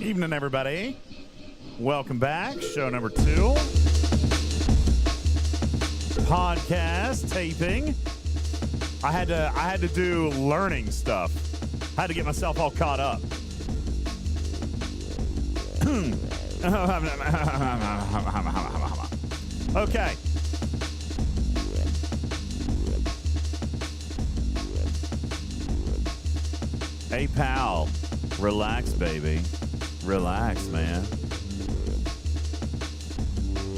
Evening, everybody. Welcome back. Show number 2. Podcast taping. I had to do learning stuff. I had to get myself all caught up. Okay. Hey, pal. Relax, baby. Relax, man.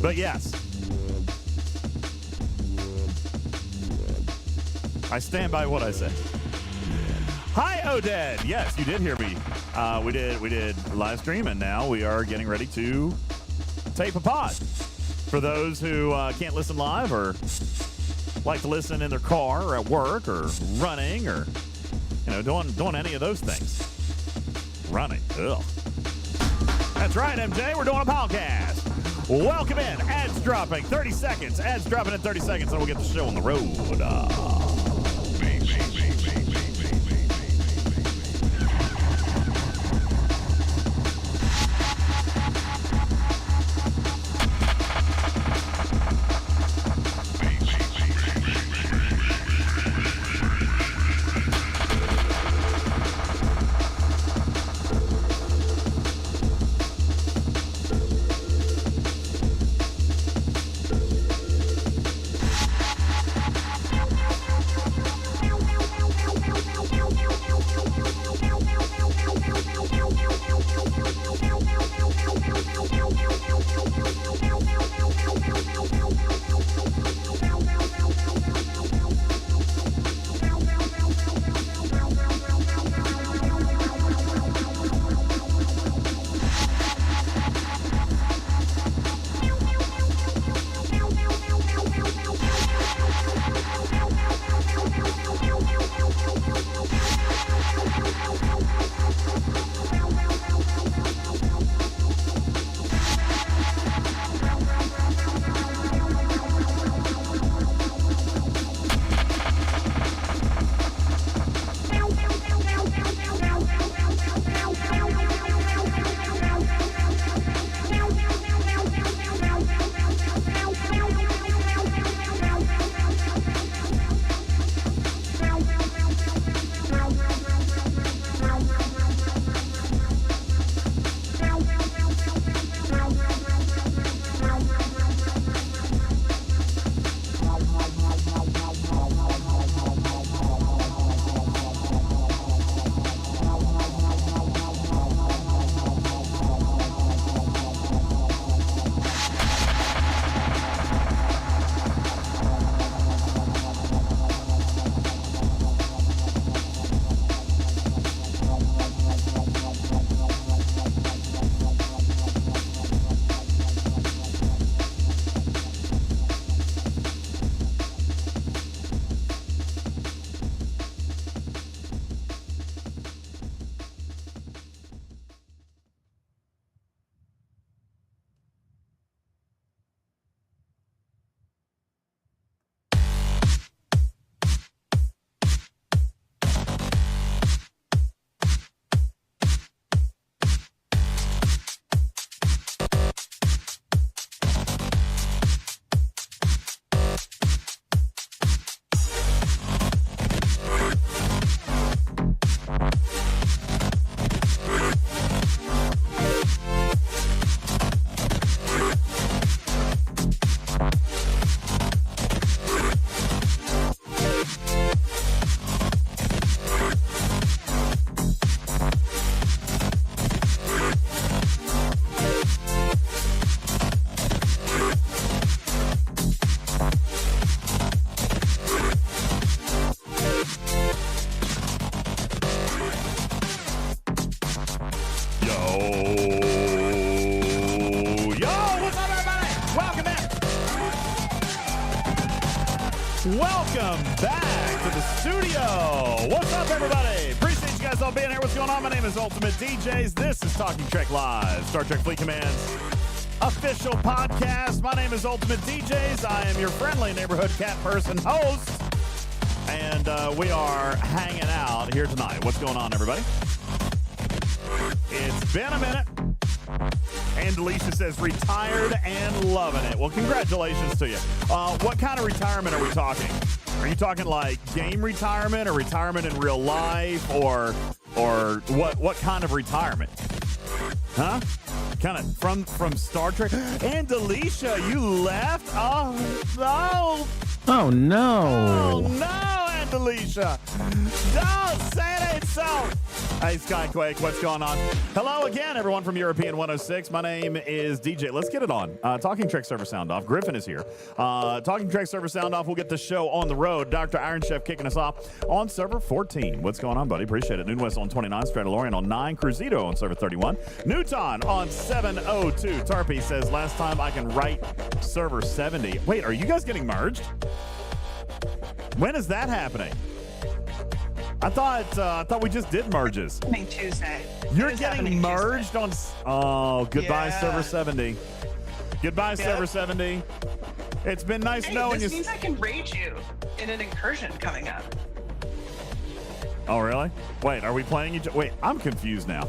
But yes, I stand by what I said. Hi, Oded. Yes, you did hear me. We did live stream, and now we are getting ready to tape a pod. For those who can't listen live or like to listen in their car or at work or running or doing any of those things. Running. Ugh. That's right, MJ. We're doing a podcast. Welcome in. Ads dropping. 30 seconds. Ads dropping in 30 seconds, and we'll get the show on the road. Welcome back to the studio. What's up, everybody? Appreciate you guys all being here. What's going on? My name is UltimatDJz. This is Talking Trek Live, Star Trek Fleet Command's official podcast. My name is UltimatDJz. I am your friendly neighborhood cat person host, and we are hanging out here tonight. What's going on, everybody? It's been a minute. And Alicia says, retired and loving it. Well, congratulations to you. What kind of retirement are we talking? Are you talking like game retirement or retirement in real life or what kind of retirement? Huh? Kind of from Star Trek. And Alicia, you left? Oh, no. Oh, no. Oh, no, and Alicia. Don't say it ain't so. Hey, Skyquake, what's going on? Hello again, everyone from European 106. My name is DJ. Let's get it on. Talking Trek server sound off. Griffin is here. Talking Trek server sound off. We'll get the show on the road. Dr. Iron Chef kicking us off on server 14. What's going on, buddy? Appreciate it. Noon West on 29. Stradalorian on 9. Cruzito on server 31. Newton on 702. Tarpy says, last time I can write server 70. Wait, are you guys getting merged? When is that happening? I thought we just did merges. Tuesday. You're getting merged on. Oh, goodbye, Yeah. server 70. Goodbye, server 70. It's been nice knowing you. This means I can raid you in an incursion coming up. Oh, really? Wait, are we playing each? Wait, I'm confused now.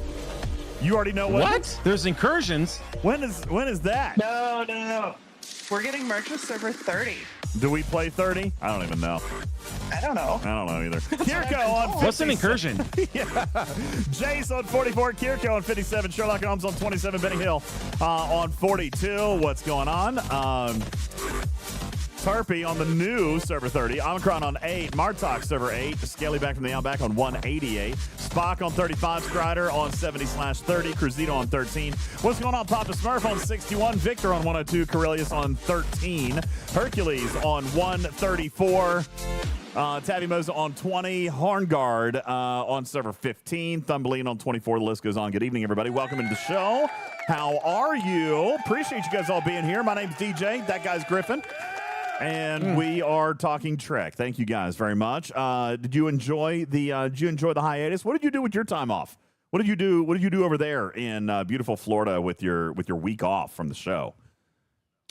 You already know What? There's incursions. When is that? No. We're getting merged with server 30. Do we play 30? I don't even know. I don't know. I don't know either. Kirko on 50. What's an incursion? Yeah. Jace on 44. Kirko on 57. Sherlock Holmes on 27. Benny Hill on 42. What's going on? Tarpy on the new server 30. Omicron on 8. Martok server 8. Scaly back from the Outback on 188. Spock on 35. Strider on 70/30. Cruzito on 13. What's going on? Papa Smurf on 61. Victor on 102. Corellius on 13. Hercules on 134. Tabby Moza on 20. Hornguard on server 15. Thumblean on 24. The list goes on. Good evening, everybody. Welcome to the show. How are you? Appreciate you guys all being here. My name's DJ. That guy's Griffin. And we are talking Trek. Thank you guys very much. Did you enjoy the hiatus? What did you do with your time off? What did you do over there in beautiful Florida with your week off from the show?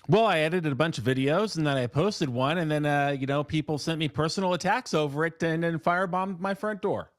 Well, I edited a bunch of videos and then I posted one, and then people sent me personal attacks over it and then firebombed my front door.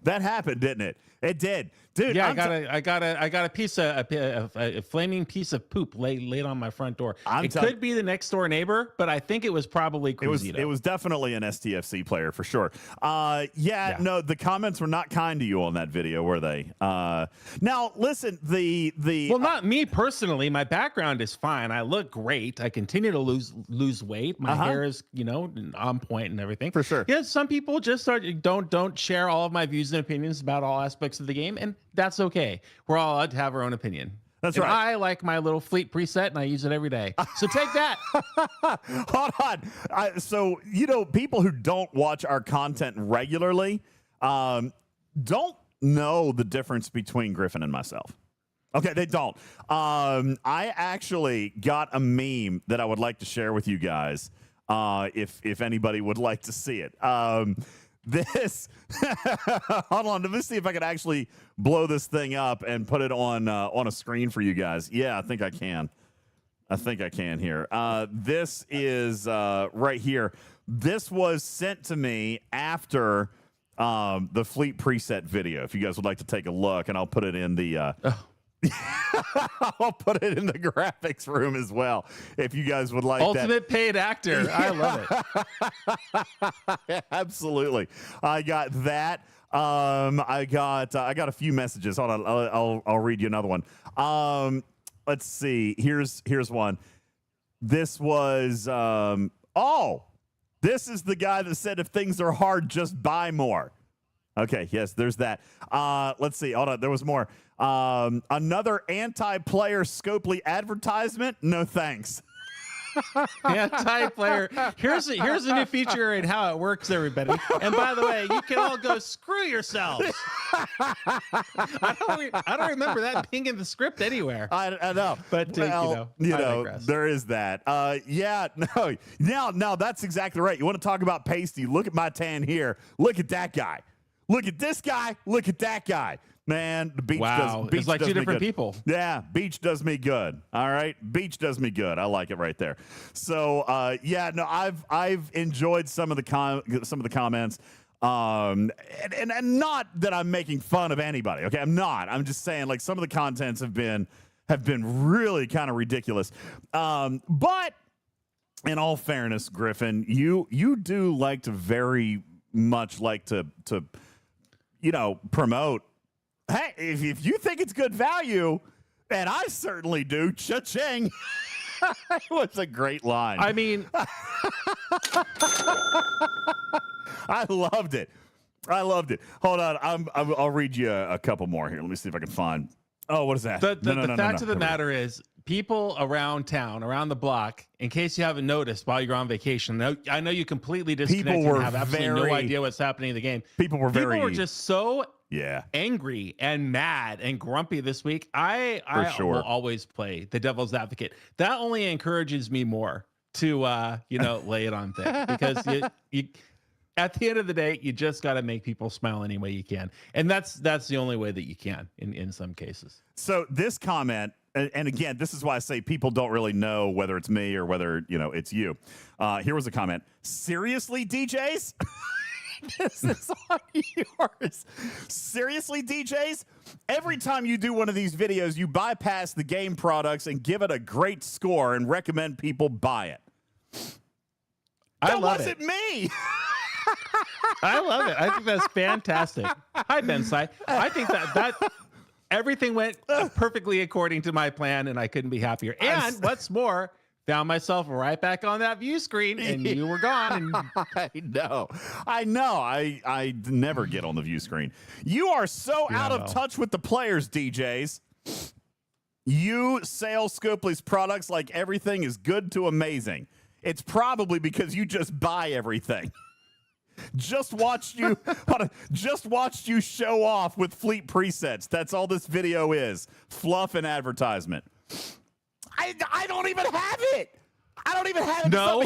That happened, didn't it? It did, dude. Yeah, I got a piece of a flaming piece of poop laid on my front door. It could be the next door neighbor, but I think it was probably Cruzito. It was definitely an STFC player for sure. No, the comments were not kind to you on that video, were they? Now listen, not me personally. My background is fine. I look great. I continue to lose weight. My hair is on point and everything for sure. Yeah, some people just don't share all of my views and opinions about all aspects of the game, and that's okay. We're all allowed to have our own opinion. That's right. I like my little fleet preset, and I use it every day. So take that. Hold on. So people who don't watch our content regularly don't know the difference between Griffin and myself. Okay, they don't. I actually got a meme that I would like to share with you guys if anybody would like to see it. Hold on, let me see if I can actually blow this thing up and put it on a screen for you guys. Yeah, I think I can. Here. This is right here. This was sent to me after the Fleet preset video. If you guys would like to take a look, and I'll put it in the I'll put it in the graphics room as well. If you guys would like Ultimate paid actor. Yeah. I love it. Absolutely. I got that. I got a few messages. Hold on. I'll read you another one. Let's see. Here's one. This was this is the guy that said if things are hard, just buy more. Okay, yes, there's that. Let's see. Hold on. There was more. Another anti-player Scopely advertisement? No thanks. Anti-player. Here's a new feature and how it works, everybody. And by the way, you can all go screw yourselves. I don't remember that being in the script anywhere. I know, but there is that. Now that's exactly right. You want to talk about pasty? Look at my tan here. Look at that guy. Look at this guy. Look at that guy. Man, the beach does. Beach it's like two different people. Yeah, beach does me good. All right, beach does me good. I like it right there. So, I've enjoyed some of the comments. And not that I'm making fun of anybody. Okay, I'm not. I'm just saying, like, some of the contents have been really kind of ridiculous. But in all fairness, Griffin, you do like to very much like to promote. Hey, if you think it's good value, and I certainly do, cha-ching. It was a great line. I mean, I loved it. Hold on. I'll read you a couple more here. Let me see if I can find. Oh, what is that? The fact of the matter is, people around town, around the block, in case you haven't noticed while you're on vacation, I know you completely disconnected and have absolutely no idea what's happening in the game. People were just so angry and mad and grumpy this week. I will always play the devil's advocate. That only encourages me more to lay it on thick, because you at the end of the day, you just got to make people smile any way you can, and that's the only way that you can in some cases. So this comment, and again, this is why I say people don't really know whether it's me or whether it's you. Here was a comment. Seriously, DJs? This is on yours. Seriously, DJs? Every time you do one of these videos, you bypass the game products and give it a great score and recommend people buy it. That wasn't me. I love it. I think that's fantastic. Hi, Ben Sai. I think that everything went perfectly according to my plan, and I couldn't be happier. And what's more, found myself right back on that view screen, and you were gone. And I know. I never get on the view screen. You are so out of touch with the players, DJs. You sell Scopely's products like everything is good to amazing. It's probably because you just buy everything. Just watched you show off with Fleet presets. That's all this video is. Fluff and advertisement. I don't even have it. I don't even have it. No.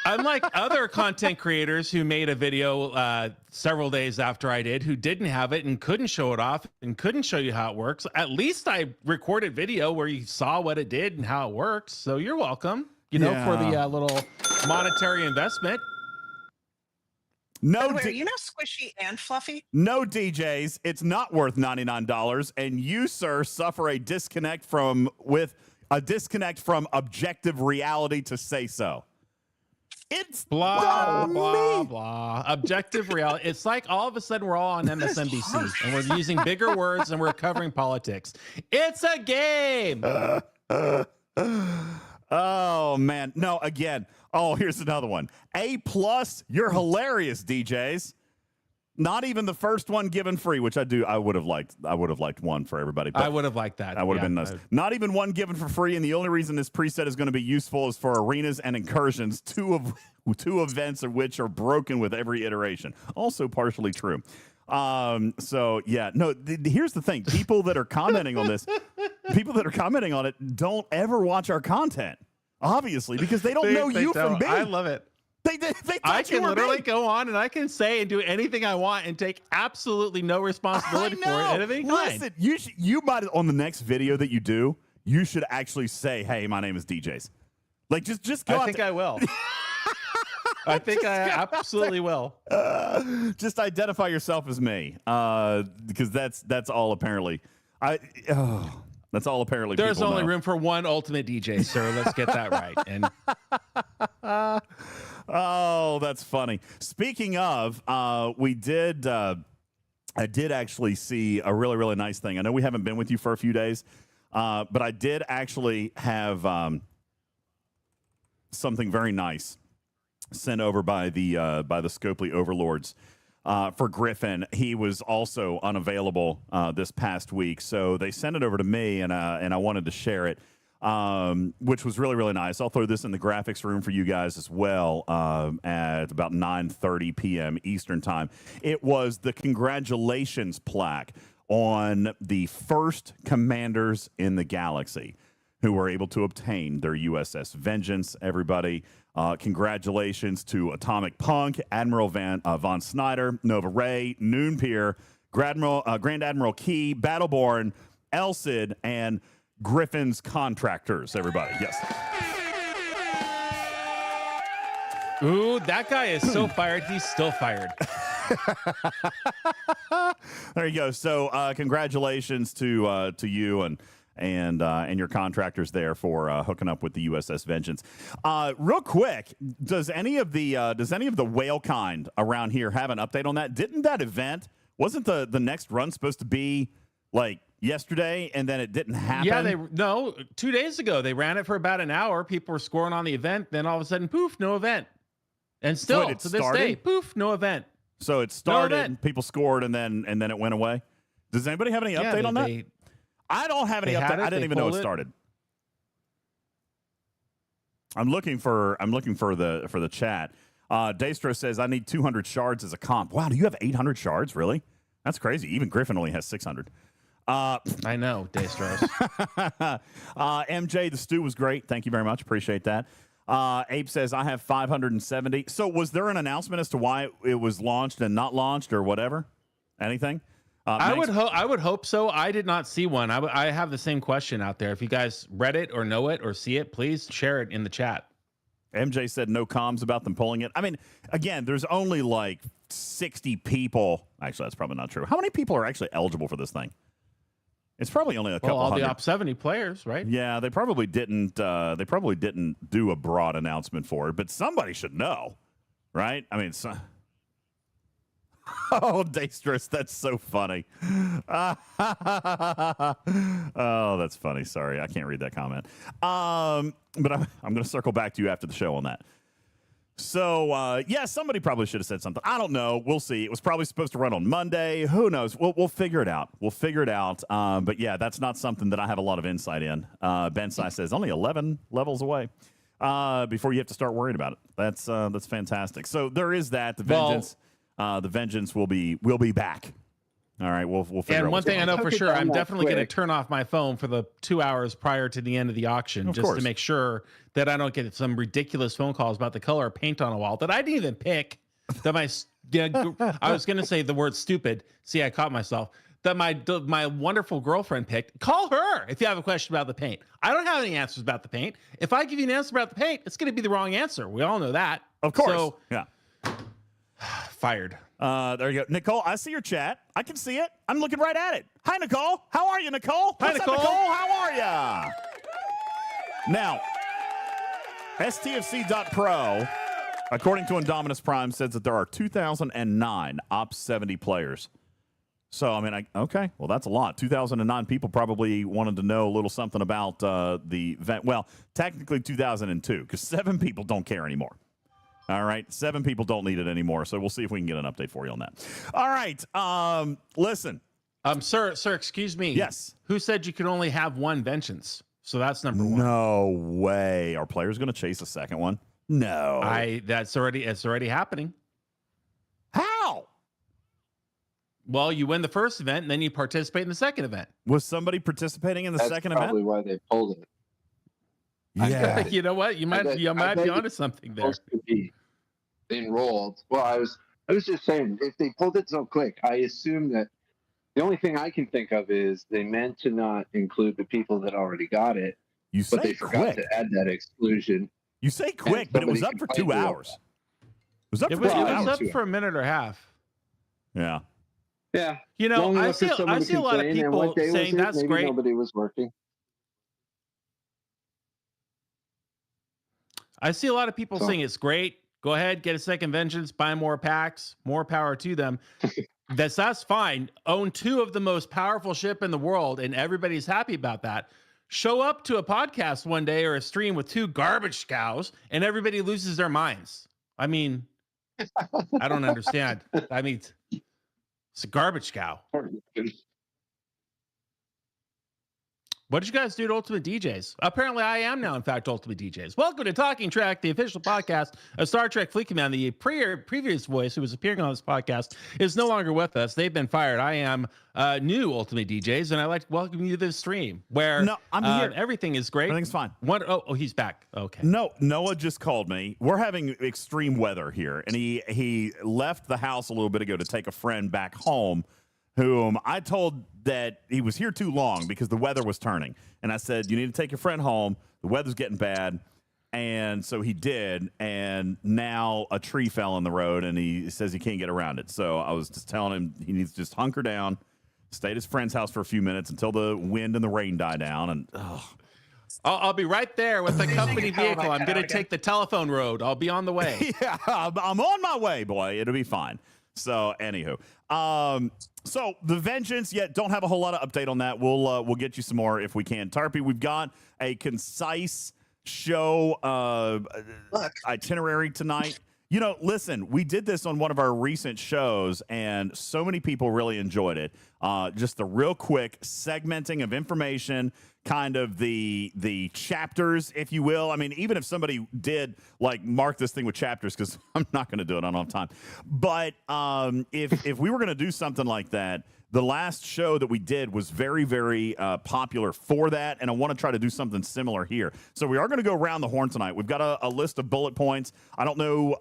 Unlike other content creators who made a video several days after I did, who didn't have it and couldn't show it off and couldn't show you how it works, at least I recorded video where you saw what it did and how it works. So you're welcome, for the little monetary investment. No, squishy and fluffy? No, DJs, it's not worth $99, and you, sir, suffer a disconnect from objective reality to say so. It's blah, blah, blah. Objective reality. It's like all of a sudden we're all on MSNBC and we're using bigger words and we're covering politics. It's a game. Oh, man. No, again. Oh, here's another one. A+, you're hilarious, DJs. Not even the first one given free, which I would have liked one for everybody. I would have liked that. That would have been nice. Not even one given for free, and the only reason this preset is going to be useful is for arenas and incursions, two events of which are broken with every iteration. Also partially true. So yeah, no, here's the thing. People that are commenting on this, don't ever watch our content, obviously, because they don't know you from me. I love it. I can literally go on and I can say and do anything I want and take absolutely no responsibility for it at any time. Listen, you might, on the next video that you do, you should actually say, "Hey, my name is DJz." Like just go. I think I will. I think I absolutely will. Just identify yourself as me, because that's all apparently. That's all apparently. There's only know. room for one UltimatDJz, sir. Let's get that right. And oh, that's funny. Speaking of, I did actually see a really, really nice thing. I know we haven't been with you for a few days, but I did actually have something very nice sent over by the Scopely overlords for Griffin. He was also unavailable this past week, so they sent it over to me, and I wanted to share it, which was really, really nice. I'll throw this in the graphics room for you guys as well at about 9:30 p.m. Eastern time. It was the congratulations plaque on the first commanders in the galaxy who were able to obtain their USS Vengeance. Everybody, congratulations to Atomic Punk, Admiral Von Snyder, Nova Ray, Noon Pier, Grand Admiral Key, Battleborn, El Cid, and Griffin's Contractors. Everybody, yes. Ooh, that guy is so fired. He's still fired. There you go. So congratulations to you and your contractors there for hooking up with the USS Vengeance. Real quick, does any of the whale kind around here have an update on that? Didn't that event, wasn't the next run supposed to be like yesterday, and then it didn't happen? Yeah, 2 days ago they ran it for about an hour. People were scoring on the event, then all of a sudden, poof, no event. And still to this day, poof, no event. So it started, people scored, and then it went away. Does anybody have any update on that? I don't have any update. I didn't even know it started. I'm looking for the chat. Daystro says I need 200 shards as a comp. Wow, do you have 800 shards? Really? That's crazy. Even Griffin only has 600. I know, Daystros. MJ, the stew was great. Thank you very much. Appreciate that. Abe says I have 570. So was there an announcement as to why it was launched and not launched or whatever? Anything? I would hope so. I did not see one. I have the same question out there. If you guys read it or know it or see it, please share it in the chat. MJ said no comms about them pulling it. I mean, again, there's only like 60 people. Actually, that's probably not true. How many people are actually eligible for this thing? It's probably only a couple all hundred. The op 70 players, right? Yeah, they probably didn't. They probably didn't do a broad announcement for it, but somebody should know, right? I mean, oh, Daystris, that's so funny. Oh, that's funny. Sorry, I can't read that comment. But I'm going to circle back to you after the show on that. So, yeah, somebody probably should have said something. I don't know. We'll see. It was probably supposed to run on Monday. Who knows? We'll figure it out. But, yeah, that's not something that I have a lot of insight in. Ben Sai says only 11 levels away before you have to start worrying about it. That's fantastic. So there is that. The Vengeance will be back. All right, we'll figure out. And one thing I know for sure, I'm definitely going to turn off my phone for the 2 hours prior to the end of the auction, just to make sure that I don't get some ridiculous phone calls about the color of paint on a wall that I didn't even pick. That I was going to say the word stupid. See, I caught myself. That my wonderful girlfriend picked. Call her if you have a question about the paint. I don't have any answers about the paint. If I give you an answer about the paint, it's going to be the wrong answer. We all know that. Of course. So, yeah. Fired. There you go. Nicole, I see your chat. I can see it. I'm looking right at it. Hi, Nicole. How are you, Nicole? Hi, Nicole. How are you? Now, STFC.pro, according to Indominus Prime, says that there are 2,009 Ops 70 players. So, I mean, okay, well, that's a lot. 2,009 people probably wanted to know a little something about the event. Well, technically 2,002, because 7 people don't care anymore. All right, 7 people don't need it anymore, so we'll see if we can get an update for you on that. All right, listen. Sir, excuse me. Yes. Who said you could only have one Vengeance? So that's number one. No way. Are players going to chase a second one? No. It's already happening. How? Well, you win the first event, and then you participate in the second event. Was somebody participating in the second event? That's probably why they pulled it. Yeah. You know what? You might be onto something there. To be enrolled. Well, I was just saying, if they pulled it so quick, I assume that the only thing I can think of is they meant to not include the people that already got it. But they forgot to add that exclusion. You say quick, but it was up for 2 hours. It was up for 2 hours. It was up for a minute or a half. Yeah. Yeah. You know, I see a lot of people saying that's great. Nobody was working. I see a lot of people saying it's great. Go ahead, get a second Vengeance, buy more packs, more power to them. That's fine. Own 2 of the most powerful ship in the world, and everybody's happy about that. Show up to a podcast one day or a stream with 2 garbage cows, and everybody loses their minds. I mean, I don't understand. I mean, it's a garbage cow. What did you guys do to UltimatDJz? Apparently, I am now, in fact, UltimatDJz. Welcome to Talking Track, the official podcast of Star Trek Fleet Command. The previous voice who was appearing on this podcast is no longer with us. They've been fired. I am new UltimatDJz, and I'd like to welcome you to this stream where I'm here. Everything is great. Everything's fine. Oh, he's back. Okay. No, Noah just called me. We're having extreme weather here, and he left the house a little bit ago to take a friend back home, whom I told that he was here too long because the weather was turning. And I said, you need to take your friend home. The weather's getting bad. And so he did, and now a tree fell in the road, and he says he can't get around it. So I was just telling him he needs to just hunker down, stay at his friend's house for a few minutes until the wind and the rain die down. And I'll be right there with the company vehicle. I'm going to take the telephone road. I'll be on the way. Yeah, I'm on my way, boy. It'll be fine. So anywho, so the Vengeance, don't have a whole lot of update on that. We'll get you some more if we can. Tarpy, we've got a concise show itinerary tonight. You know, listen, we did this on one of our recent shows, and so many people really enjoyed it. Just the real quick segmenting of information, kind of the chapters, if you will. I mean, even if somebody did like mark this thing with chapters, because I'm not going to do it, I don't have time. But if we were going to do something like that, the last show that we did was very, very popular for that, and I want to try to do something similar here. So we are going to go around the horn tonight. We've got a list of bullet points. I don't know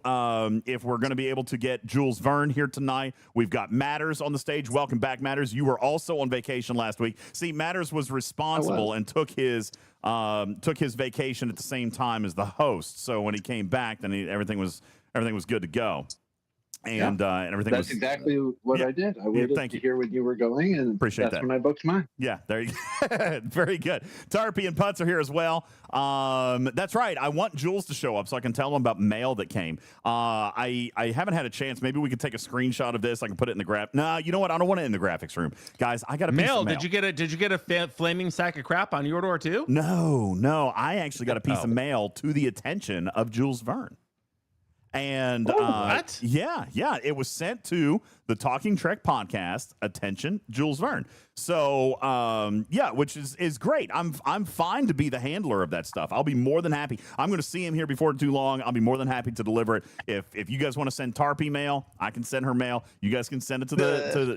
if we're going to be able to get Jules Verne here tonight. We've got Matters on the stage. Welcome back, Matters. You were also on vacation last week. See, Matters was responsible and took his vacation at the same time as the host. So when he came back, then everything was good to go. And everything that's exactly what I did. I waited to hear when you were going, and appreciate that's that. when I booked mine. Yeah, there you go. Very good. Tarpy and Putz are here as well. That's right. I want Jules to show up so I can tell him about mail that came. I haven't had a chance. Maybe we could take a screenshot of this. I can put it in the graph. No, you know what? I don't want it in the graphics room, guys. I got a piece of mail. Did you get a flaming sack of crap on your door too? No. I actually got a piece of mail to the attention of Jules Verne. And what? Yeah, it was sent to the Talking Trek podcast. Attention, Jules Verne. So which is great. I'm fine to be the handler of that stuff. I'll be more than happy. I'm going to see him here before too long. I'll be more than happy to deliver it. If you guys want to send Tarpy mail, I can send her mail. You guys can send it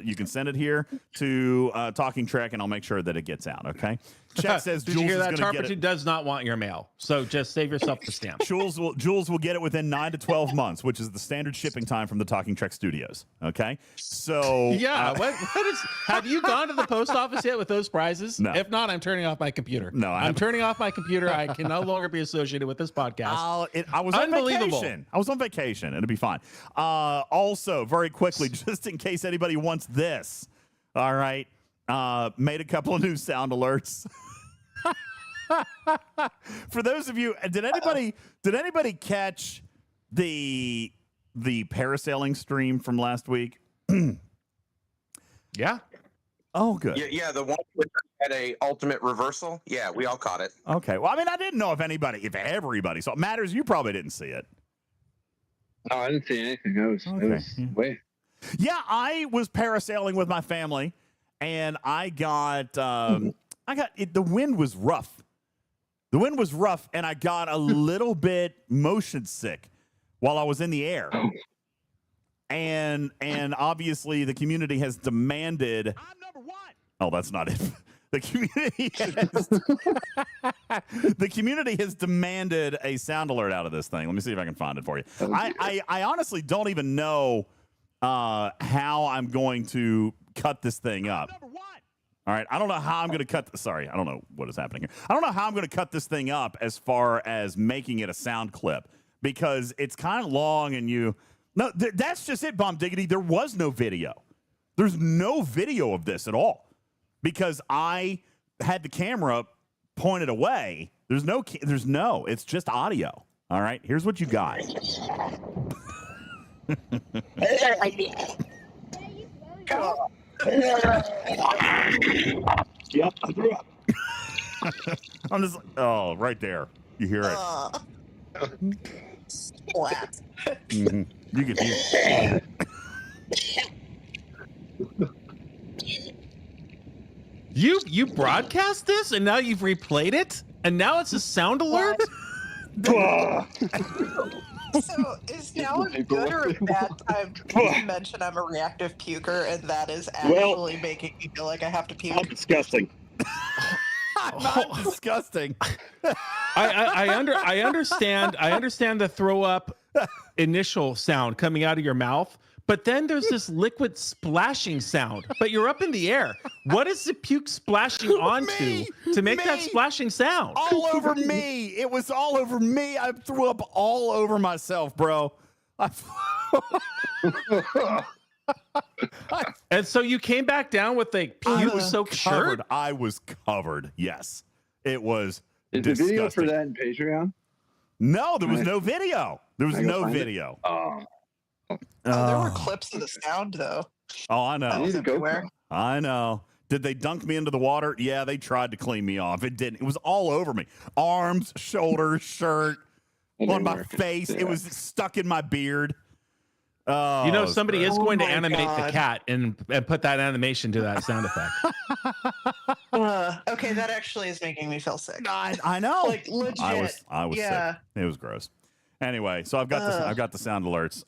you can send it here to Talking Trek, and I'll make sure that it gets out. Okay. Chet says Did Jules you hear that? is going to get it. Does not want your mail, so just save yourself the stamp. Jules will get it within 9 to 12 months, which is the standard shipping time from the Talking Trek studios. Okay, so what is? Have you gone to the post office yet with those prizes? No. If not, I'm turning off my computer. No, I'm turning off my computer. I can no longer be associated with this podcast. I was on vacation. I was on vacation. It'll be fine. Also, very quickly, just in case anybody wants this, all right, made a couple of new sound alerts. For those of you, did anybody catch the parasailing stream from last week? Yeah. Oh, good. Yeah, the one with had a ultimate reversal. Yeah, we all caught it. Okay. Well, I mean, I didn't know if everybody saw it. Matters, you probably didn't see it. No, I didn't see anything. I was way. Yeah, I was parasailing with my family, and I got the wind was rough. The wind was rough, and I got a little bit motion sick while I was in the air. And obviously the community has demanded. I'm number one. Oh, that's not it. The community has demanded a sound alert out of this thing. Let me see if I can find it for you. I honestly don't even know how I'm going to cut this thing up. Number one. All right, I don't know how I'm going to cut. Sorry, I don't know what is happening here. I don't know how I'm going to cut this thing up as far as making it a sound clip, because it's kind of long and that's just it, Bomb Diggity. There was no video. There's no video of this at all because I had the camera pointed away. It's just audio. All right, here's what you got. Yep, I threw up. I'm just right there. You hear it. Splat. Mm-hmm. You can hear it. You broadcast this and now you've replayed it and now it's a sound alert? So is now a good or a bad time to mention I'm a reactive puker and that is actually making me feel like I have to puke? I'm disgusting. I'm not disgusting. I understand the throw up initial sound coming out of your mouth, but then there's this liquid splashing sound, but you're up in the air. What is the puke splashing onto to make that splashing sound? All over me. It was all over me. I threw up all over myself, bro. And so you came back down with a puke-soaked shirt? I was covered. Yes. It was Is disgusting. the video for that in Patreon? No, there was no video. There was no video. There were clips of the sound, though. Oh, I know. Everywhere. I know. Did they dunk me into the water? Yeah, they tried to clean me off. It didn't. It was all over me. Arms, shoulders, shirt, on my face. Yeah. It was stuck in my beard. Oh, you know, somebody is going to animate God. the cat and put that animation to that sound effect. Okay, that actually is making me feel sick. I know. Like legit. I was sick. It was gross. Anyway, so I've got the sound alerts.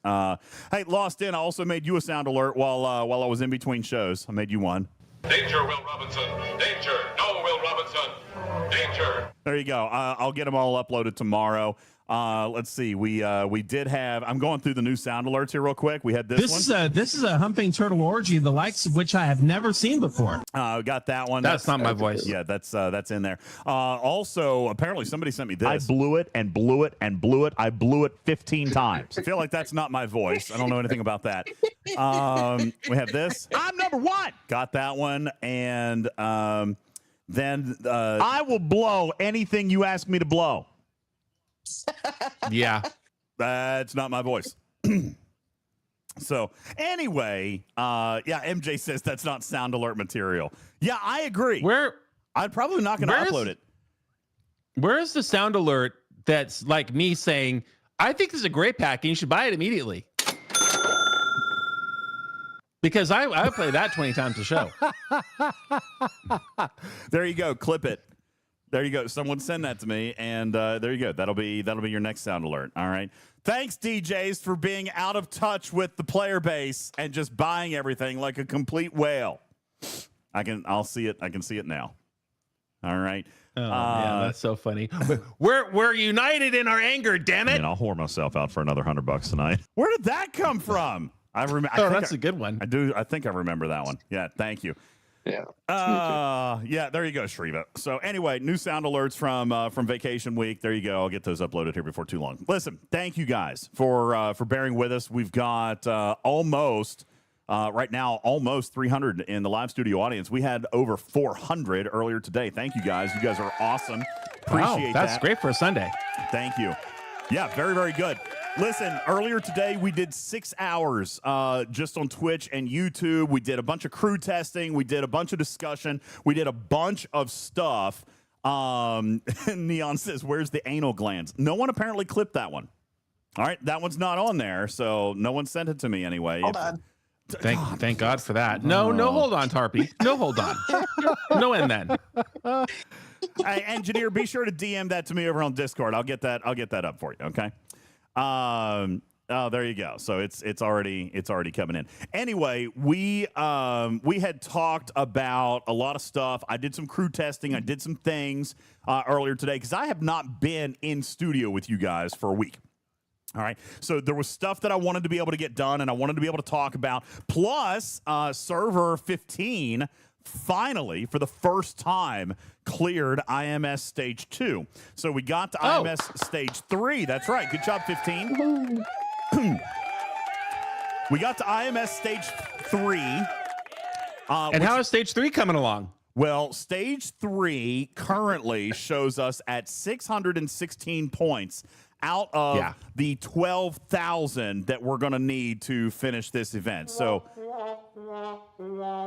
Hey, Lost In, I also made you a sound alert while I was in between shows. I made you one. Danger, Will Robinson. Danger. No, Will Robinson. Danger. There you go. I'll get them all uploaded tomorrow. Let's see. We did have. I'm going through the new sound alerts here real quick. We had this one. This is a humping turtle orgy, the likes of which I have never seen before. We got that one. That's not my voice. Yeah, that's in there. Also, apparently somebody sent me this. I blew it and blew it and blew it. I blew it 15 times. I feel like that's not my voice. I don't know anything about that. We have this. I'm number one. Got that one. And then I will blow anything you ask me to blow. Yeah, that's not my voice. So anyway, MJ says that's not sound alert material. Yeah, I agree. I'm probably not going to upload it. Where is the sound alert that's like me saying, I think this is a great pack and you should buy it immediately? Because I play that 20 times a show. There you go. Clip it. There you go. Someone send that to me, and there you go. That'll be your next sound alert. All right. Thanks, DJs, for being out of touch with the player base and just buying everything like a complete whale. I'll see it. I can see it now. All right. Oh, man, that's so funny. We're united in our anger. Damn it! And I'll whore myself out for another $100 tonight. Where did that come from? I remember. Oh, that's a good one. I do. I think I remember that one. Yeah. Thank you. Yeah. Yeah, there you go, Shriva. So anyway, new sound alerts from vacation week. There you go. I'll get those uploaded here before too long. Listen, thank you guys for bearing with us. We've got almost 300 in the live studio audience. We had over 400 earlier today. Thank you guys. You guys are awesome. Appreciate that. That's great for a Sunday. Thank you. Yeah, very, very good. Listen, earlier today, we did 6 hours just on Twitch and YouTube. We did a bunch of crew testing. We did a bunch of discussion. We did a bunch of stuff. Neon says, where's the anal glands? No one apparently clipped that one. All right, that one's not on there, so no one sent it to me anyway. Hold on. Thank God for that. No, hold on, Tarpy. No, hold on. No, and then. Hey, engineer, be sure to DM that to me over on Discord. I'll get that up for you, okay? Oh, there you go. So it's already coming in. Anyway, we had talked about a lot of stuff. I did some crew testing. I did some things earlier today because I have not been in studio with you guys for a week. All right. So there was stuff that I wanted to be able to get done and I wanted to be able to talk about. Plus, server 15 finally, for the first time, cleared IMS Stage 2. So we got to IMS Stage 3. That's right. Good job, 15. We got to IMS Stage 3. And how is Stage 3 coming along? Well, Stage 3 currently shows us at 616 points out of the 12,000 that we're going to need to finish this event. So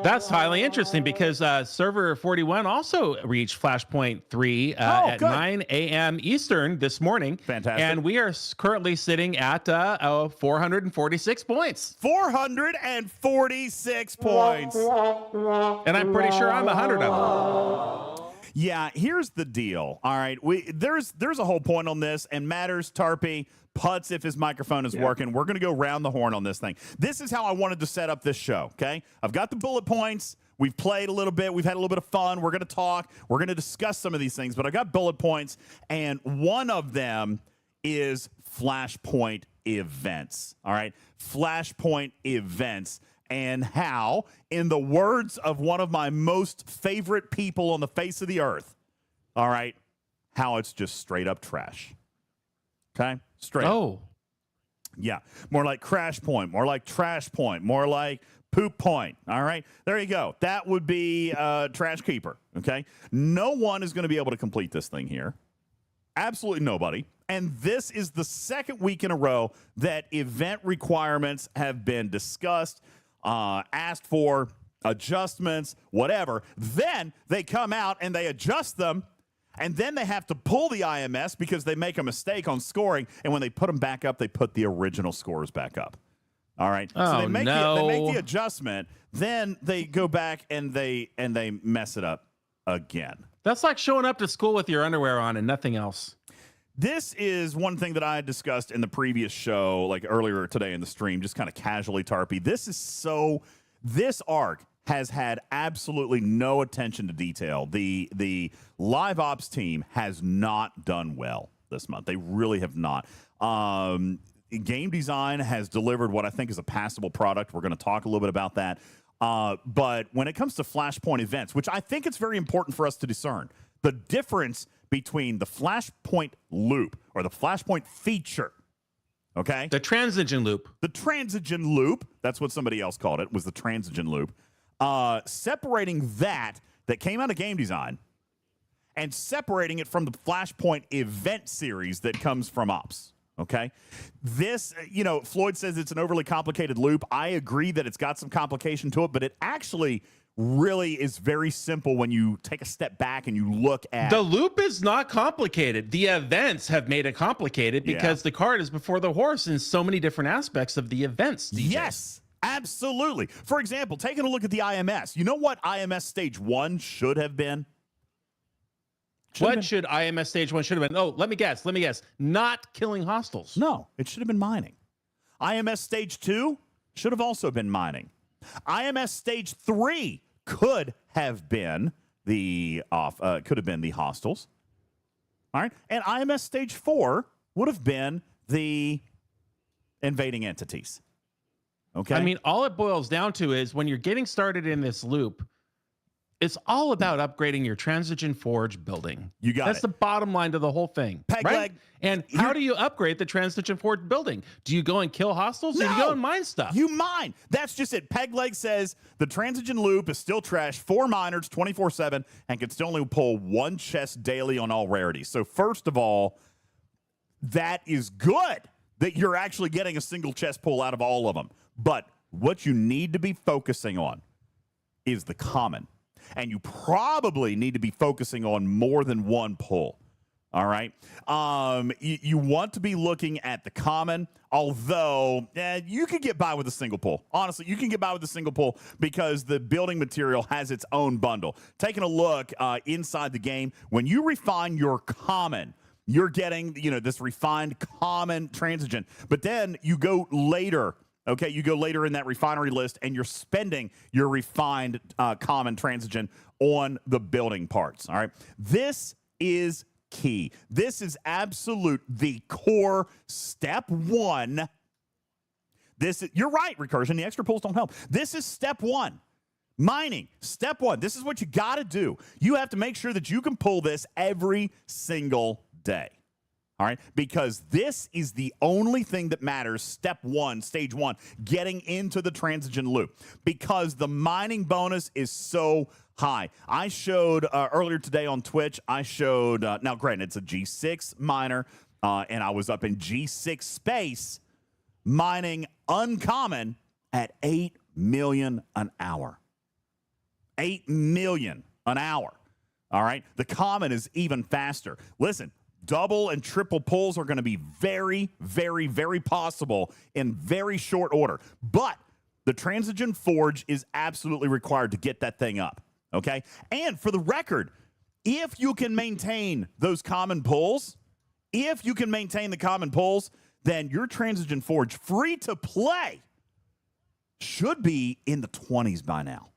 that's highly interesting because server 41 also reached Flashpoint 3 at 9 a.m. Eastern this morning. Fantastic. And we are currently sitting at 446 points. 446 points. And I'm pretty sure I'm 100 of them. Yeah, here's the deal. All right, there's a whole point on this, and Matters, Tarpy, Putz, if his microphone is working, we're going to go round the horn on this thing. This is how I wanted to set up this show, okay? I've got the bullet points. We've played a little bit. We've had a little bit of fun. We're going to talk. We're going to discuss some of these things, but I got bullet points, and one of them is Flashpoint events. All right. Flashpoint events. And how, in the words of one of my most favorite people on the face of the earth, all right, how it's just straight up trash. Okay? Straight up. Yeah. More like Crash Point, more like Trash Point, more like Poop Point. All right? There you go. That would be Trash Keeper. Okay? No one is going to be able to complete this thing here. Absolutely nobody. And this is the second week in a row that event requirements have been discussed, asked for, adjustments, whatever. Then they come out and they adjust them, and then they have to pull the IMS because they make a mistake on scoring. And when they put them back up, they put the original scores back up. All right. So they make the adjustment. Then they go back and they mess it up again. That's like showing up to school with your underwear on and nothing else. This is one thing that I had discussed in the previous show, like earlier today in the stream, just kind of casually, Tarpy. This arc has had absolutely no attention to detail. The live ops team has not done well this month. They really have not. Game design has delivered what I think is a passable product. We're going to talk a little bit about that. But when it comes to Flashpoint events, which I think it's very important for us to discern, the difference between the Flashpoint loop or the Flashpoint feature, okay? The transigen loop. The transigen loop, that's what somebody else called it, was the transigen loop. Separating that came out of game design and separating it from the Flashpoint event series that comes from ops. Okay. This, Floyd says it's an overly complicated loop. I agree that it's got some complication to it, but it actually really is very simple when you take a step back and you look at the loop is not complicated. The events have made it complicated because the cart is before the horse in so many different aspects of the events. DJ. Yes, absolutely. For example, taking a look at the IMS, you know what IMS stage 1 should have been? What should IMS stage 1 should have been? Oh, let me guess. Not killing hostiles. No, it should have been mining. IMS stage 2 should have also been mining. IMS stage 3 could have been the hostiles. All right. And IMS stage 4 would have been the invading entities. Okay. I mean, all it boils down to is when you're getting started in this loop, it's all about upgrading your transigen forge building. You got That's it. the bottom line to the whole thing. Peg right? leg. And how do you upgrade the transigen forge building? Do you go and kill hostiles or do you go and mine stuff? You mine. That's just it. Peg leg says the transigen loop is still trash, 4 miners 24/7, and can still only pull 1 chest daily on all rarities. So first of all, that is good that you're actually getting a single chest pull out of all of them. But what you need to be focusing on is the common. And you probably need to be focusing on more than 1 pull. All right. You want to be looking at the common, although you could get by with a single pull. Honestly, you can get by with a single pull because the building material has its own bundle. Taking a look inside the game, when you refine your common, you're getting, this refined common transigen. But then you go later. Okay, you go later in that refinery list and you're spending your refined common transigen on the building parts. All right, this is key. This is the core step 1. You're right, Recursion. The extra pulls don't help. This is step 1. Mining, step 1. This is what you got to do. You have to make sure that you can pull this every single day. All right, because this is the only thing that matters, step 1, stage 1, getting into the transigen loop, because the mining bonus is so high. I showed earlier today on Twitch, now granted, it's a G6 miner, and I was up in G6 space mining uncommon at 8 million an hour. 8 million an hour. All right, the common is even faster. Listen. Double and triple pulls are going to be very, very, very possible in very short order. But the transigen forge is absolutely required to get that thing up. Okay? And for the record, if you can maintain those common pulls, then your transigen forge free to play should be in the 20s by now.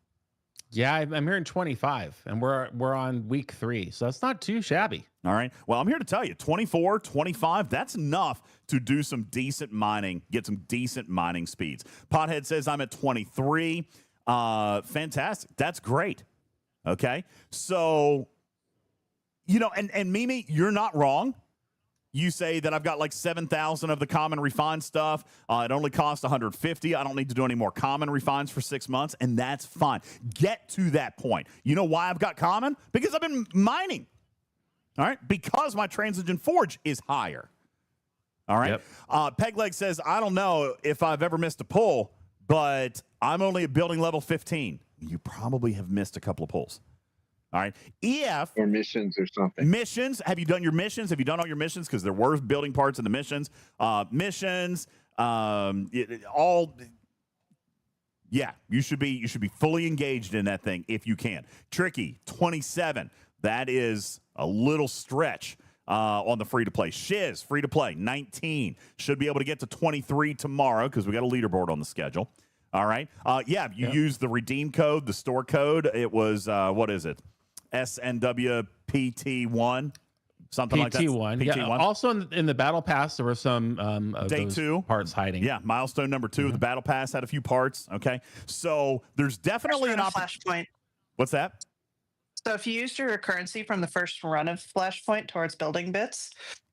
Yeah, I'm hearing 25, and we're on week 3, so that's not too shabby. All right. Well, I'm here to tell you, 24, 25, that's enough to do some decent mining, get some decent mining speeds. Pothead says I'm at 23. Fantastic. That's great. Okay. So, and Mimi, you're not wrong. You say that I've got like 7,000 of the common refined stuff. It only costs 150. I don't need to do any more common refines for 6 months, and that's fine. Get to that point. You know why I've got common? Because I've been mining. All right? Because my Transigen Forge is higher. All right? Yep. Pegleg says, I don't know if I've ever missed a pull, but I'm only at building level 15. You probably have missed a couple of pulls. All right. Or missions or something. Missions. Have you done your missions? Have you done all your missions? Because there were building parts in the missions. Yeah, you should be fully engaged in that thing if you can. Tricky, 27. That is a little stretch on the free-to-play. Shiz, free-to-play, 19. Should be able to get to 23 tomorrow because we got a leaderboard on the schedule. All right. You use the redeem code, the store code. It was, what is it? SNWPT1, something like that. PT1. Yeah. Also in the battle pass, there were some of Day those 2 parts hiding. Yeah, milestone number 2 of the battle pass had a few parts. Okay, so there's definitely an Flashpoint. What's that? So if you used your currency from the first run of Flashpoint towards building bits,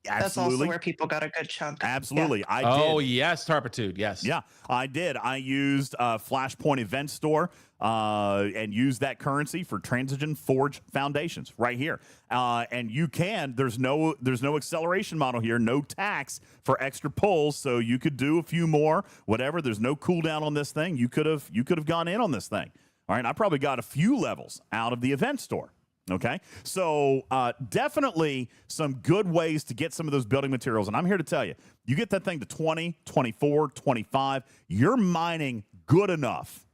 Absolutely. That's also where people got a good chunk. Absolutely. Yeah. I did. Oh, yes, Tarpitude. Yes. Yeah, I did. I used Flashpoint Event Store and used that currency for Transigen Forge Foundations right here. And you can. There's no acceleration model here, no tax for extra pulls, so you could do a few more, whatever. There's no cooldown on this thing. You could have gone in on this thing. All right, I probably got a few levels out of the event store. Okay, so definitely some good ways to get some of those building materials. And I'm here to tell you, you get that thing to 20, 24, 25, you're mining good enough.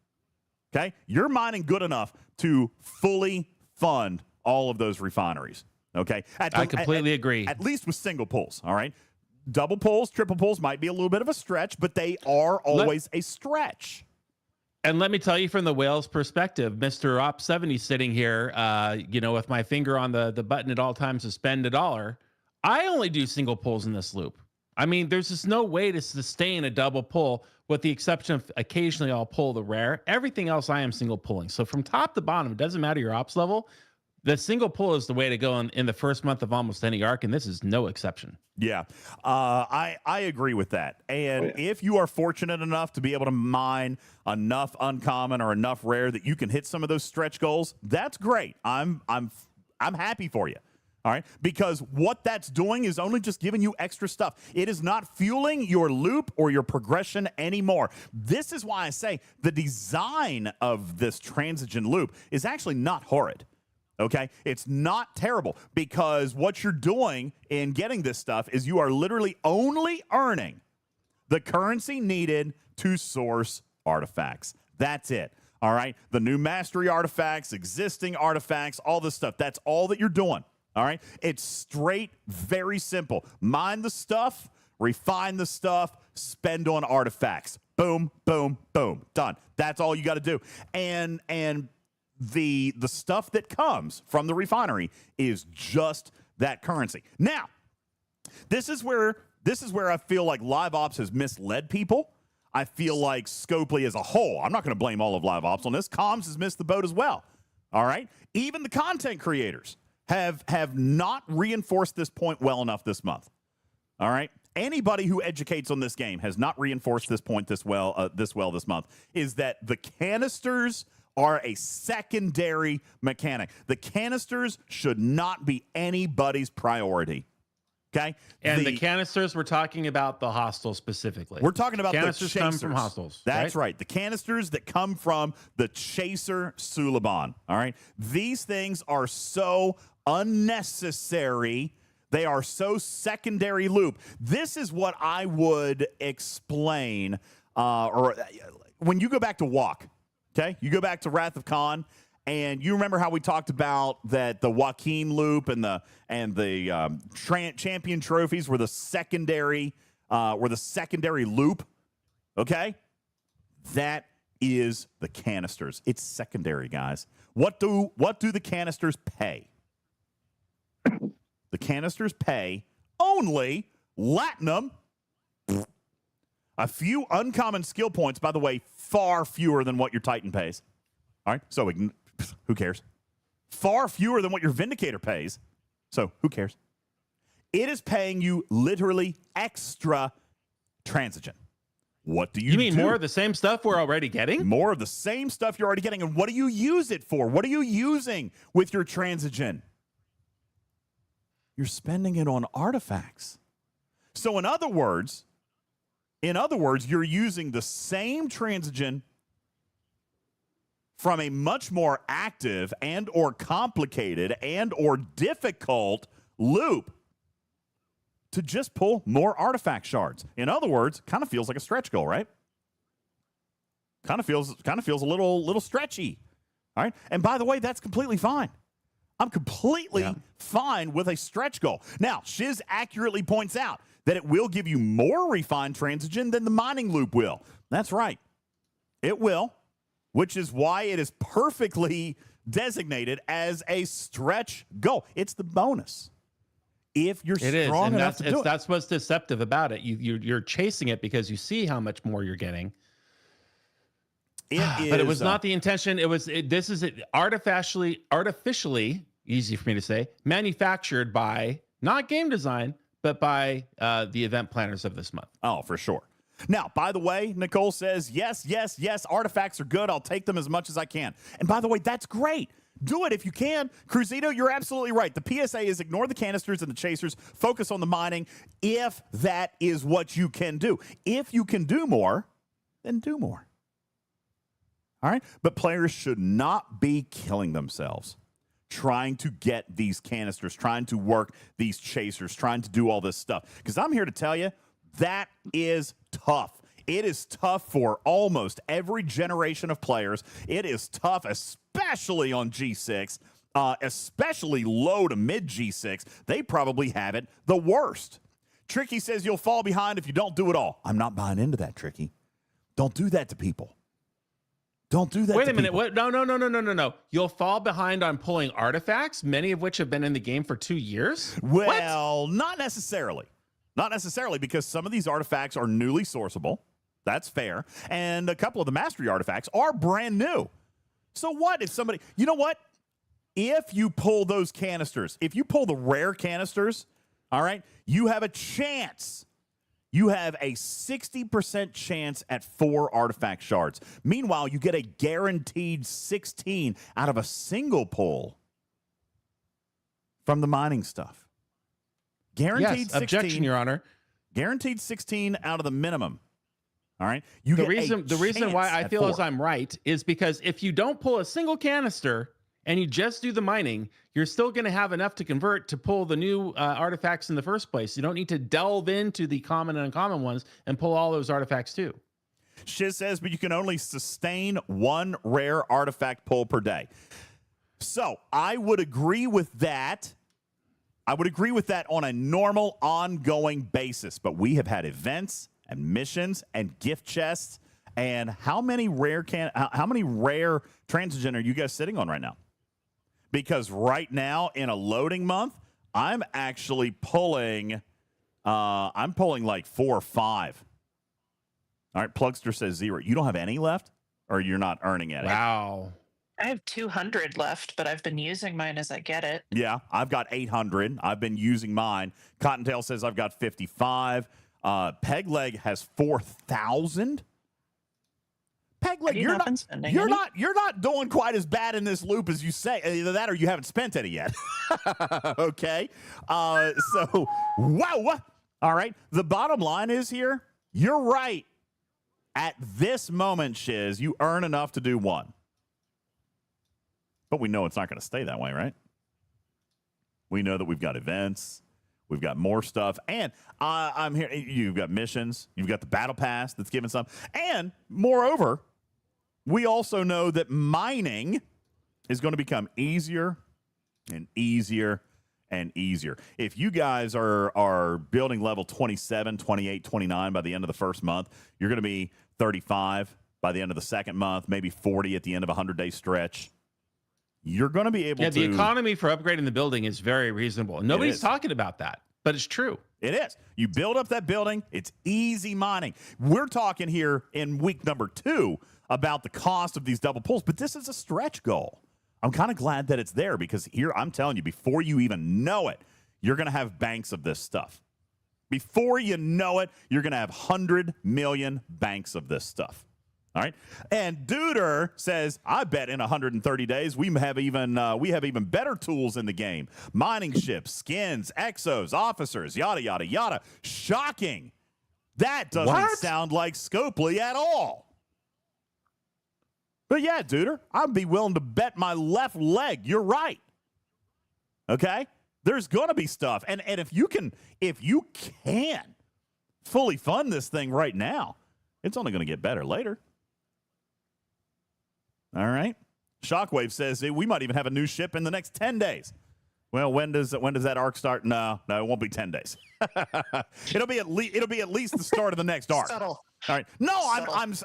Okay, you're mining good enough to fully fund all of those refineries. Okay, I completely agree. At least with single pulls. All right, double pulls, triple pulls might be a little bit of a stretch, but they are always a stretch. And let me tell you from the whale's perspective, Mr. Op 70 sitting here, with my finger on the button at all times to spend $1. I only do single pulls in this loop. I mean, there's just no way to sustain a double pull with the exception of occasionally I'll pull the rare. Everything else I am single pulling. So from top to bottom, it doesn't matter your ops level. The single pull is the way to go in the first month of almost any arc, and this is no exception. Yeah, I agree with that. And if you are fortunate enough to be able to mine enough uncommon or enough rare that you can hit some of those stretch goals, that's great. I'm happy for you. All right, because what that's doing is only just giving you extra stuff. It is not fueling your loop or your progression anymore. This is why I say the design of this Transigen loop is actually not horrid. Okay, it's not terrible because what you're doing in getting this stuff is you are literally only earning the currency needed to source artifacts. That's it. All right, the new mastery artifacts, existing artifacts, all this stuff. That's all that you're doing. All right, it's straight, very simple. Mine the stuff, refine the stuff, spend on artifacts. Boom, boom, boom, done. That's all you got to do. And the stuff that comes from the refinery is just that currency. Now, this is where I feel like Live Ops has misled people. I feel like Scopely as a whole, I'm not going to blame all of Live Ops on this. Comms has missed the boat as well. All right? Even the content creators have not reinforced this point well enough this month. All right? Anybody who educates on this game has not reinforced this point this well this month, is that the canisters are a secondary mechanic. The canisters should not be anybody's priority. Okay? And the canisters, we're talking about the hostile specifically. We're talking about canisters the chasers. Come from hostiles. That's right. The canisters that come from the chaser Suliban. All right? These things are so unnecessary. They are so secondary loop. This is what I would explain, or when you go back to Walk. Okay, you go back to Wrath of Khan, and you remember how we talked about that the Joaquin loop and the champion trophies were the secondary loop. Okay, that is the canisters. It's secondary, guys. What do the canisters pay? The canisters pay only Latinum, a few uncommon skill points, by the way, far fewer than what your Titan pays. All right, so who cares? Far fewer than what your Vindicator pays, so who cares? It is paying you literally extra transigen. What do you mean more of the same stuff we're already getting? More of the same stuff you're already getting. And what do you use it for? What are you using with your transigen? You're spending it on artifacts. So in other words, you're using the same transigen from a much more active and or complicated and or difficult loop to just pull more artifact shards. In other words, kind of feels like a stretch goal, right? Kind of feels a little stretchy. All right? And by the way, that's completely fine. I'm completely fine with a stretch goal. Now, Shiz accurately points out that it will give you more refined transigen than the mining loop will. That's right. It will, which is why it is perfectly designated as a stretch goal. It's the bonus. If you're strong enough to do it. That's what's deceptive about it. You're chasing it because you see how much more you're getting. But it was not the intention. This is artificially, easy for me to say, manufactured by not game design, but by the event planners of this month. Oh, for sure. Now, by the way, Nicole says, yes, artifacts are good. I'll take them as much as I can. And by the way, that's great. Do it if you can. Cruzito, you're absolutely right. The PSA is ignore the canisters and the chasers. Focus on the mining if that is what you can do. If you can do more, then do more. All right? But players should not be killing themselves trying to get these canisters, trying to work these chasers, trying to do all this stuff. Because I'm here to tell you, that is tough. It is tough for almost every generation of players. It is tough, especially on G6, especially low to mid G6. They probably have it the worst. Tricky says you'll fall behind if you don't do it all. I'm not buying into that, Tricky. Don't do that to people. Don't do that. Wait a minute. What? No. You'll fall behind on pulling artifacts, many of which have been in the game for 2 years? Well, not necessarily. Not necessarily, because some of these artifacts are newly sourceable. That's fair. And a couple of the mastery artifacts are brand new. So what if somebody, you know what? If you pull those canisters, if you pull the rare canisters, all right, you have a chance. You have a 60% chance at 4 artifact shards. Meanwhile, you get a guaranteed 16 out of a single pull from the mining stuff. Guaranteed 16. Objection, Your Honor. Guaranteed 16 out of the minimum. All right. The reason why I feel as I'm right is because if you don't pull a single canister and you just do the mining, you're still going to have enough to convert to pull the new artifacts in the first place. You don't need to delve into the common and uncommon ones and pull all those artifacts too. Shiz says, but you can only sustain 1 rare artifact pull per day. So I would agree with that. I would agree with that on a normal, ongoing basis. But we have had events and missions and gift chests. And how many rare transigen are you guys sitting on right now? Because right now in a loading month, I'm actually pulling like 4 or 5. All right, Plugster says 0. You don't have any left, or you're not earning it? Wow. I have 200 left, but I've been using mine as I get it. Yeah, I've got 800. I've been using mine. Cottontail says I've got 55. Pegleg has 4,000. Pegleg, you're not doing quite as bad in this loop as you say. Either that or you haven't spent any yet. Okay. So, wow. All right. The bottom line is here, you're right. At this moment, Shiz, you earn enough to do 1. But we know it's not going to stay that way, right? We know that we've got events. We've got more stuff. And I'm here. You've got missions. You've got the battle pass that's given some. And moreover, we also know that mining is going to become easier and easier and easier. If you guys are building level 27, 28, 29 by the end of the first month, you're going to be 35, by the end of the second month, maybe 40 at the end of a 100-day stretch. You're going to be able to... Yeah, the economy for upgrading the building is very reasonable. Nobody's talking about that, but it's true. It is. You build up that building. It's easy mining. We're talking here in week number 2 about the cost of these double pulls, but this is a stretch goal. I'm kind of glad that it's there because here, I'm telling you, before you even know it, you're going to have banks of this stuff. Before you know it, you're going to have 100 million banks of this stuff. All right. And Duder says, I bet in 130 days we have even better tools in the game. Mining ships, skins, exos, officers, yada, yada, yada. Shocking. That doesn't sound like Scopely at all. But yeah, Duder, I'd be willing to bet my left leg. You're right. Okay? There's going to be stuff. And if you can fully fund this thing right now, it's only going to get better later. All right. Shockwave says we might even have a new ship in the next 10 days. Well, when does that arc start? No, it won't be 10 days. it'll be at least the start of the next arc. Subtle. All right. No,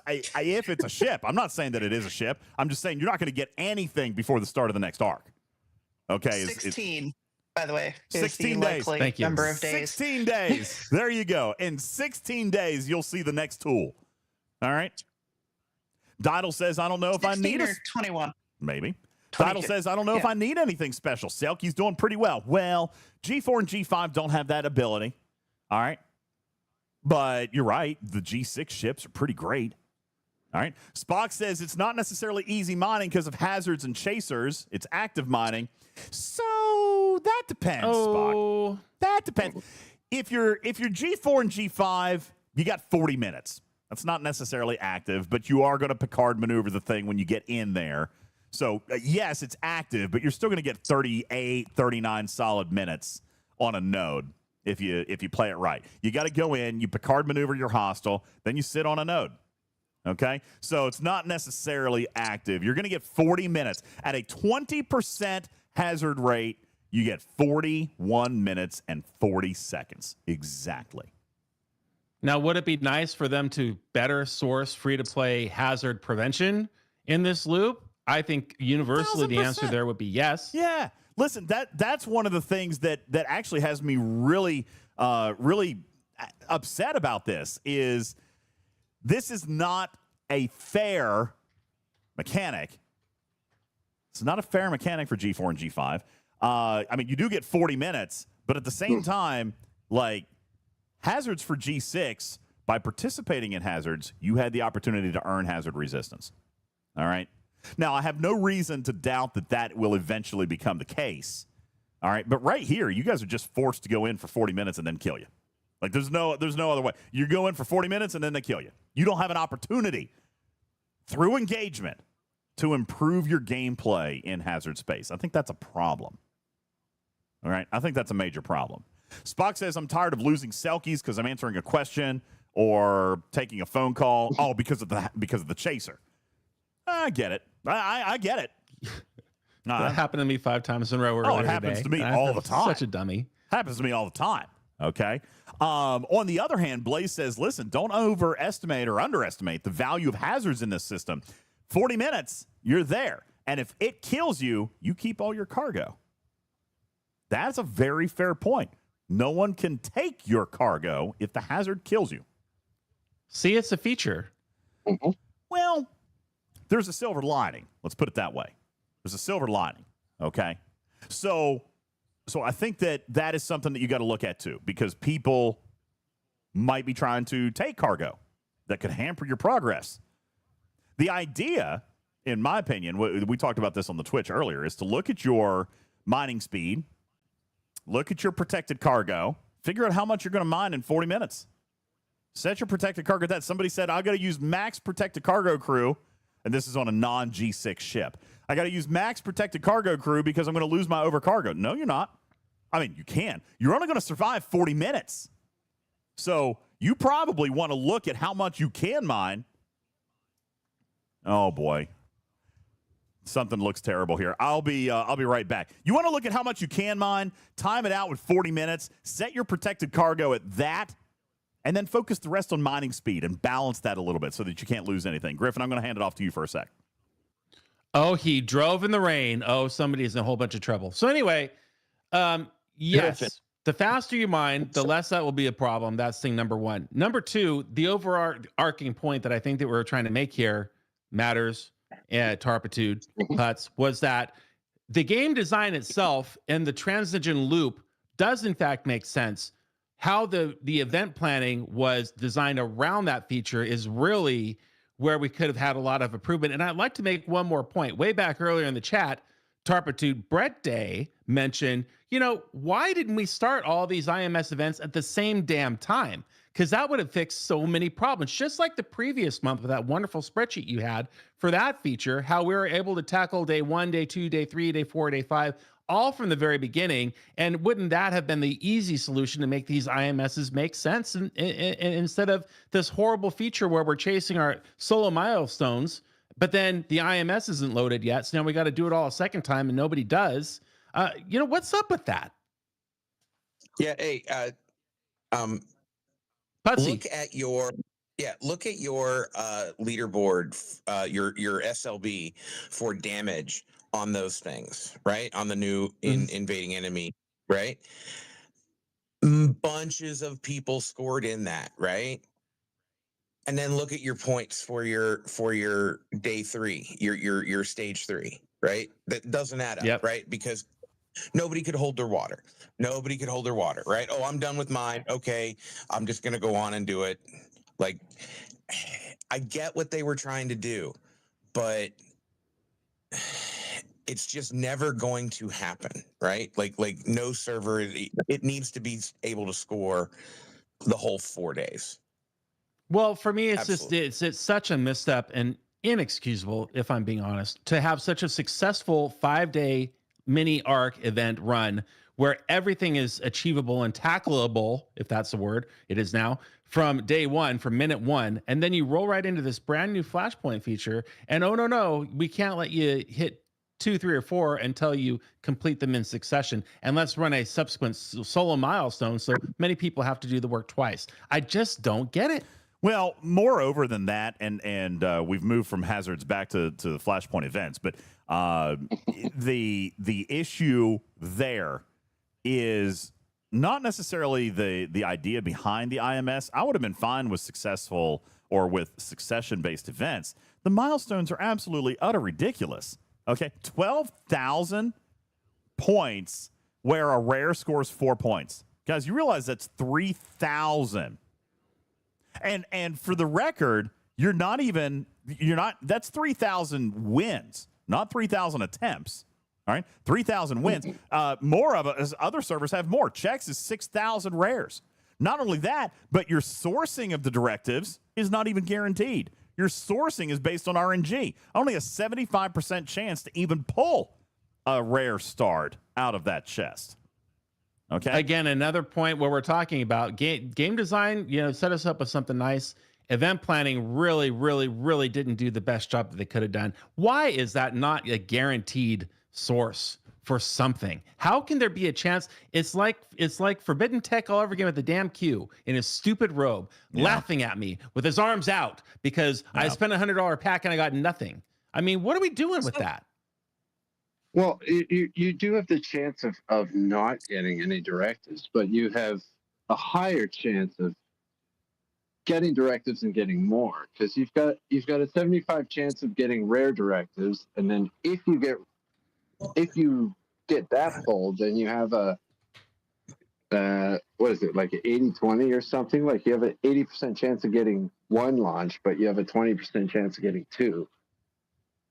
if it's a ship, I'm not saying that it is a ship. I'm just saying you're not going to get anything before the start of the next arc. Okay. 16, by the way. 16 days. Thank you. Number of days. 16 days. There you go. In 16 days, you'll see the next tool. All right. Didle says, I don't know if I need or 21. Maybe. 22. Didle says, I don't know if I need anything special. Selkie's doing pretty well. Well, G4 and G5 don't have that ability. All right. But you're right. The G6 ships are pretty great. All right. Spock says it's not necessarily easy mining because of hazards and chasers. It's active mining. So that depends, Spock. That depends. If you're G4 and G5, you got 40 minutes. That's not necessarily active, but you are going to Picard maneuver the thing when you get in there. So, yes, it's active, but you're still going to get 38, 39 solid minutes on a node if you play it right. You got to go in, you Picard maneuver your hostile, then you sit on a node. Okay? So it's not necessarily active. You're going to get 40 minutes. At a 20% hazard rate, you get 41 minutes and 40 seconds. Exactly. Now, would it be nice for them to better source free-to-play hazard prevention in this loop? I think universally 1000%. The answer there would be yes. Yeah. Listen, that's one of the things that actually has me really upset about this is not a fair mechanic. It's not a fair mechanic for G4 and G5. I mean, you do get 40 minutes, but at the same time, like, hazards for G6, by participating in hazards, you had the opportunity to earn hazard resistance. All right? Now, I have no reason to doubt that will eventually become the case. All right? But right here, you guys are just forced to go in for 40 minutes and then kill you. Like, there's no other way. You go in for 40 minutes and then they kill you. You don't have an opportunity through engagement to improve your gameplay in hazard space. I think that's a problem. All right? I think that's a major problem. Spock says, I'm tired of losing Selkies because I'm answering a question or taking a phone call. Oh, because of the chaser. I get it. I get it. That happened to me 5 times in a row earlier it happens today. to me all the time. Such a dummy. Happens to me all the time. Okay. On the other hand, Blaze says, listen, don't overestimate or underestimate the value of hazards in this system. 40 minutes, you're there. And if it kills you, you keep all your cargo. That's a very fair point. No one can take your cargo if the hazard kills you. See, it's a feature. Mm-hmm. Well, there's a silver lining. Let's put it that way. There's a silver lining. Okay. So I think that is something that you got to look at too, because people might be trying to take cargo that could hamper your progress. The idea, in my opinion, we talked about this on the Twitch earlier, is to look at your mining speed, look at your protected cargo, figure out how much you're going to mine in 40 minutes. Set your protected cargo. That somebody said, I got to use max protected cargo crew, and this is on a non-G6 ship. I got to use max protected cargo crew because I'm going to lose my overcargo. No, you're not. I mean, you can. You're only going to survive 40 minutes. So you probably want to look at how much you can mine. Oh, boy. Something looks terrible here. I'll be right back. You want to look at how much you can mine, time it out with 40 minutes, set your protected cargo at that, and then focus the rest on mining speed and balance that a little bit so that you can't lose anything. Griffin, I'm going to hand it off to you for a sec. Oh, he drove in the rain. Oh, somebody's in a whole bunch of trouble. So anyway, yes, Griffin. The faster you mine, the less that will be a problem. That's thing number one. Number two, the overarching point that I think that we're trying to make here matters, Tarpitude, Putz, was that the game design itself and the transgen loop does in fact make sense. How the event planning was designed around that feature is really where we could have had a lot of improvement. And I'd like to make one more point. Way back earlier in the chat, Tarpitude Brett Day mentioned, why didn't we start all these IMS events at the same damn time? Because that would have fixed so many problems, just like the previous month with that wonderful spreadsheet you had for that feature, how we were able to tackle day 1, day 2, day 3, day 4, day 5, all from the very beginning. And wouldn't that have been the easy solution to make these IMSs make sense? And instead of this horrible feature where we're chasing our solo milestones, but then the IMS isn't loaded yet, so now we got to do it all a second time and nobody does. What's up with that? Yeah, hey, Putsy. Look at your leaderboard, your SLB for damage on those things, right? On the new invading enemy, right? Bunches of people scored in that, right? And then look at your points for your day 3, your stage 3, right? That doesn't add up, right? Because nobody could hold their water. Nobody could hold their water, right? Oh, I'm done with mine. Okay, I'm just going to go on and do it. Like, I get what they were trying to do, but it's just never going to happen, right? Like no server, it needs to be able to score the whole 4 days. Well, for me, it's it's such a misstep and inexcusable, if I'm being honest, to have such a successful 5-day mini arc event run where everything is achievable and tackleable, if that's the word, it is now, from day 1, from minute 1, and then you roll right into this brand new Flashpoint feature, and oh no, we can't let you hit 2, 3, or 4 until you complete them in succession, and let's run a subsequent solo milestone, so many people have to do the work twice. I just don't get it. Well, moreover than that, and we've moved from hazards back to the Flashpoint events, but the issue there is not necessarily the idea behind the IMS. I would have been fine with successful or with succession-based events. The milestones are absolutely utter ridiculous. Okay, 12,000 points where a rare scores 4 points. Guys, you realize that's 3,000. And for the record, that's 3,000 wins, not 3,000 attempts. All right, 3,000 wins. More of it, other servers have more. Chex is 6,000 rares. Not only that, but your sourcing of the directives is not even guaranteed. Your sourcing is based on RNG. Only a 75% chance to even pull a rare start out of that chest. Okay. Again, another point where we're talking about game design, set us up with something nice. Event planning really, really, really didn't do the best job that they could have done. Why is that not a guaranteed source for something? How can there be a chance? It's like Forbidden Tech all over again with the damn Q in his stupid robe, laughing at me with his arms out because I spent $100 pack and I got nothing. I mean, what are we doing with that? Well, you do have the chance of not getting any directives, but you have a higher chance of getting directives and getting more, because you've got a 75 chance of getting rare directives, and then if you get that pulled, then you have a what is it, like an 80-20 or something? Like you have an 80% chance of getting 1 launch, but you have a 20% chance of getting 2.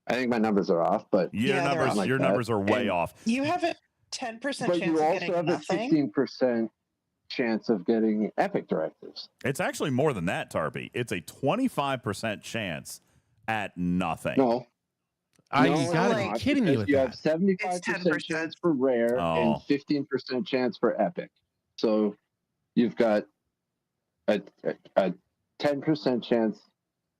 I think my numbers are off, but your numbers are way off. You have a 10% chance of getting nothing. But you also have a 16% chance of getting epic directives. It's actually more than that, Tarby. It's a 25% chance at nothing. No. You gotta be kidding me with you that. You have 75% chance for rare and 15% chance for epic. So you've got a 10% chance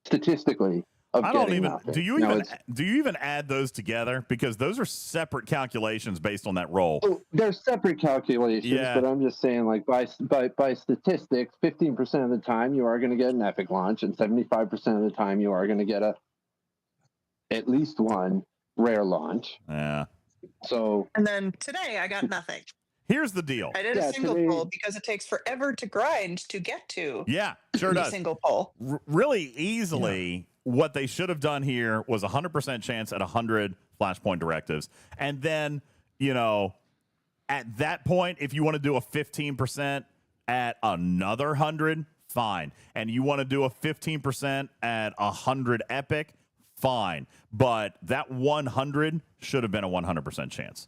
statistically of I don't getting even. nothing. Do you even add those together? Because those are separate calculations based on that roll. So they're separate calculations, but I'm just saying, like by statistics, 15% of the time you are going to get an epic launch, and 75% of the time you are going to get at least one rare launch. Yeah. So. And then today I got nothing. Here's the deal. I did a single pull because it takes forever to grind to get to. Yeah, sure does. Single pull. Really easily, what they should have done here was 100% chance at 100 Flashpoint directives. And then, at that point, if you want to do a 15% at another 100, fine. And you want to do a 15% at 100 epic, fine. But that 100 should have been a 100% chance.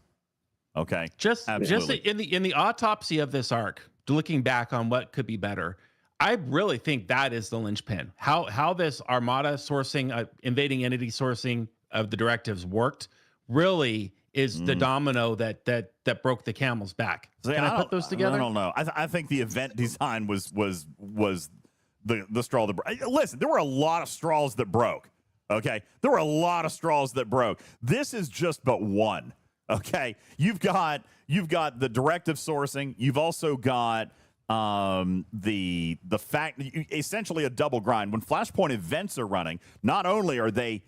Okay. Just in the autopsy of this arc, looking back on what could be better, I really think that is the linchpin. How this Armada sourcing, invading entity sourcing of the directives worked really is the domino that broke the camel's back. Can I put those together? I don't know. I think the event design was the straw that broke. Listen, there were a lot of straws that broke. Okay, there were a lot of straws that broke. This is just but one. Okay, you've got the directive sourcing. You've also got the fact essentially a double grind. When Flashpoint events are running, not only are they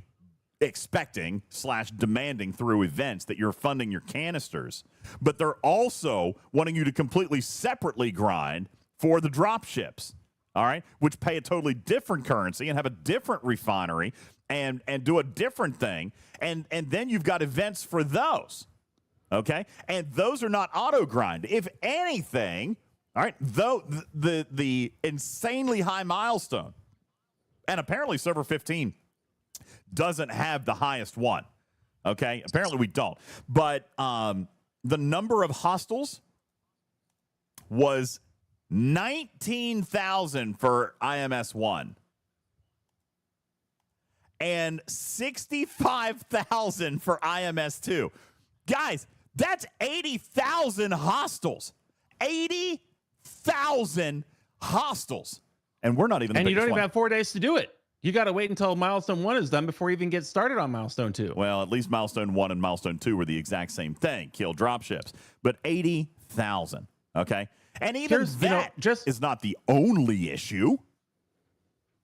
expecting / demanding through events that you're funding your canisters, but they're also wanting you to completely separately grind for the drop ships. All right, which pay a totally different currency and have a different refinery and do a different thing. And then you've got events for those. Okay? And those are not auto grind. If anything, all right, though the insanely high milestone, and apparently server 15 doesn't have the highest one. Okay? Apparently we don't. But the number of hostiles was 19,000 for IMS1 and 65,000 for IMS2. Guys, that's 80,000 hostiles. 80,000 hostiles. And we're not even the And you don't even one. have 4 days to do it. You got to wait until milestone 1 is done before you even get started on milestone 2. Well, at least milestone 1 and milestone 2 were the exact same thing. Kill dropships. But 80,000. Okay? And even that is not the only issue.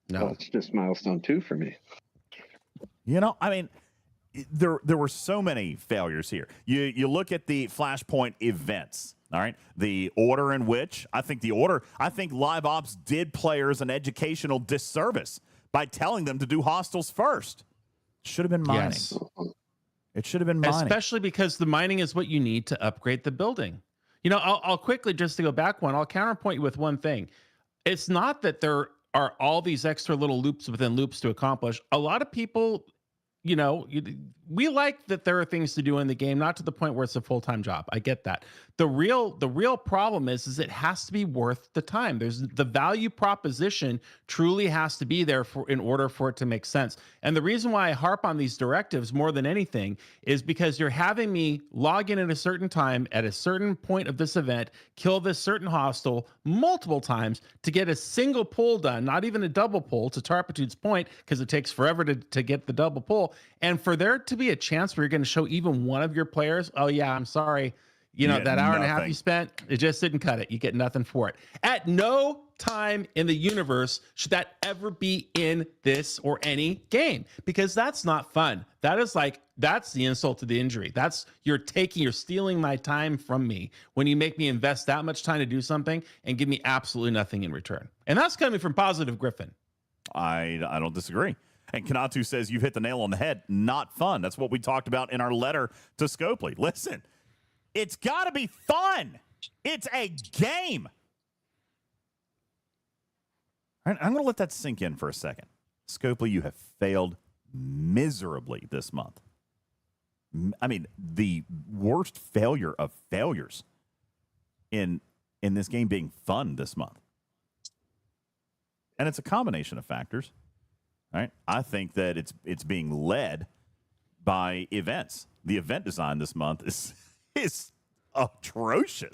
No, it's just milestone 2 for me. I mean, there were so many failures here. You look at the Flashpoint events, all right? The order in which I think Live Ops did players an educational disservice by telling them to do hostiles first. Should have been mining. Yes. It should have been mining. Especially because the mining is what you need to upgrade the building. I'll quickly, just to go back one, I'll counterpoint you with one thing. It's not that there are all these extra little loops within loops to accomplish. A lot of people, we like that there are things to do in the game, not to the point where it's a full-time job. I get that. The real problem is it has to be worth the time. There's the value proposition truly has to be there in order for it to make sense. And the reason why I harp on these directives more than anything is because you're having me log in at a certain time at a certain point of this event, kill this certain hostile multiple times to get a single pull done, not even a double pull, to Tarpitude's point, because it takes forever to get the double pull. And for there to be a chance where you're going to show even one of your players, oh yeah, I'm sorry, that hour and a half you spent, it just didn't cut it. You get nothing for it. At no time in the universe should that ever be in this or any game, because that's not fun. That's the insult to the injury. You're stealing my time from me when you make me invest that much time to do something and give me absolutely nothing in return. And that's coming from Positive Griffin. I don't disagree. And Kanatu says you've hit the nail on the head. Not fun. That's what we talked about in our letter to Scopely. Listen, it's got to be fun. It's a game. All right, I'm going to let that sink in for a second. Scopely, you have failed miserably this month. I mean, the worst failure of failures in this game being fun this month. And it's a combination of factors. All right. I think that it's being led by events. The event design this month is atrocious.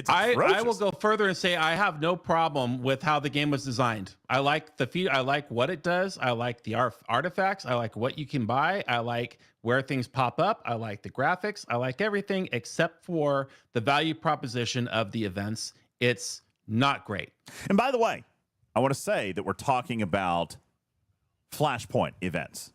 I will go further and say I have no problem with how the game was designed. I like I like what it does. I like the artifacts. I like what you can buy. I like where things pop up. I like the graphics. I like everything except for the value proposition of the events. It's not great. And by the way, I want to say that we're talking about Flashpoint events.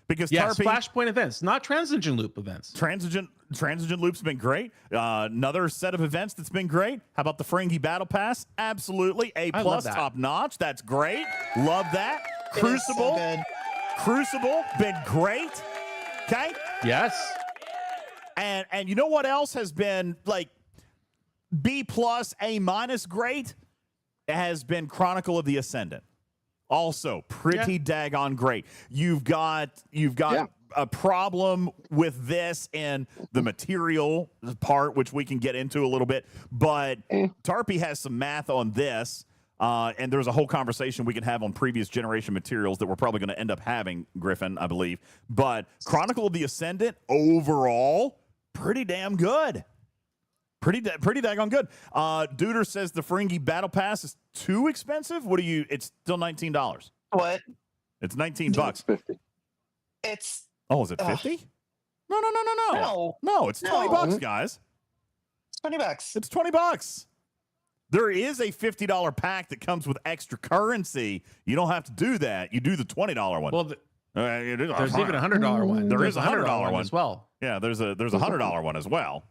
Because yes, Flashpoint events, not transgen loop events. Transgen loop's been great. Another set of events that's been great. How about the Ferengi Battle Pass? Absolutely. A+, top notch. That's great. Love that. Crucible. Crucible, been great. Okay? Yes. And you know what else has been like B+, A- great? It has been Chronicle of the Ascendant. Also pretty daggone great. You've got a problem with this and the material part, which we can get into a little bit, but Tarpy has some math on this, and there's a whole conversation we can have on previous generation materials that we're probably going to end up having, Griffin, I believe. But Chronicle of the Ascendant overall, pretty damn good. Pretty daggone good. Duder says the Ferengi Battle Pass is too expensive. It's still $19. What? It's $19. 50. It's. Oh, is it 50? No, it's $20, guys. It's $20. It's $20. There is a $50 pack that comes with extra currency. You don't have to do that. You do the $20 one. Well, there's even a $100 one. There is a $100 one as well. Yeah, there's a $100 one as well.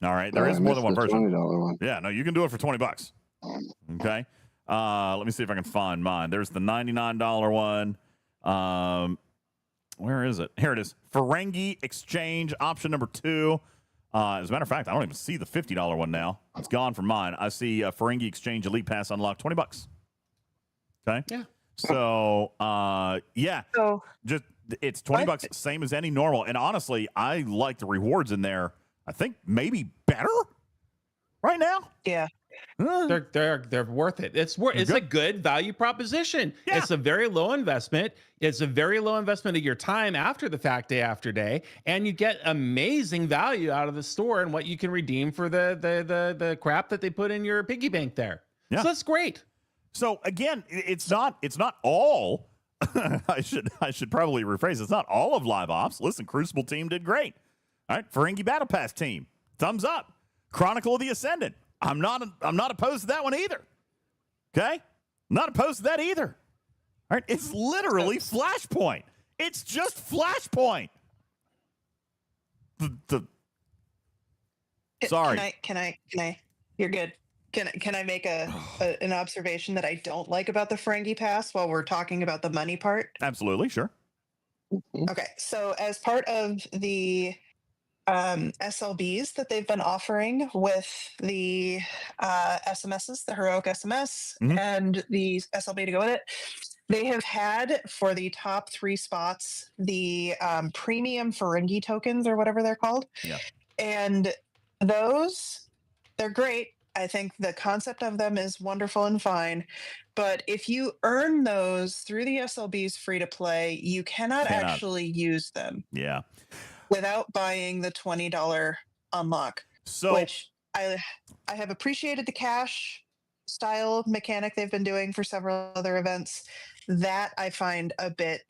All right, there is more than one version. $20 one. Yeah, no, you can do it for $20. Okay, let me see if I can find mine. There's the $99 one. Where is it? Here it is. Ferengi Exchange option number 2. As a matter of fact, I don't even see the $50 one now. It's gone from mine. I see Ferengi Exchange Elite Pass unlocked, $20. Okay. Yeah. So, So just it's $20, same as any normal. And honestly, I like the rewards in there. I think maybe better right now. Yeah. They're worth it. It's a good value proposition. Yeah. It's a very low investment. It's a very low investment of your time after the fact, day after day, and you get amazing value out of the store and what you can redeem for the crap that they put in your piggy bank there. Yeah. So that's great. So again, it's not all. I should probably rephrase. It's not all of Live Ops. Listen, Crucible team did great. All right, Ferengi Battle Pass team, thumbs up. Chronicle of the Ascendant. I'm not opposed to that one either. Okay? Not opposed to that either. All right, it's literally Flashpoint. It's just Flashpoint. Sorry. Can I? You're good. Can I make an observation that I don't like about the Ferengi Pass while we're talking about the money part? Absolutely, sure. Okay, so as part of the SLBs that they've been offering with the SMSs, the Heroic SMS, and the SLB to go with it, they have had for the top 3 spots the premium Ferengi tokens or whatever they're called. Yeah. And those, they're great. I think the concept of them is wonderful and fine. But if you earn those through the SLBs free to play, you cannot actually use them. Yeah. Without buying the $20 unlock, which I have appreciated the cash style mechanic they've been doing for several other events. That I find a bit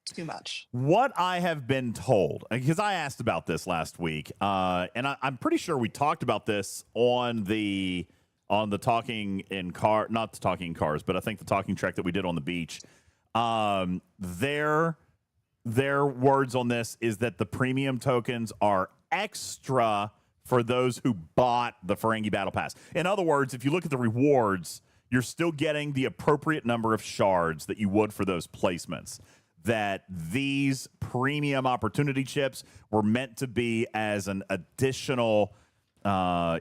too much. What I have been told, because I asked about this last week, and I'm pretty sure we talked about this on the Talking in Car, not the Talking in Cars, but I think the Talking Trek that we did on the beach. Their words on this is that the premium tokens are extra for those who bought the Ferengi Battle Pass. In other words, if you look at the rewards, you're still getting the appropriate number of shards that you would for those placements. That these premium opportunity chips were meant to be as an additional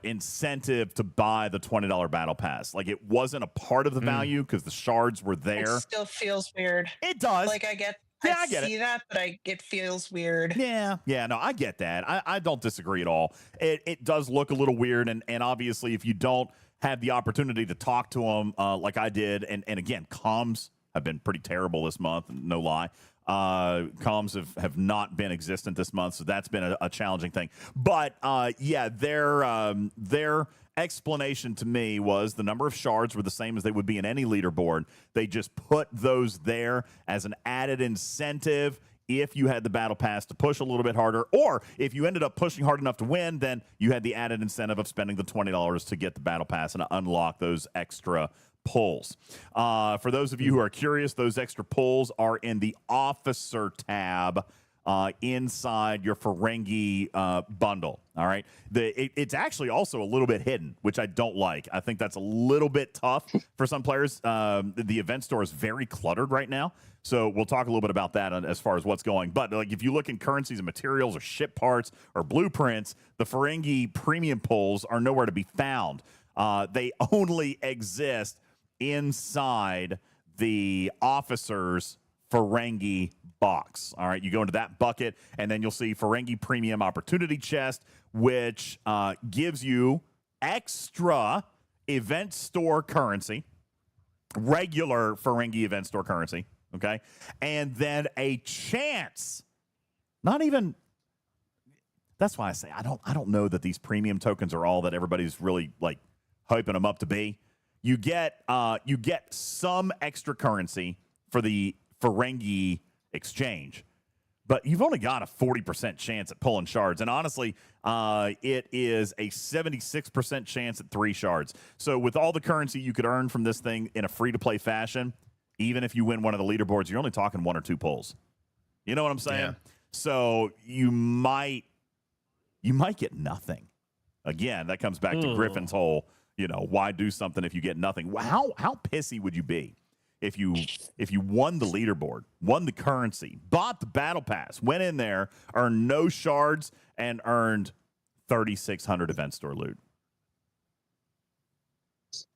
incentive to buy the $20 Battle Pass. Like, it wasn't a part of the value because the shards were there. It still feels weird. It does. Like, I get that, but it feels weird. Yeah, no, I get that. I don't disagree at all. It does look a little weird, and obviously if you don't have the opportunity to talk to them like I did, and again, comms have been pretty terrible this month, no lie. Comms have not been existent this month, so that's been a challenging thing. But yeah, their explanation to me was the number of shards were the same as they would be in any leaderboard. They just put those there as an added incentive if you had the battle pass to push a little bit harder, or if you ended up pushing hard enough to win, then you had the added incentive of spending the $20 to get the battle pass and unlock those extra pulls. For those of you who are curious, those extra pulls are in the officer tab inside your Ferengi bundle. All right. It's actually also a little bit hidden, which I don't like. I think that's a little bit tough for some players. The event store is very cluttered right now. So we'll talk a little bit about that as far as what's going. But like if you look in currencies and materials or ship parts or blueprints, the Ferengi premium pulls are nowhere to be found. They only exist inside the officers Ferengi box. All right, you go into that bucket, and then you'll see Ferengi Premium Opportunity Chest, which gives you extra event store currency, regular Ferengi event store currency, okay, and then a chance. Not even. That's why I say I don't know that these premium tokens are all that everybody's really like hyping them up to be. You get some extra currency for the Ferengi exchange, but you've only got a 40% chance at pulling shards. And honestly, it is a 76% chance at 3 shards. So with all the currency you could earn from this thing in a free-to-play fashion, even if you win one of the leaderboards, you're only talking 1 or 2 pulls. You know what I'm saying? Yeah. So you might get nothing. Again, that comes back to Griffin's whole, you know, why do something if you get nothing? How pissy would you be if you won the leaderboard, won the currency, bought the battle pass, went in there, earned no shards, and earned 3,600 event store loot?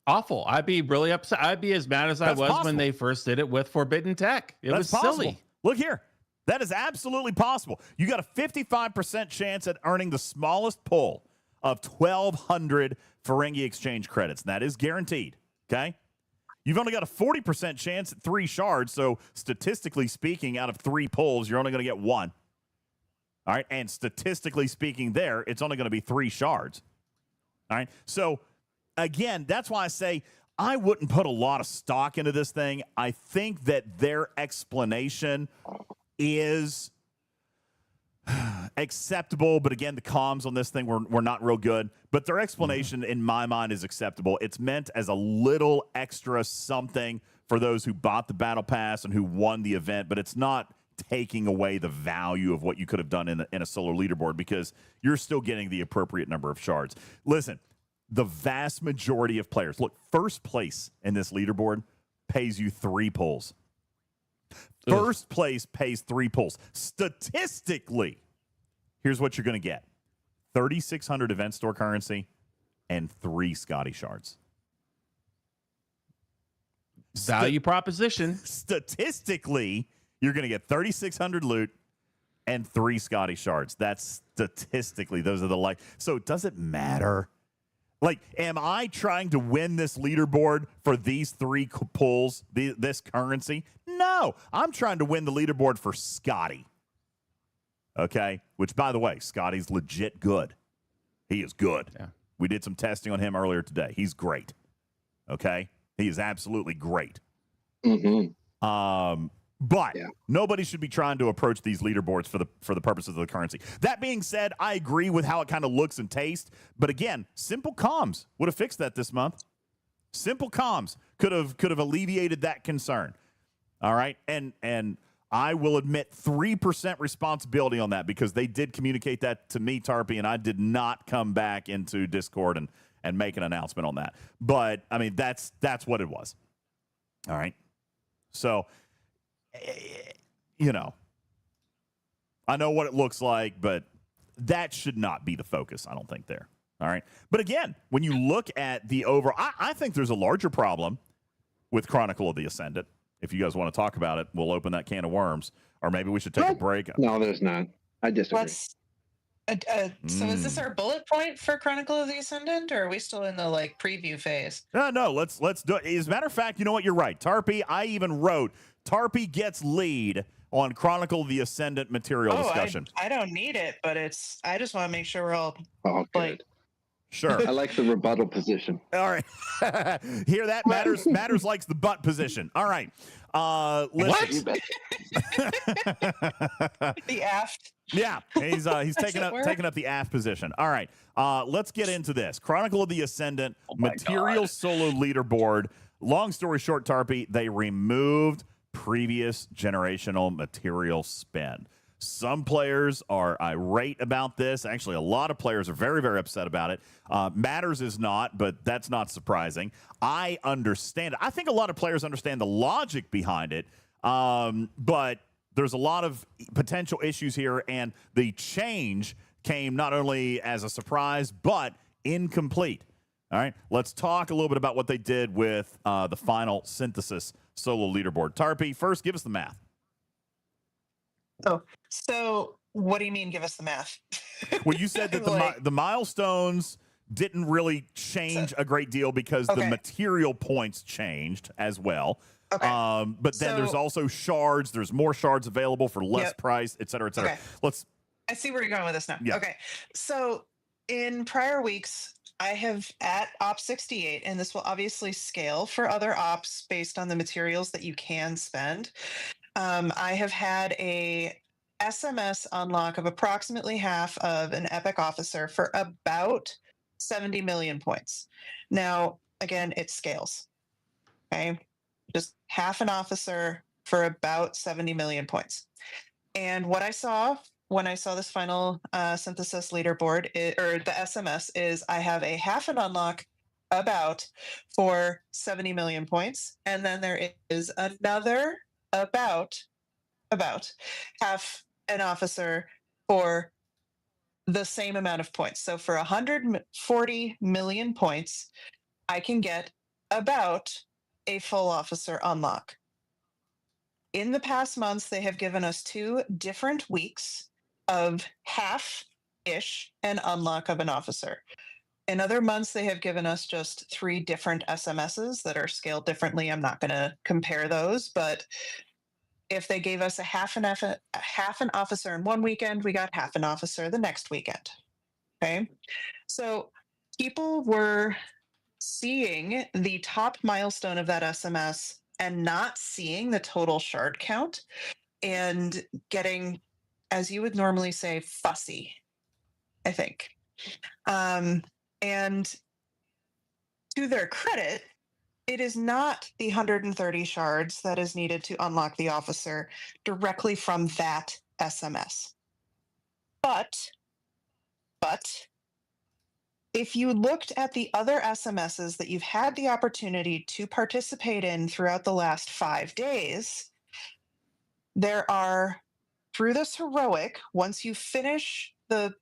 Awful. I'd be really upset. I'd be as mad as I was when they first did it with Forbidden Tech. It was silly. Look here. That is absolutely possible. You got a 55% chance at earning the smallest pull of 1,200 Ferengi exchange credits. That is guaranteed, okay? You've only got a 40% chance at 3 shards, so statistically speaking, out of 3 pulls, you're only going to get 1. All right, and statistically speaking there, it's only going to be 3 shards. All right, so again, that's why I say I wouldn't put a lot of stock into this thing. I think that their explanation is acceptable, but again, the comms on this thing were not real good. But their explanation, in my mind, is acceptable. It's meant as a little extra something for those who bought the battle pass and who won the event, but it's not taking away the value of what you could have done in a solo leaderboard, because you're still getting the appropriate number of shards. Listen, the vast majority of players, look, first place in this leaderboard pays you 3 pulls. First place pays 3 pulls. Statistically, here's what you're going to get. 3,600 event store currency and 3 Scotty shards. Value proposition. Statistically, you're going to get 3,600 loot and 3 Scotty shards. That's statistically, those are the So does it matter? Like, am I trying to win this leaderboard for these 3 pulls, this currency? No, I'm trying to win the leaderboard for Scotty. Okay, which, by the way, Scotty's legit good. He is good. Yeah. We did some testing on him earlier today. He's great. Okay, he is absolutely great. But nobody should be trying to approach these leaderboards for the purposes of the currency. That being said, I agree with how it kind of looks and tastes. But again, simple comms would have fixed that this month. Simple comms could have alleviated that concern. All right, and I will admit 3% responsibility on that, because they did communicate that to me, Tarpy, and I did not come back into Discord and make an announcement on that. But I mean, that's what it was. All right, so. You know, I know what it looks like, but that should not be the focus, I don't think, there. All right. But again, when you look at the overall, I think there's a larger problem with Chronicle of the Ascendant. If you guys want to talk about it, we'll open that can of worms, or maybe we should take a break. No, there's not. I disagree. So is this our bullet point for Chronicle of the Ascendant, or are we still in the like preview phase? No. Let's do it. As a matter of fact, you know what? You're right, Tarpy. I even wrote Tarpy gets lead on Chronicle of the Ascendant material discussion. I don't need it, but I just want to make sure we're all like. Sure. I like the rebuttal position. All right. Hear that? Matters likes the butt position. All right. What? The aft. Yeah, he's taking up the aft position. All right. Let's get into this. Chronicle of the Ascendant material solo leaderboard. Long story short, Tarpy, they removed previous generational material spend. Some players are irate about this. Actually, a lot of players are very, very upset about it. Matters is not, but that's not surprising. I understand it. I think a lot of players understand the logic behind it, but there's a lot of potential issues here, and the change came not only as a surprise, but incomplete. All right, let's talk a little bit about what they did with the final synthesis solo leaderboard. Tarpy, first, give us the math. Oh, so what do you mean? Give us the math. Well, you said that the milestones didn't really change a great deal because the material points changed as well. Okay. But then there's also shards. There's more shards available for less price, et cetera, et cetera. Okay. I see where you're going with this now. Yeah. Okay. So in prior weeks, I have at Op 68, and this will obviously scale for other ops based on the materials that you can spend. I have had a SMS unlock of approximately half of an epic officer for about 70 million points. Now, again, it scales. Okay. Just half an officer for about 70 million points. And what I saw when I saw this final synthesis leaderboard, or the SMS, is I have a half an unlock about for 70 million points. And then there is another about half an officer for the same amount of points. So for 140 million points, I can get about a full officer unlock. In the past months, they have given us 2 different weeks of half-ish an unlock of an officer. In other months, they have given us just 3 different SMSs that are scaled differently. I'm not going to compare those, but if they gave us a half an officer in one weekend, we got half an officer the next weekend. Okay. So people were seeing the top milestone of that SMS and not seeing the total shard count and getting, as you would normally say, fussy, I think. And to their credit, it is not the 130 shards that is needed to unlock the officer directly from that SMS. But if you looked at the other SMSs that you've had the opportunity to participate in throughout the last 5 days, there are, through this heroic, once you finish the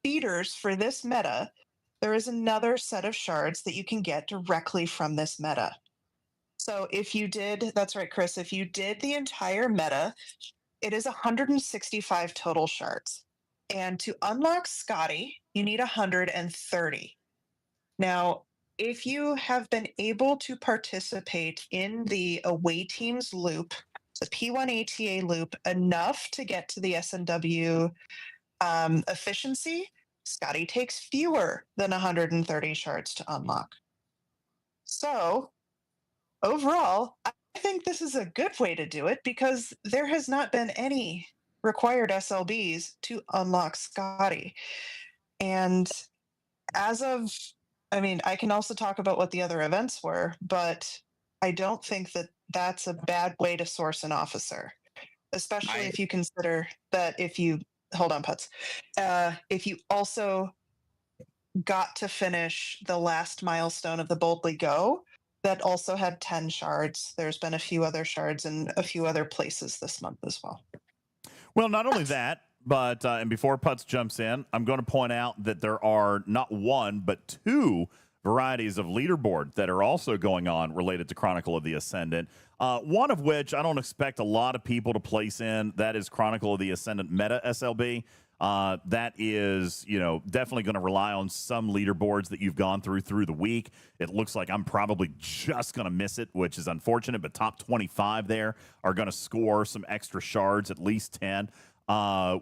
feeders for this meta, there is another set of shards that you can get directly from this meta. So if you did, that's right, Chris, if you did the entire meta, it is 165 total shards. And to unlock Scotty, you need 130. Now, if you have been able to participate in the away team's loop, the P1 ATA loop, enough to get to the SNW efficiency, Scotty takes fewer than 130 shards to unlock. So, overall, I think this is a good way to do it because there has not been any required SLBs to unlock Scotty. And as of, I mean, I can also talk about what the other events were, but I don't think that that's a bad way to source an officer, especially if you consider that if you, hold on, Putz, if you also got to finish the last milestone of the Boldly Go, that also had 10 shards. There's been a few other shards in a few other places this month as well. Well, not only that, but and before Putz jumps in, I'm going to point out that there are not one, but 2 varieties of leaderboard that are also going on related to Chronicle of the Ascendant. One of which I don't expect a lot of people to place in. That is Chronicle of the Ascendant Meta SLB. That is, definitely going to rely on some leaderboards that you've gone through the week. It looks like I'm probably just going to miss it, which is unfortunate, but top 25 there are going to score some extra shards, at least 10.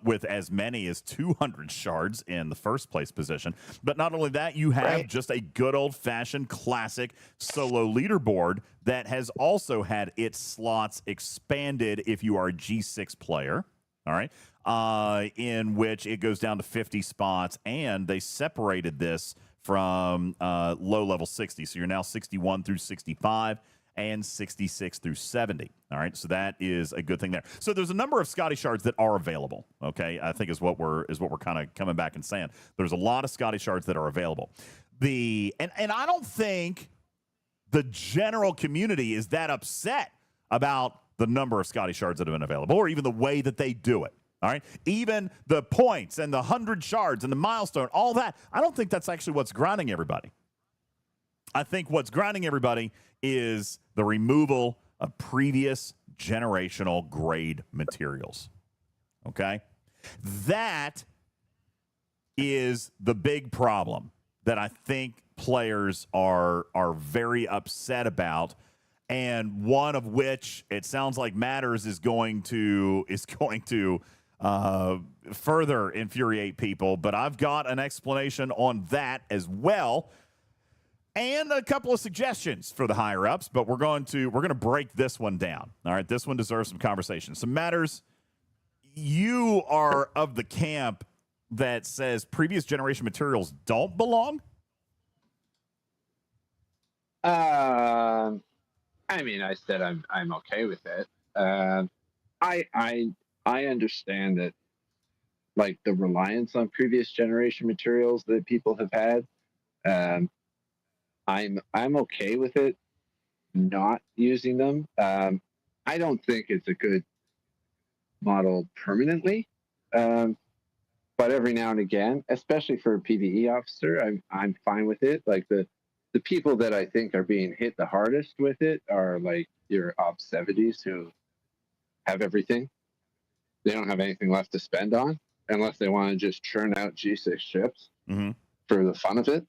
With as many as 200 shards in the first place position. But not only that, you have just a good old-fashioned classic solo leaderboard that has also had its slots expanded if you are a G6 player. All right. In which it goes down to 50 spots, and they separated this from low level 60. So you're now 61 through 65 and 66 through 70. All right. So that is a good thing there. So there's a number of Scotty shards that are available. Okay. I think is what we're kind of coming back and saying. There's a lot of Scotty shards that are available. And I don't think the general community is that upset about the number of Scotty shards that have been available, or even the way that they do it. All right. Even the points and the 100 shards and the milestone, all that. I don't think that's actually what's grinding everybody. I think what's grinding everybody is the removal of previous generational grade materials. Okay. That is the big problem that I think players are very upset about. And one of which it sounds like Matters is going to further infuriate people. But I've got an explanation on that as well, and a couple of suggestions for the higher ups. But we're going to break this one down. All right, this one deserves some conversation. So Matters, you are of the camp that says previous generation materials don't belong. I mean, I said I'm okay with it. I understand that, like, the reliance on previous generation materials that people have had. I'm okay with it not using them. I don't think it's a good model permanently, but every now and again, especially for a PvE officer, I'm fine with it. Like the people that I think are being hit the hardest with it are like your Ops 70s who have everything. They don't have anything left to spend on unless they want to just churn out G6 ships for the fun of it.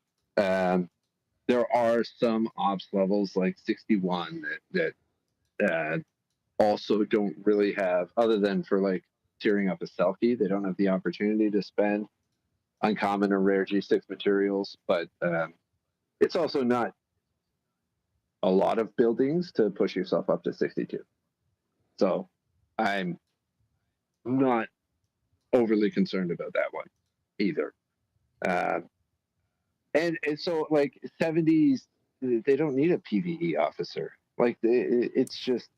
There are some Ops levels like 61 that also don't really have, other than for like tearing up a Selkie, they don't have the opportunity to spend uncommon or rare G6 materials, but it's also not a lot of buildings to push yourself up to 62. So I'm not overly concerned about that one either. And so like 70s, they don't need a PvE officer. Like it's just,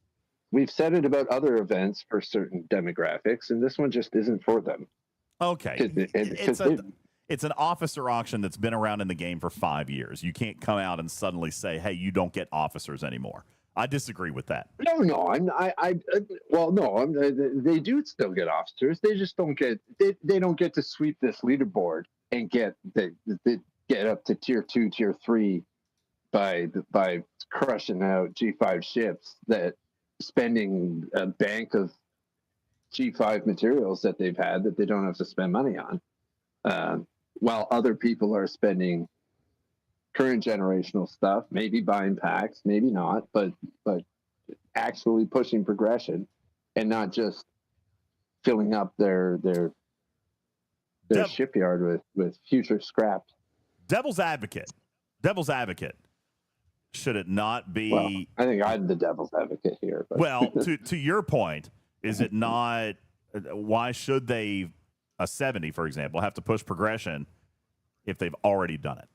we've said it about other events for certain demographics, and this one just isn't for them. Okay. It's an officer auction that's been around in the game for 5 years. You can't come out and suddenly say, hey, you don't get officers anymore. I disagree with that. No, they do still get officers. They just don't get, they don't get to sweep this leaderboard and get up to tier 2, tier 3 by crushing out G5 ships, that spending a bank of G5 materials that they've had that they don't have to spend money on. While other people are spending current generational stuff, maybe buying packs, maybe not, but actually pushing progression and not just filling up their shipyard with future scrap. Devil's advocate. Should it not be? Well, I think I'm the devil's advocate here. But. Well, to your point, is it not? Why should they, a 70, for example, have to push progression if they've already done it?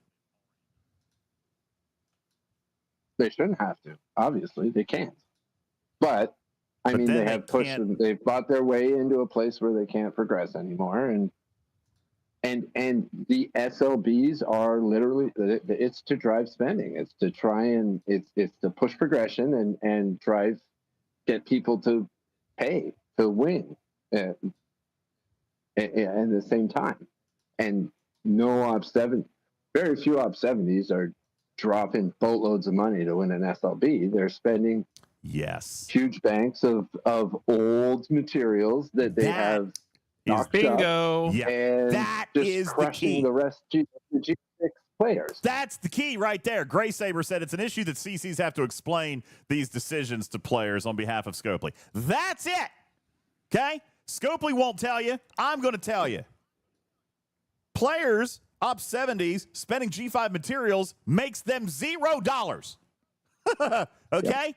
They shouldn't have to. Obviously, they can't. But I mean, they have pushed. They've bought their way into a place where they can't progress anymore, and the SLBs are literally, it's to drive spending. It's to try and it's to push progression and get people to pay to win at the same time. And no Ops 7, very few Ops 70s are dropping boatloads of money to win an SLB. They're spending huge banks of old materials that they have Bingo. Yeah, and that just is the crushing key. the rest of the G6 players. That's the key right there. Gray Saber said it's an issue that CCs have to explain these decisions to players on behalf of Scopely. That's it. Okay? Scopely won't tell you. I'm going to tell you. Players up 70s spending G5 materials makes them $0. Okay? Yep.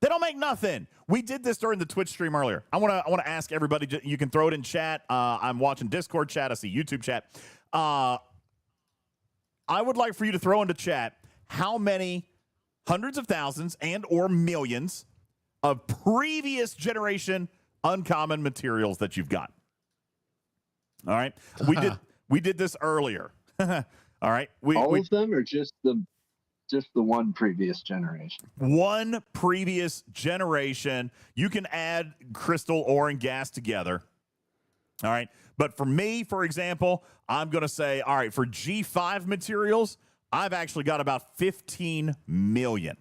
They don't make nothing. We did this during the Twitch stream earlier. I want to ask everybody. You can throw it in chat. I'm watching Discord chat. I see YouTube chat. I would like for you to throw into chat how many hundreds of thousands and or millions of previous generation uncommon materials that you've got. All right. We did this earlier. All right. All of them, or just the one previous generation? One previous generation. You can add crystal, ore, and gas together. All right. But for me, for example, I'm going to say, all right, for G5 materials, I've actually got about 15 million.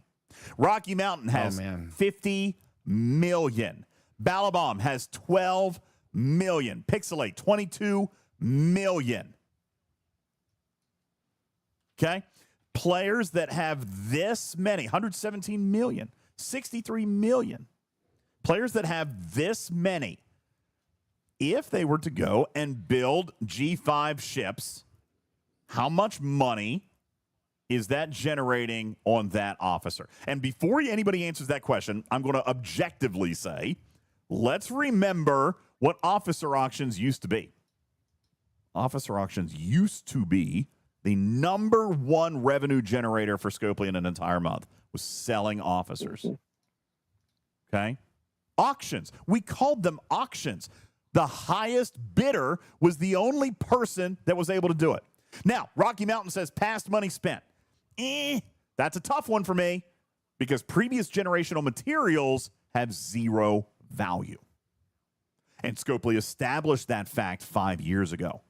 Rocky Mountain has 50 million. Balabomb has 12 million. Pixelate, 22 million. Okay? Players that have this many, 117 million, 63 million. Players that have this many, if they were to go and build G5 ships, how much money is that generating on that officer? And before anybody answers that question, I'm going to objectively say, let's remember what officer auctions used to be. Officer auctions used to be the number one revenue generator for Scopely in an entire month was selling officers. Okay? Auctions. We called them auctions. The highest bidder was the only person that was able to do it. Now, Rocky Mountain says past money spent. That's a tough one for me because previous generational materials have zero value. And Scopely established that fact 5 years ago.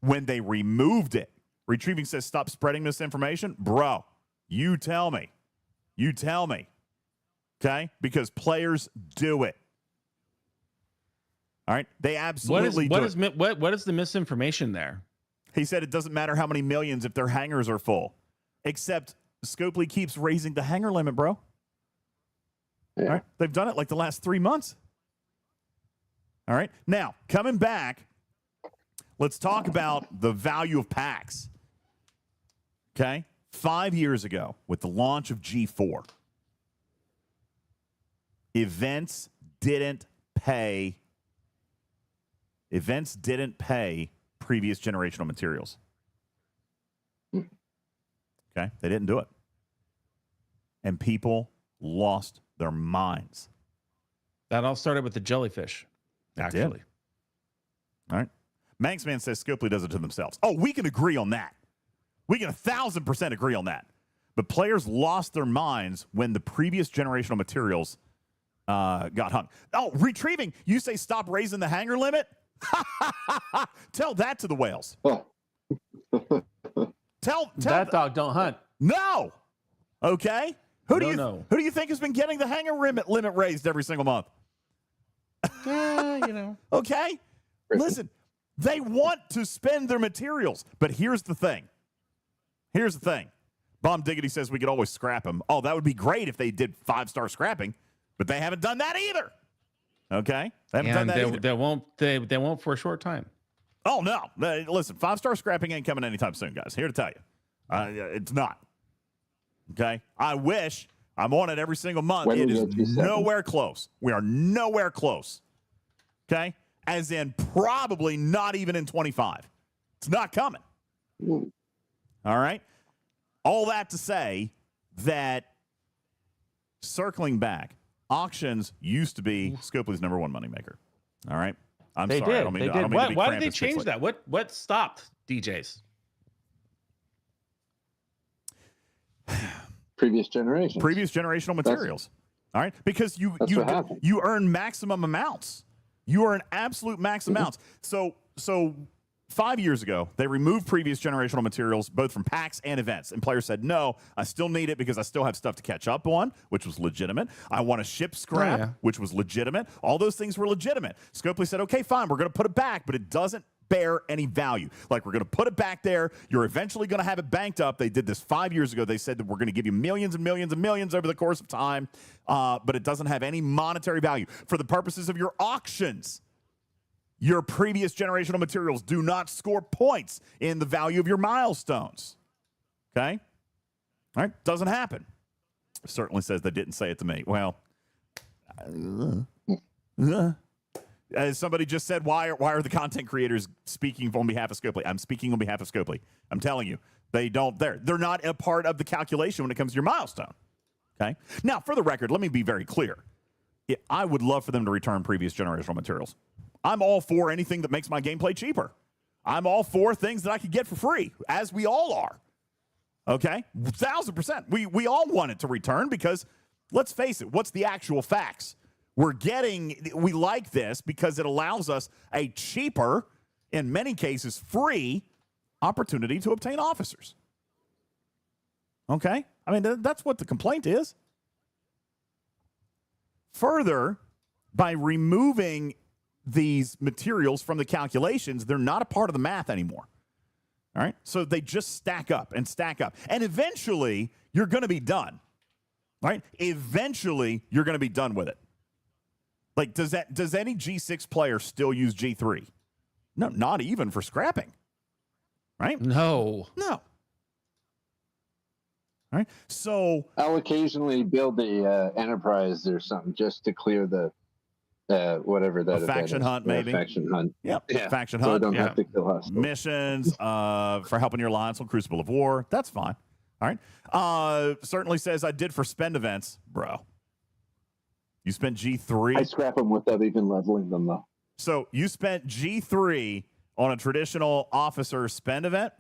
When they removed it, Retrieving says, stop spreading misinformation. Bro, you tell me. You tell me. Okay? Because players do it. All right? They absolutely do it. What is the misinformation there? He said it doesn't matter how many millions if their hangars are full. Except Scopely keeps raising the hangar limit, bro. Yeah. All right? They've done it like the last 3 months. All right? Now, coming back, let's talk about the value of packs. Okay? 5 years ago, with the launch of G4, events didn't pay previous generational materials. Okay? They didn't do it. And people lost their minds. That all started with the jellyfish, actually. All right. Manxman says Scopely does it to themselves. Oh, we can agree on that. We can 1,000% agree on that. But players lost their minds when the previous generational materials got hung. Oh, Retrieving, you say stop raising the hangar limit? Tell that to the whales. Tell that dog don't hunt. No. Okay. Who do you think has been getting the hangar limit raised every single month? Okay. Listen, they want to spend their materials, but here's the thing. Bomb Diggity says we could always scrap them. Oh, that would be great if they did 5-star scrapping, but they haven't done that either. Okay, they haven't done that either. They won't for a short time. Oh no! Listen, 5-star scrapping ain't coming anytime soon, guys. Here to tell you, it's not. Okay, I wish. I'm on it every single month. It is nowhere close. We are nowhere close. Okay, as in probably not even in 25. It's not coming. All right. All that to say that circling back, auctions used to be Scopely's number one moneymaker. All right. I'm sorry. Did. I don't mean to be Why did they change that? What stopped DJs? Previous generational materials. All right. Because you earn maximum amounts. You earn absolute max amounts. So 5 years ago, they removed previous generational materials, both from packs and events. And players said, no, I still need it because I still have stuff to catch up on, which was legitimate. I want to ship scrap, which was legitimate. All those things were legitimate. Scopely said, okay, fine, we're going to put it back, but it doesn't bear any value. Like, we're going to put it back there. You're eventually going to have it banked up. They did this 5 years ago. They said that we're going to give you millions and millions and millions over the course of time, but it doesn't have any monetary value. For the purposes of your auctions, your previous generational materials do not score points in the value of your milestones. Okay? All right? Doesn't happen. Certainly says they didn't say it to me. Well, as somebody just said, why are the content creators speaking on behalf of Scopely? I'm speaking on behalf of Scopely. I'm telling you, they're not a part of the calculation when it comes to your milestone. Okay? Now, for the record, let me be very clear. I would love for them to return previous generational materials. I'm all for anything that makes my gameplay cheaper. I'm all for things that I could get for free, as we all are. Okay? 1,000%. We all want it to return because, let's face it, what's the actual facts? We like this because it allows us a cheaper, in many cases free, opportunity to obtain officers. Okay? I mean, that's what the complaint is. Further, by removing these materials from the calculations, they're not a part of the math anymore. All right? So they just stack up and stack up. And eventually, you're going to be done. Right? Eventually, you're going to be done with it. Like, does any G6 player still use G3? No, not even for scrapping. Right? No. All right? So I'll occasionally build the Enterprise or something just to clear the whatever that faction hunt, maybe. Faction hunt. Yep. Yeah. Faction so hunt. I don't have to kill us. Missions for helping your alliance on Crucible of War. That's fine. All right. Certainly says I did for spend events, bro. You spent G3. I scrap them without even leveling them, though. So you spent G3 on a traditional officer spend event?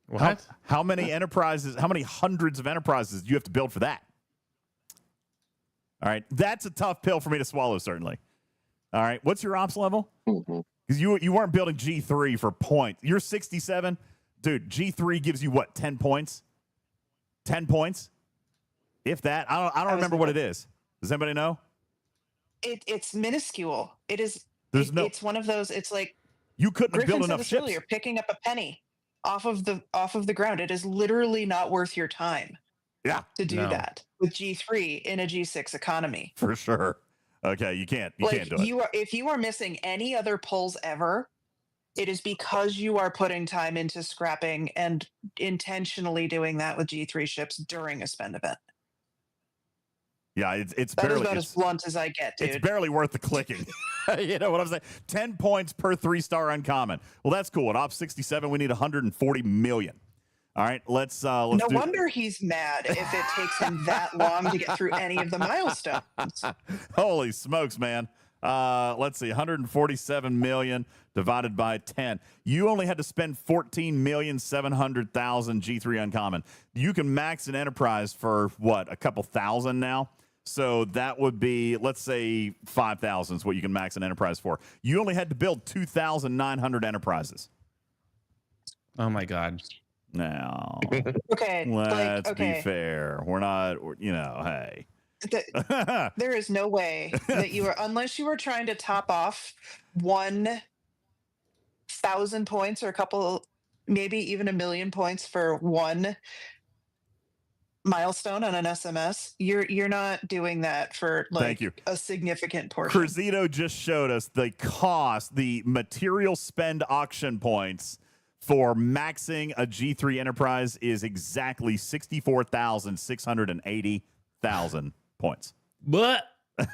What? How many enterprises, how many hundreds of enterprises do you have to build for that? All right. That's a tough pill for me to swallow, certainly. All right. What's your ops level? Because you weren't building G3 for points. You're 67. Dude, G3 gives you what, 10 points? 10 points? If that. I don't remember what it is. Does anybody know? It's minuscule. It is. It's one of those. It's like you couldn't have built enough ships. You're picking up a penny off of the ground. It is literally not worth your time. Yeah. To do that with G3 in a G6 economy. For sure. Okay, you can't do it. If you are missing any other pulls ever, it is because you are putting time into scrapping and intentionally doing that with G3 ships during a spend event. Yeah, it's that barely is about as blunt as I get, dude. It's barely worth the clicking. You know what I'm saying? 10 points per 3-star uncommon. Well, that's cool. At Op 67, we need 140 million. All right, let's no wonder he's mad if it takes him that long to get through any of the milestones. Holy smokes, man. Let's see, 147 million divided by 10. You only had to spend 14,700,000 G3 uncommon. You can max an enterprise for what, a couple thousand now? So that would be, let's say 5,000 is what you can max an enterprise for. You only had to build 2,900 enterprises. Oh my God. Now, okay, let's be fair. We're not, hey. There is no way that you are, unless you were trying to top off 1,000 points or a couple, maybe even 1,000,000 points for one milestone on an SMS. You're not doing that for a significant portion. Cruzito just showed us the cost, the material spend auction points for maxing a G3 Enterprise is exactly 64,680,000 points. What? You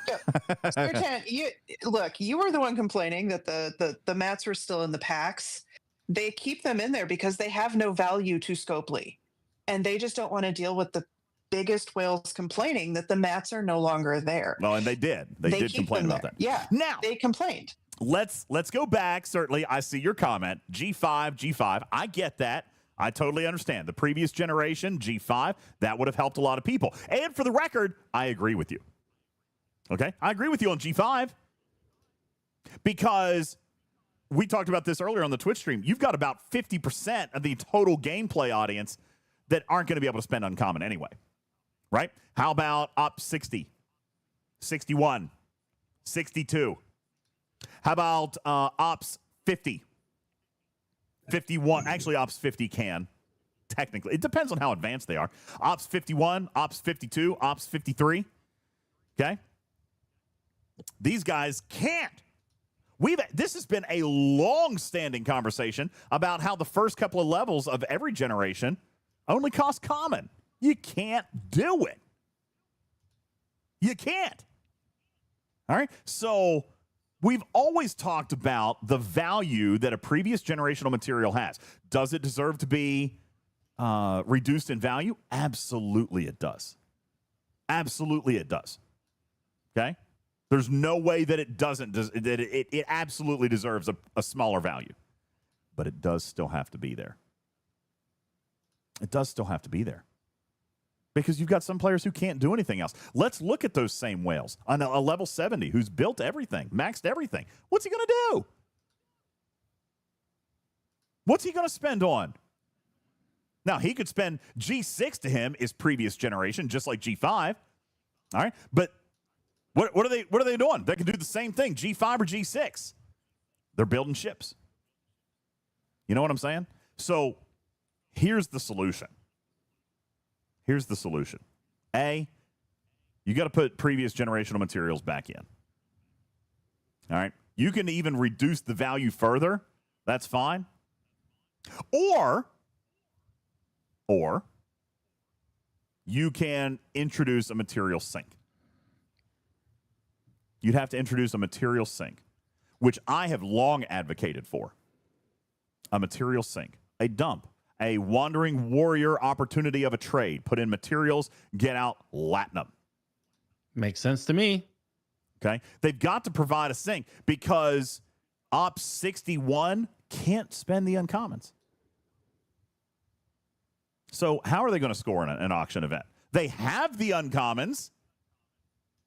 were the one complaining that the mats were still in the packs. They keep them in there because they have no value to Scopely, and they just don't want to deal with the biggest whales complaining that the mats are no longer there. Well, and they did. They did complain about that. Yeah. Now they complained. Let's go back. Certainly, I see your comment. G5. I get that. I totally understand. The previous generation, G5, that would have helped a lot of people. And for the record, I agree with you. Okay? I agree with you on G5. Because we talked about this earlier on the Twitch stream. You've got about 50% of the total gameplay audience that aren't going to be able to spend uncommon anyway, right? How about Ops 60, 61, 62? How about Ops 50, 51? Actually, Ops 50 can. Technically, it depends on how advanced they are. Ops 51, Ops 52, Ops 53. Okay? These guys can't. This has been a long-standing conversation about how the first couple of levels of every generation only cost common. You can't do it. You can't. All right? So we've always talked about the value that a previous generational material has. Does it deserve to be reduced in value? Absolutely it does. Absolutely it does. Okay? There's no way that it doesn't, that it absolutely deserves a smaller value. But it does still have to be there. It does still have to be there. Because you've got some players who can't do anything else. Let's look at those same whales on a level 70 who's built everything, maxed everything. What's he going to do? What's he going to spend on? Now, he could spend G6 to him is previous generation, just like G5. All right? But what are they doing? They can do the same thing, G5 or G6. They're building ships. You know what I'm saying? So here's the solution. Here's the solution. A, you got to put previous generational materials back in. All right? You can even reduce the value further. That's fine. Or you can introduce a material sink. You'd have to introduce a material sink, which I have long advocated for. A material sink, a dump, a wandering warrior opportunity of a trade. Put in materials, get out latinum. Makes sense to me. Okay? They've got to provide a sink because Ops 61 can't spend the uncommons. So how are they going to score in an auction event? They have the uncommons.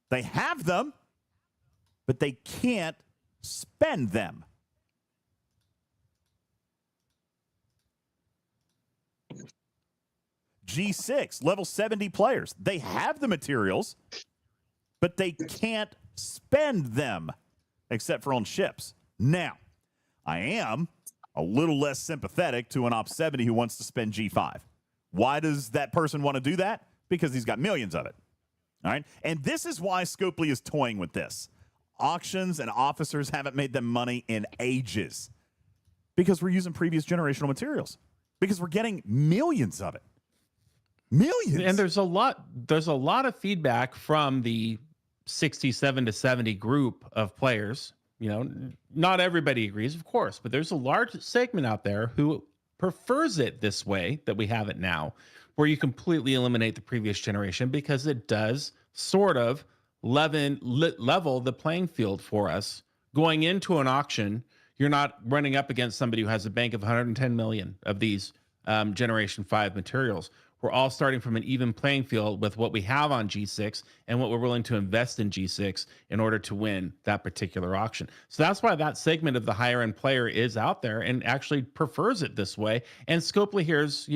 They have them, but they can't spend them. G6, level 70 players. They have the materials, but they can't spend them except for on ships. Now, I am a little less sympathetic to an Ops 70 who wants to spend G5. Why does that person want to do that? Because he's got millions of it. All right? And this is why Scopely is toying with this. Auctions and officers haven't made them money in ages because we're using previous generational materials, because we're getting millions of it. Millions. And there's a lot of feedback from the 67 to 70 group of players. You know, not everybody agrees, of course, but there's a large segment out there who prefers it this way that we have it now, where you completely eliminate the previous generation, because it does sort of level the playing field for us. Going into an auction, you're not running up against somebody who has a bank of 110 million of these Generation 5 materials. We're all starting from an even playing field with what we have on G6 and what we're willing to invest in G6 in order to win that particular auction. So that's why that segment of the higher end player is out there and actually prefers it this way. And Scopely hears,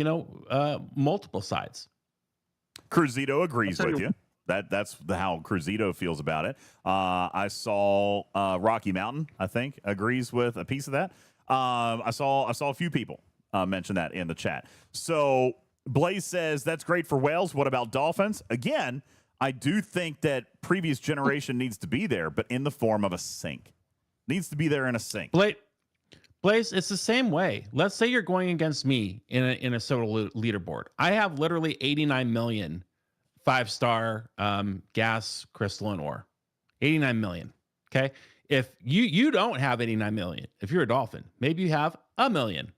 multiple sides. Cruzito agrees with you. That's how Cruzito feels about it. I saw Rocky Mountain, I think, agrees with a piece of that. I saw a few people mention that in the chat. So Blaze says that's great for whales. What about dolphins? Again, I do think that previous generation needs to be there, but in the form of a sink. Needs to be there in a sink. Blaze, it's the same way. Let's say you're going against me in a solo leaderboard. I have literally 89 million 5-star gas, crystalline ore. 89 million. Okay. If you don't have 89 million, if you're a dolphin, maybe you have 1 million.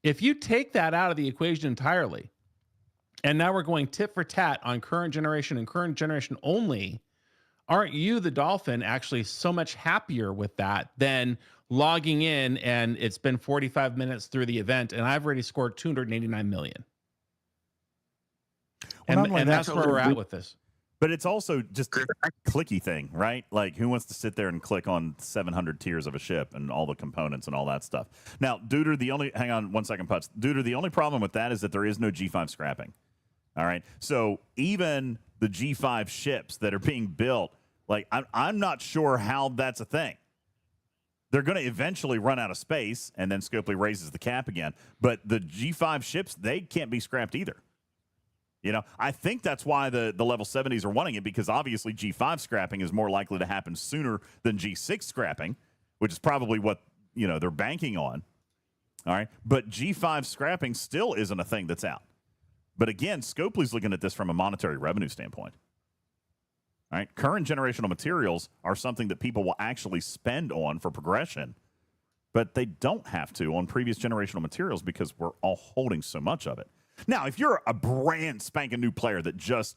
If you take that out of the equation entirely, and now we're going tit for tat on current generation and current generation only, aren't you, the dolphin, actually so much happier with that than logging in and it's been 45 minutes through the event and I've already scored 289 million? Well, and that's where we're at with this. But it's also just a clicky thing, right? Like, who wants to sit there and click on 700 tiers of a ship and all the components and all that stuff? Now, hang on 1 second, Putz. Deuter, the only problem with that is that there is no G5 scrapping. All right. So even the G5 ships that are being built, like, I'm not sure how that's a thing. They're going to eventually run out of space, and then Scopely raises the cap again. But the G5 ships, they can't be scrapped either. You know, I think that's why the level 70s are wanting it, because obviously G5 scrapping is more likely to happen sooner than G6 scrapping, which is probably what, you know, they're banking on. All right. But G5 scrapping still isn't a thing that's out. But again, Scopely's looking at this from a monetary revenue standpoint. All right. Current generational materials are something that people will actually spend on for progression, but they don't have to on previous generational materials because we're all holding so much of it. Now, if you're a brand spanking new player that just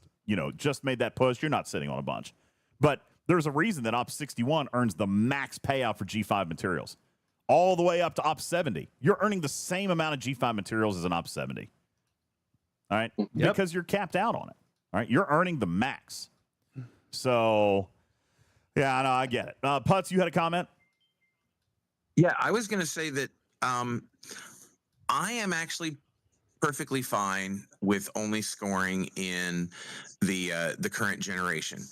made that push, you're not sitting on a bunch. But there's a reason that Op 61 earns the max payout for G5 materials, all the way up to Op 70. You're earning the same amount of G5 materials as an Op 70. All right? Yep. Because you're capped out on it. All right? You're earning the max. So, yeah, I know, I get it. Putz, you had a comment? Yeah, I was going to say that I am actually perfectly fine with only scoring in the current generation.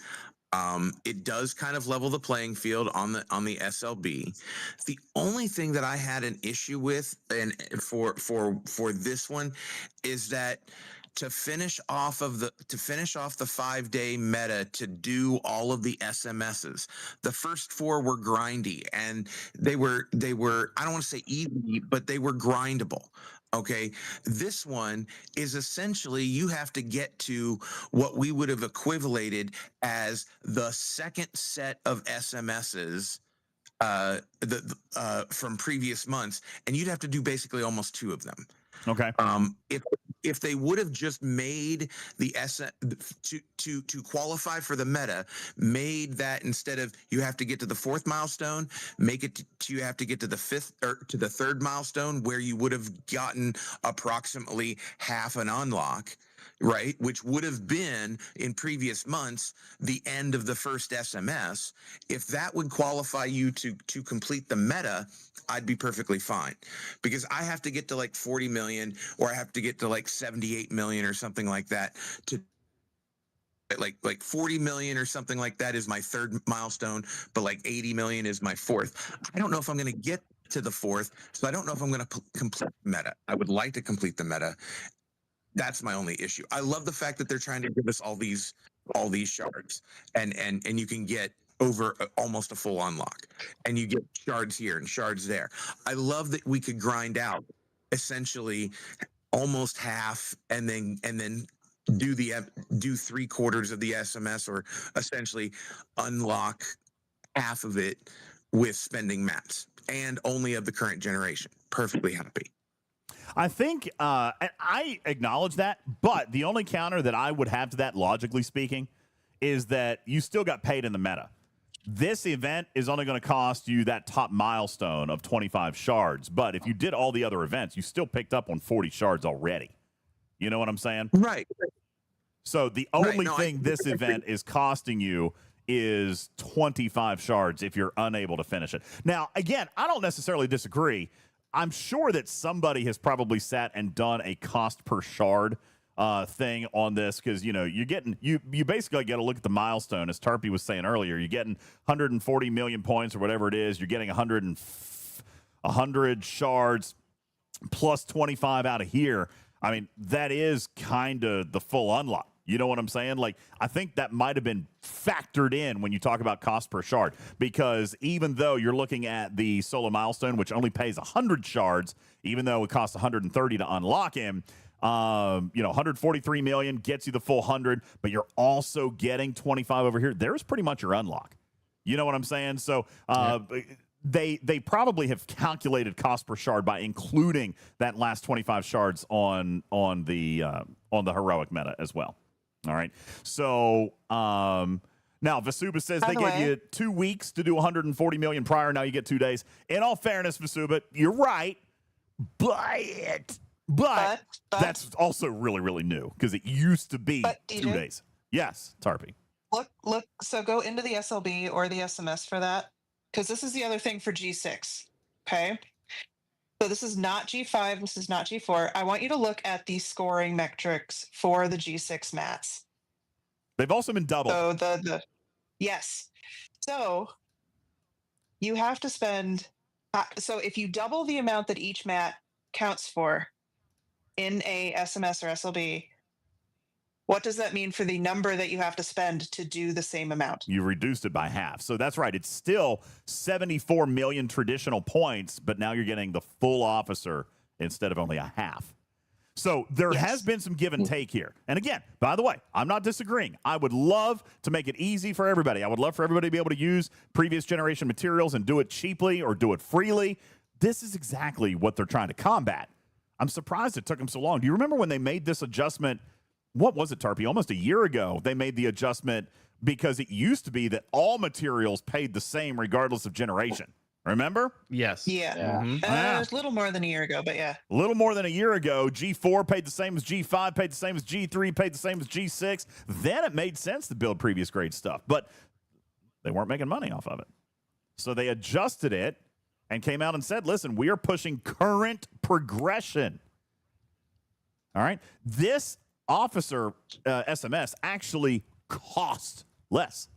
It does kind of level the playing field on the SLB. The only thing that I had an issue with, and for this one, is that to finish off the 5-day meta, to do all of the SMSs, the first 4 were grindy, and they were I don't want to say easy, but they were grindable. Okay, this one is essentially you have to get to what we would have equivalated as the second set of SMSs from previous months, and you'd have to do basically almost 2 of them. Okay. If they would have just made the to qualify for the meta, made that instead of you have to get to the 4th milestone, make it to you have to get to the 5th or to the 3rd milestone, where you would have gotten approximately half an unlock, right? Which would have been in previous months the end of the first SMS. If that would qualify you to complete the meta, I'd be perfectly fine, because I have to get to like 40 million, or I have to get to like 78 million or something like that to like 40 million or something like that is my 3rd milestone, but like 80 million is my 4th. I don't know if I'm going to get to the 4th, so I don't know if I'm going to complete the meta. I would like to complete the meta. That's my only issue. I love the fact that they're trying to give us all these shards, and you can get over almost a full unlock, and you get shards here and shards there. I love that we could grind out essentially almost half, and then do 3/4 of the SMS, or essentially unlock half of it with spending mats, and only of the current generation. Perfectly happy. I think, and I acknowledge that, but the only counter that I would have to that, logically speaking, is that you still got paid in the meta. This event is only going to cost you that top milestone of 25 shards, but if you did all the other events, you still picked up on 40 shards already. You know what I'm saying? Right. So the only thing this event is costing you is 25 shards if you're unable to finish it. Now, again, I don't necessarily disagree. I'm sure that somebody has probably sat and done a cost per shard thing on this, because you basically get to look at the milestone, as Tarpy was saying earlier. You're getting 140 million points or whatever it is. You're getting 100 shards plus 25 out of here. I mean, that is kind of the full unlock. You know what I'm saying? Like, I think that might have been factored in when you talk about cost per shard, because even though you're looking at the solo milestone, which only pays 100 shards, even though it costs 130 to unlock him, 143 million gets you the full 100, but you're also getting 25 over here. There's pretty much your unlock. You know what I'm saying? So, They probably have calculated cost per shard by including that last 25 shards on the heroic meta as well. All right. So now Vasuba says they gave you 2 weeks to do 140 million prior. Now you get 2 days. In all fairness, Vasuba, you're right, but that's also really, really new, because it used to be 2 days. Yes, Tarpy. Look. So go into the SLB or the SMS for that, because this is the other thing for G6. Okay. So this is not G5. This is not G4. I want you to look at the scoring metrics for the G6 mats. They've also been doubled. So yes. So you have to spend. So if you double the amount that each mat counts for in a SMS or SLB, what does that mean for the number that you have to spend to do the same amount? You reduced it by half. So that's right. It's still 74 million traditional points, but now you're getting the full officer instead of only a half. So there has been some give and take here. And again, by the way, I'm not disagreeing. I would love to make it easy for everybody. I would love for everybody to be able to use previous generation materials and do it cheaply or do it freely. This is exactly what they're trying to combat. I'm surprised it took them so long. Do you remember when they made this adjustment? What was it, Tarpy? Almost a year ago, they made the adjustment because it used to be that all materials paid the same regardless of generation. Remember? Yes. Yeah. Mm-hmm. It was a little more than a year ago, but yeah. A little more than a year ago, G4 paid the same as G5, paid the same as G3, paid the same as G6. Then it made sense to build previous grade stuff, but they weren't making money off of it. So they adjusted it and came out and said, listen, we are pushing current progression. All right? This officer SMS actually cost less.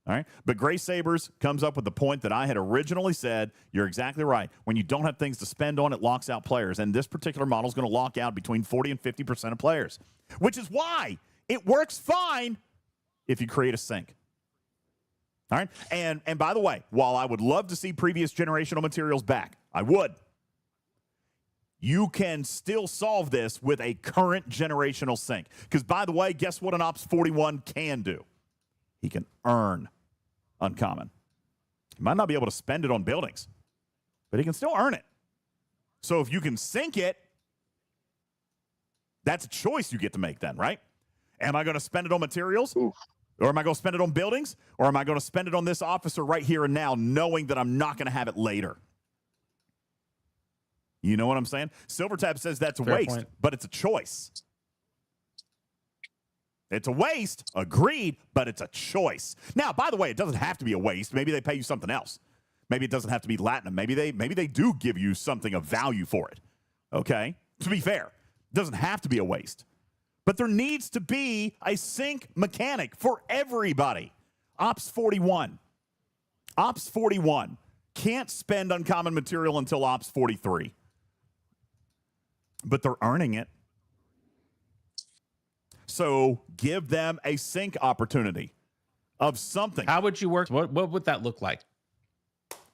All right. But Gray Sabers comes up with the point that I had originally said. You're exactly right. When you don't have things to spend on, it locks out players. And this particular model is going to lock out between 40 and 50% of players, which is why it works fine if you create a sink. All right. And by the way, while I would love to see previous generational materials back, I would. You can still solve this with a current generational sync. Because, by the way, guess what an Ops 41 can do? He can earn uncommon. He might not be able to spend it on buildings, but he can still earn it. So if you can sync it, that's a choice you get to make then, right? Am I going to spend it on materials? Oof. Or am I going to spend it on buildings? Or am I going to spend it on this officer right here and now, knowing that I'm not going to have it later? You know what I'm saying? Silvertab says that's a waste, but it's a choice. It's a waste, agreed, but it's a choice. Now, by the way, it doesn't have to be a waste. Maybe they pay you something else. Maybe it doesn't have to be Latinum. Maybe they do give you something of value for it. Okay? To be fair, it doesn't have to be a waste. But there needs to be a sync mechanic for everybody. Ops 41. Ops 41 can't spend uncommon material until Ops 43. But they're earning it. So give them a sync opportunity of something. How would you work? What would that look like?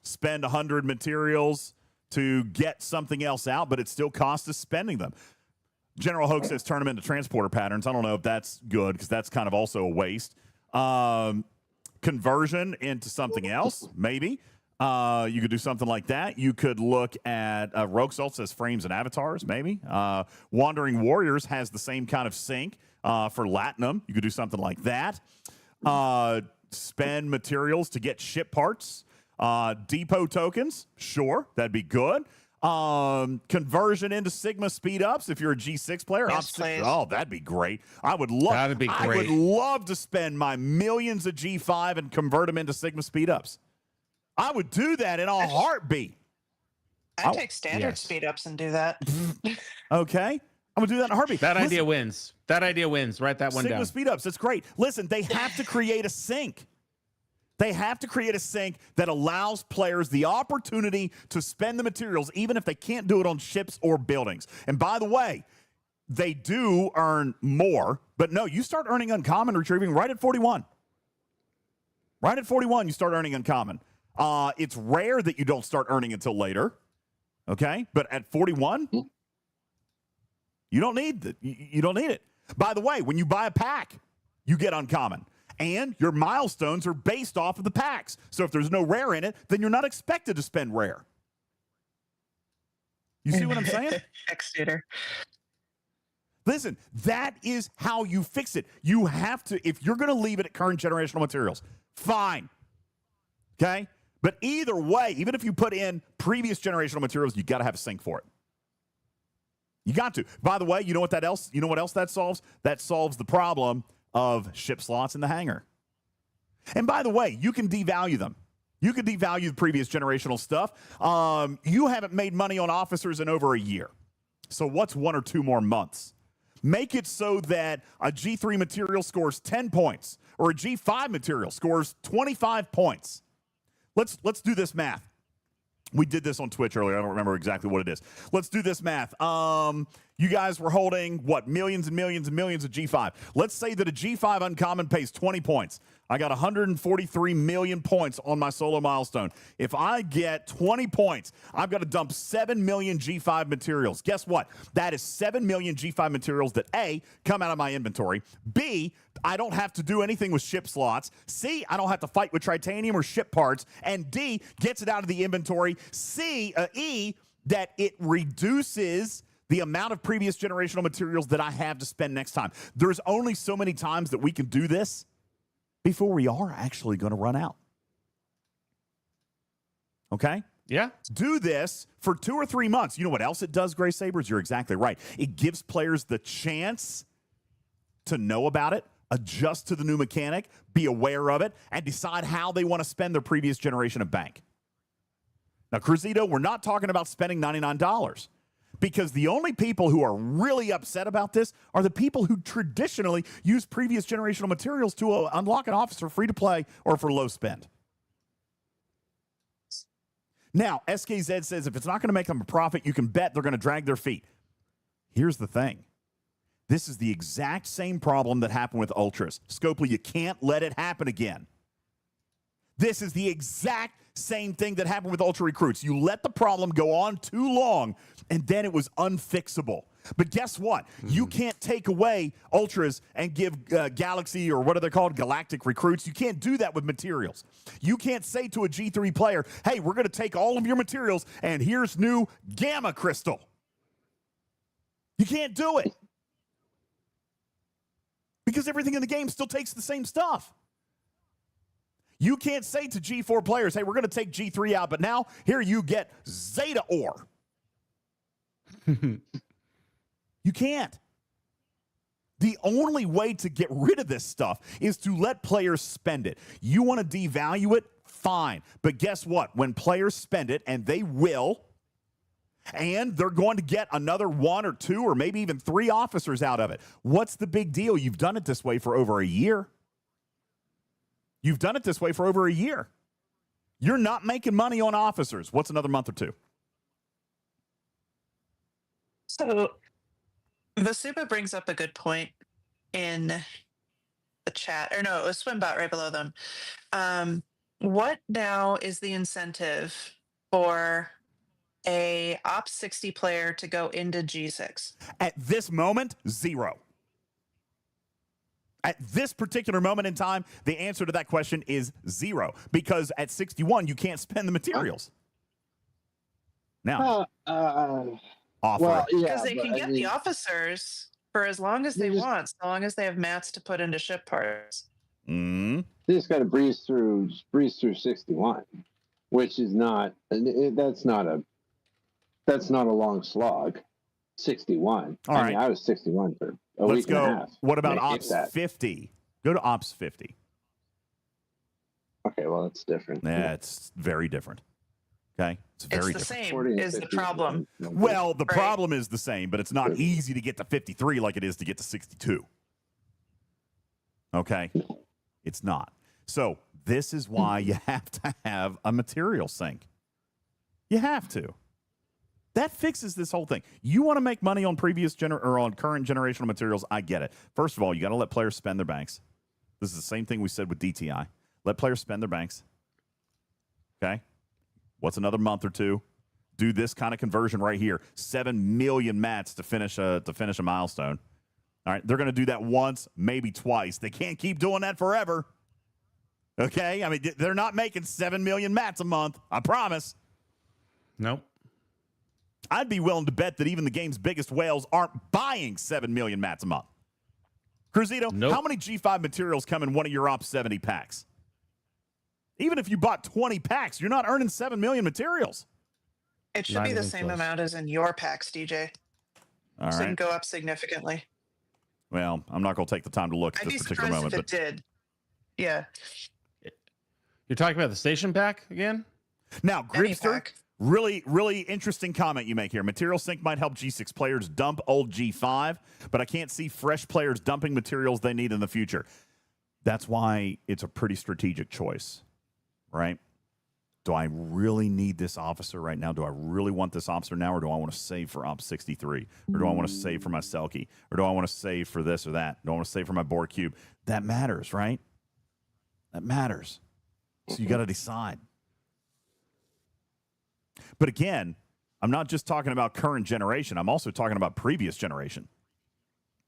Spend 100 materials to get something else out, but it still costs us spending them. General Hoax says turn them into transporter patterns. I don't know if that's good because that's kind of also a waste. Conversion into something else, maybe. You could do something like that. You could look at Rogue Salt as frames and avatars, maybe. Wandering Warriors has the same kind of sync for Latinum. You could do something like that. Spend materials to get ship parts. Depot tokens, sure, that'd be good. Conversion into Sigma speed ups if you're a G6 player. Yes, oh, that'd be great. I would love to spend my millions of G5 and convert them into Sigma speed ups. I would do that in a heartbeat. I'd take standard speed ups and do that. Okay. I'm going to do that in a heartbeat. That idea wins. That idea wins. Write that one down. Sigma speed ups. That's great. Listen, they have to create a sync. They have to create a sync that allows players the opportunity to spend the materials, even if they can't do it on ships or buildings. And by the way, they do earn more, but no, you start earning uncommon retrieving right at 41. Right at 41, you start earning uncommon. It's rare that you don't start earning until later, okay? But at 41, you don't need it. By the way, when you buy a pack, you get uncommon. And your milestones are based off of the packs. So if there's no rare in it, then you're not expected to spend rare. You see what I'm saying? X-Tutor. Listen, that is how you fix it. You have to, if you're going to leave it at current generational materials, fine. Okay? But either way, even if you put in previous generational materials, you got to have a sync for it. You got to. By the way, you know what else that solves? That solves the problem of ship slots in the hangar. And by the way, you can devalue them. You can devalue the previous generational stuff. You haven't made money on officers in over a year. So what's 1 or 2 more months? Make it so that a G3 material scores 10 points or a G5 material scores 25 points. Let's do this math. We did this on Twitch earlier. I don't remember exactly what it is. Let's do this math. You guys were holding, millions and millions and millions of G5. Let's say that a G5 uncommon pays 20 points. I got 143 million points on my solo milestone. If I get 20 points, I've got to dump 7 million G5 materials. Guess what? That is 7 million G5 materials that A, come out of my inventory. B, I don't have to do anything with ship slots. C, I don't have to fight with titanium or ship parts. And D, gets it out of the inventory. E, that it reduces the amount of previous generational materials that I have to spend next time. There's only so many times that we can do this before we are actually going to run out. Okay? Yeah. Do this for 2 or 3 months. You know what else it does, Gray Sabers? You're exactly right. It gives players the chance to know about it, adjust to the new mechanic, be aware of it, and decide how they want to spend their previous generation of bank. Now, Cruzito, we're not talking about spending $99. Because the only people who are really upset about this are the people who traditionally use previous generational materials to unlock an officer free to play or for low spend. Now, SKZ says if it's not going to make them a profit, you can bet they're going to drag their feet. Here's the thing. This is the exact same problem that happened with Ultras. Scopely, you can't let it happen again. This is the exact same thing that happened with Ultra Recruits. You let the problem go on too long, and then it was unfixable. But guess what? You can't take away Ultras and give Galaxy, or what are they called, Galactic Recruits. You can't do that with materials. You can't say to a G3 player, hey, we're going to take all of your materials, and here's new Gamma Crystal. You can't do it. Because everything in the game still takes the same stuff. You can't say to G4 players, hey, we're going to take G3 out, but now here you get Zeta Ore. You can't. The only way to get rid of this stuff is to let players spend it. You want to devalue it? Fine. But guess what? When players spend it, and they will, and they're going to get another 1 or 2 or maybe even 3 officers out of it. What's the big deal? You've done it this way for over a year. You've done it this way for over a year. You're not making money on officers. What's another month or 2? So Vasuba brings up a good point in the chat. Or no, it was Swimbot right below them. What now is the incentive for a Ops 60 player to go into G6? At this moment, 0. At this particular moment in time, the answer to that question is 0. Because at 61, you can't spend the materials. Now, offer. Well, because they can get the officers for as long as they want, so long as they have mats to put into ship parts. You just got to breeze through 61, which is not. That's not a long slog. 61. All right. I mean, I was 61 for a week and a half. What about Ops 50? Go to Ops 50. Okay, well, that's different. Yeah, it's very different. Okay? It's very the different. same is the problem. Well, the problem is the same, but it's not easy to get to 53 like it is to get to 62. Okay? It's not. So this is why you have to have a material sink. You have to. That fixes this whole thing. You want to make money on on current generational materials, I get it. First of all, you got to let players spend their banks. This is the same thing we said with DTI. Let players spend their banks. Okay? What's another month or 2? Do this kind of conversion right here. 7 million mats to finish a milestone. All right, they're going to do that once, maybe twice. They can't keep doing that forever. Okay? I mean, they're not making 7 million mats a month. I promise. Nope. I'd be willing to bet that even the game's biggest whales aren't buying 7 million mats a month. Cruzito, How many G5 materials come in one of your Ops 70 packs? Even if you bought 20 packs, you're not earning 7 million materials. It should be the same amount as in your packs, DJ. All so right. it can go up significantly. Well, I'm not going to take the time to look at this particular moment, if it did. Yeah. You're talking about the station pack again? Now, Gripster, really, really interesting comment you make here. Material sync might help G6 players dump old G5, but I can't see fresh players dumping materials they need in the future. That's why it's a pretty strategic choice, right? Do I really need this officer right now? Do I really want this officer now, or do I want to save for Op 63? Or do I want to save for my Selkie? Or do I want to save for this or that? Do I want to save for my Borg Cube? That matters, right? That matters. So you got to decide. But again, I'm not just talking about current generation. I'm also talking about previous generation.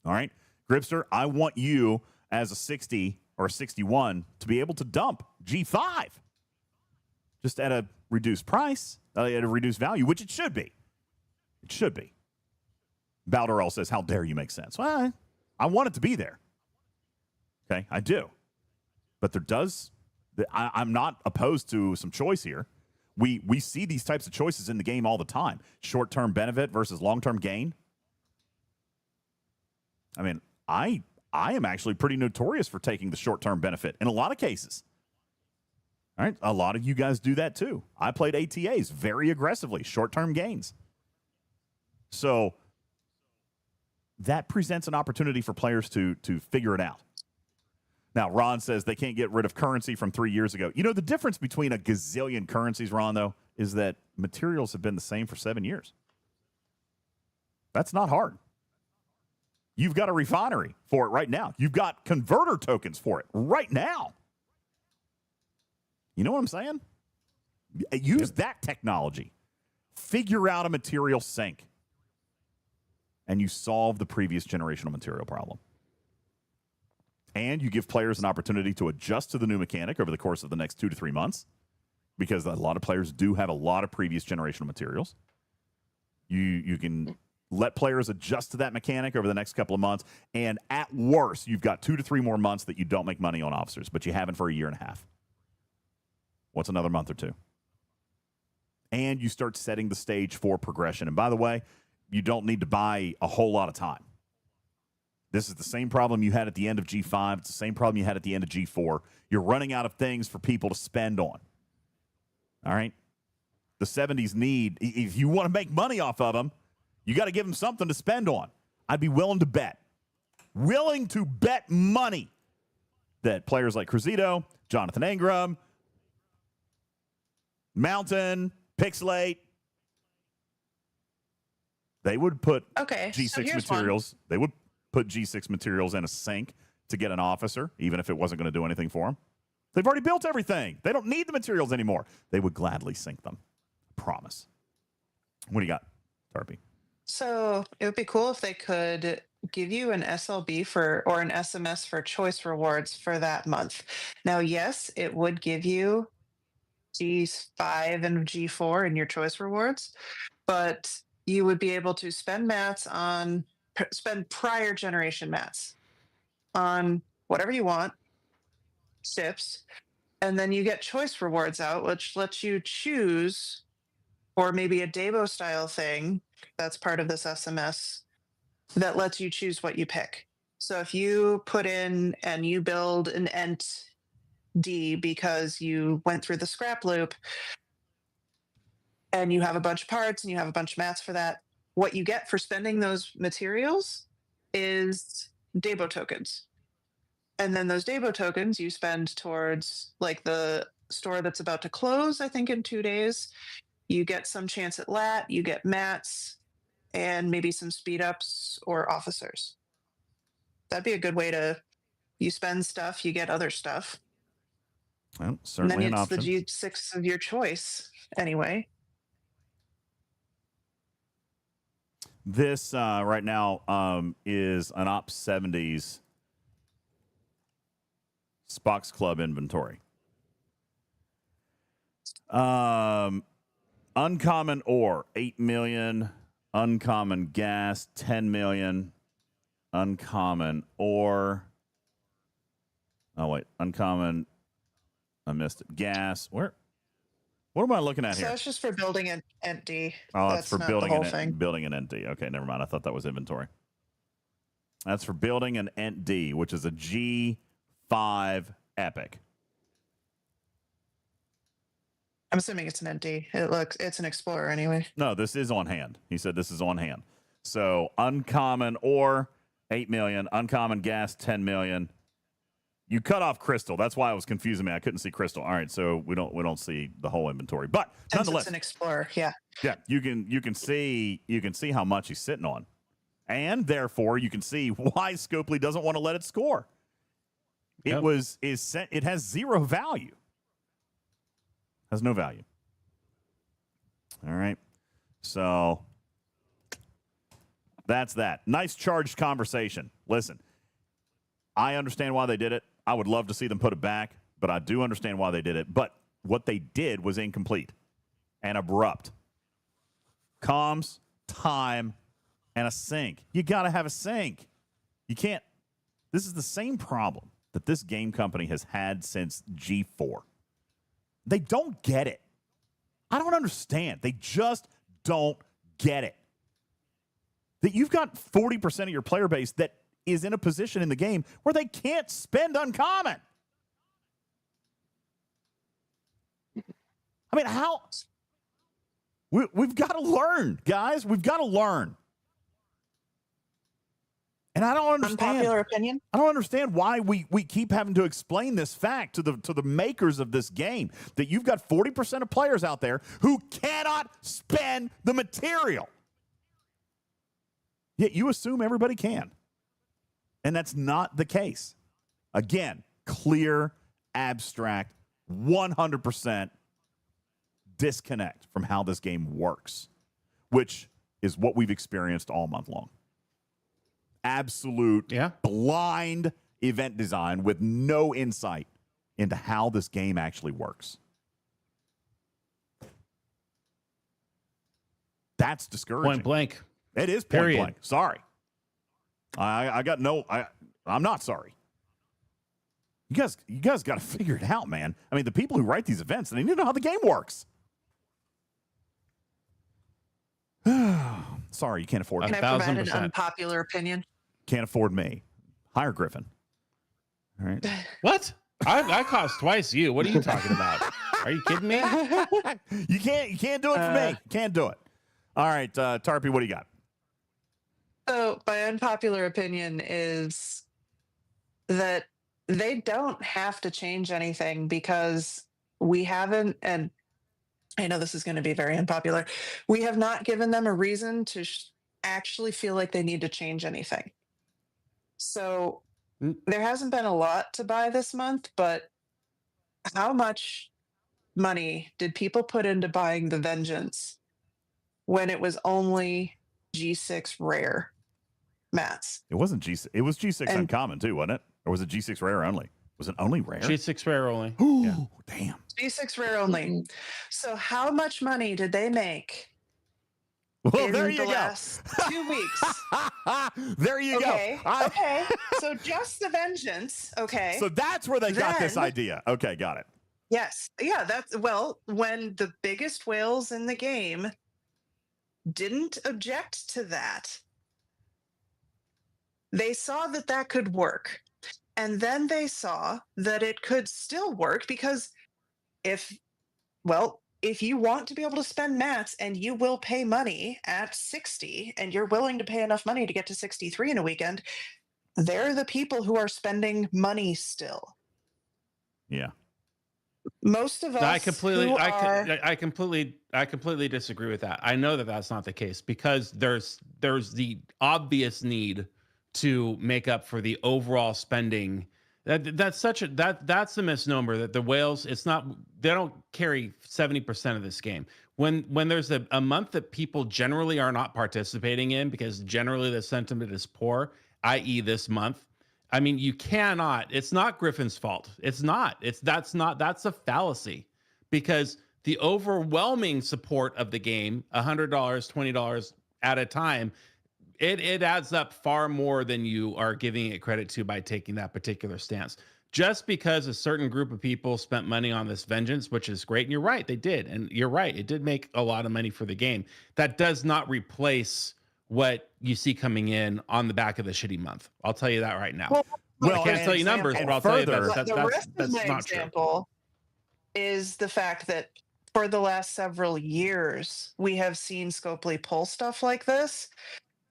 All right? Gripster, I want you as a 60 or a 61 to be able to dump G5 just at a reduced price, at a reduced value, which it should be. It should be. Balderell says, how dare you make sense? Well, I want it to be there. Okay, I do. But there does... I'm not opposed to some choice here. We see these types of choices in the game all the time. Short-term benefit versus long-term gain. I mean, I am actually pretty notorious for taking the short-term benefit in a lot of cases. All right, a lot of you guys do that too. I played ATAs very aggressively, short-term gains. So that presents an opportunity for players to figure it out. Now, Ron says they can't get rid of currency from 3 years ago. You know, the difference between a gazillion currencies, Ron, though, is that materials have been the same for 7 years. That's not hard. You've got a refinery for it right now. You've got converter tokens for it right now. You know what I'm saying? Use that technology. Figure out a material sink. And you solve the previous generational material problem. And you give players an opportunity to adjust to the new mechanic over the course of the next 2 to 3 months, because a lot of players do have a lot of previous generational materials. You can let players adjust to that mechanic over the next couple of months, and at worst, you've got 2 to 3 more months that you don't make money on officers, but you haven't for a year and a half. What's another month or two? And you start setting the stage for progression. And by the way, you don't need to buy a whole lot of time. This is the same problem you had at the end of G5. It's the same problem you had at the end of G4. You're running out of things for people to spend on. All right? The 70s need, if you want to make money off of them, you got to give them something to spend on. I'd be willing to bet money that players like Cruzito, Jonathan Ingram, Mountain, Pixelate, they would put G6 materials. They would put G6 materials in a sink to get an officer, even if it wasn't going to do anything for them. They've already built everything. They don't need the materials anymore. They would gladly sink them. Promise. What do you got, Tarpy? So it would be cool if they could give you an SLB or an SMS for choice rewards for that month. Now, yes, it would give you G5 and G4 in your choice rewards, but you would be able to spend prior generation mats on whatever you want, SIPs, and then you get choice rewards out, which lets you choose, or maybe a Dabo style thing that's part of this SMS that lets you choose what you pick. So if you put in and you build an Ent D because you went through the scrap loop and you have a bunch of parts and you have a bunch of mats for that, what you get for spending those materials is Dabo tokens. And then those Dabo tokens you spend towards like the store that's about to close, I think in 2 days. You get some chance at lat, you get mats, and maybe some speed ups or officers. That'd be a good way to, you spend stuff, you get other stuff. Well, certainly an option. And then it's the G6 of your choice anyway. This right now is an Op 70s Spox Club inventory. Uncommon ore, 8 million. Uncommon gas, 10 million. Uncommon ore. Oh, wait. Uncommon. I missed it. Gas. Where? What am I looking at So here? it's just for building an empty. Oh, That's it's for not building the whole thing. building an ND. Okay, never mind. I thought that was inventory. That's for building an ND, which is a G5 Epic. I'm assuming it's an empty. It's an Explorer anyway. No, this is on hand. He said this is on hand. So uncommon ore, 8 million. Uncommon gas, 10 million. You cut off crystal. That's why it was confusing me. I couldn't see crystal. All right, so we don't see the whole inventory. But nonetheless, it's an Explorer. Yeah. Yeah, you can see how much he's sitting on. And therefore you can see why Scopely doesn't want to let it score. It has zero value. Has no value. All right. So that's that. Nice charged conversation. Listen, I understand why they did it. I would love to see them put it back, but I do understand why they did it. But what they did was incomplete and abrupt. Comms, time, and a sync. You got to have a sync. You can't. This is the same problem that this game company has had since G4. They don't get it. I don't understand. They just don't get it. That you've got 40% of your player base that is in a position in the game where they can't spend uncommon. I mean, how? We've got to learn, guys. We've got to learn. And I don't understand. Unpopular opinion? I don't understand why we keep having to explain this fact to the makers of this game, that you've got 40% of players out there who cannot spend the material. Yet you assume everybody can. And that's not the case. Again, clear, abstract, 100% disconnect from how this game works, which is what we've experienced all month long. Absolute blind event design with no insight into how this game actually works. That's discouraging. Point blank. It is point blank. Sorry. I'm not sorry. You guys got to figure it out, man. I mean, the people who write these events, they need to know how the game works. Sorry, you can't afford me. Can I provide an unpopular opinion? Can't afford me. Hire Griffin. All right. What? I cost twice you. What are you talking about? Are you kidding me? You can't do it for me. Can't do it. All right, Tarpy, what do you got? So my unpopular opinion is that they don't have to change anything because we haven't, and I know this is going to be very unpopular, we have not given them a reason to actually feel like they need to change anything. So there hasn't been a lot to buy this month, but how much money did people put into buying the Vengeance when it was only G6 rare mats? It wasn't G6. It was G6 uncommon too, wasn't it? Or was it G6 rare only? Was it only rare? G6 rare only. Ooh, yeah. Damn. G6 rare only. So how much money did they make? Well, there you go. Last 2 weeks. There you go. Okay. So just the Vengeance. Okay. So that's where they got this idea. Okay, got it. Yes. Yeah. When the biggest whales in the game didn't object to that, they saw that could work. And then they saw that it could still work because if you want to be able to spend mats and you will pay money at 60 and you're willing to pay enough money to get to 63 in a weekend, they're the people who are spending money still. Yeah. Most of us I completely disagree with that. I know that that's not the case because there's the obvious need to make up for the overall spending. That's a misnomer that the whales, they don't carry 70% of this game. When there's a month that people generally are not participating in because generally the sentiment is poor, i.e. this month, I mean, you cannot, it's not Griffin's fault. It's not. That's a fallacy because the overwhelming support of the game, $100, $20 at a time, it adds up far more than you are giving it credit to by taking that particular stance. just because a certain group of people spent money on this Vengeance, which is great, and you're right, they did, and you're right, it did make a lot of money for the game. That does not replace what you see coming in on the back of the shitty month. I'll tell you that right now. Well, I can't tell you numbers, but I'll tell you that's not true. Is the fact that for the last several years, we have seen Scopely pull stuff like this.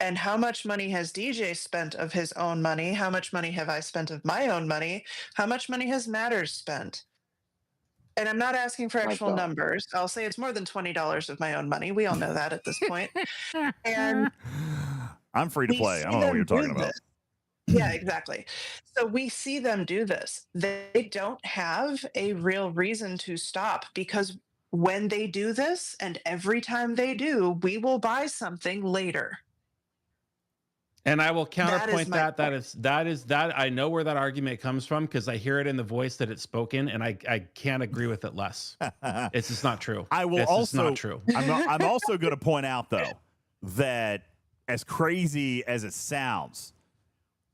And how much money has DJ spent of his own money? How much money have I spent of my own money? How much money has Matters spent? And I'm not asking for actual numbers. I'll say it's more than $20 of my own money. We all know that at this point. And I'm free to play. I don't know what you're talking about. Yeah, exactly. So we see them do this. They don't have a real reason to stop, because when they do this, and every time they do, we will buy something later. And I will counterpoint that I know where that argument comes from, because I hear it in the voice that it's spoken, and I can't agree with it less. It's just not true. It's not true. I'm also going to point out, though, that as crazy as it sounds,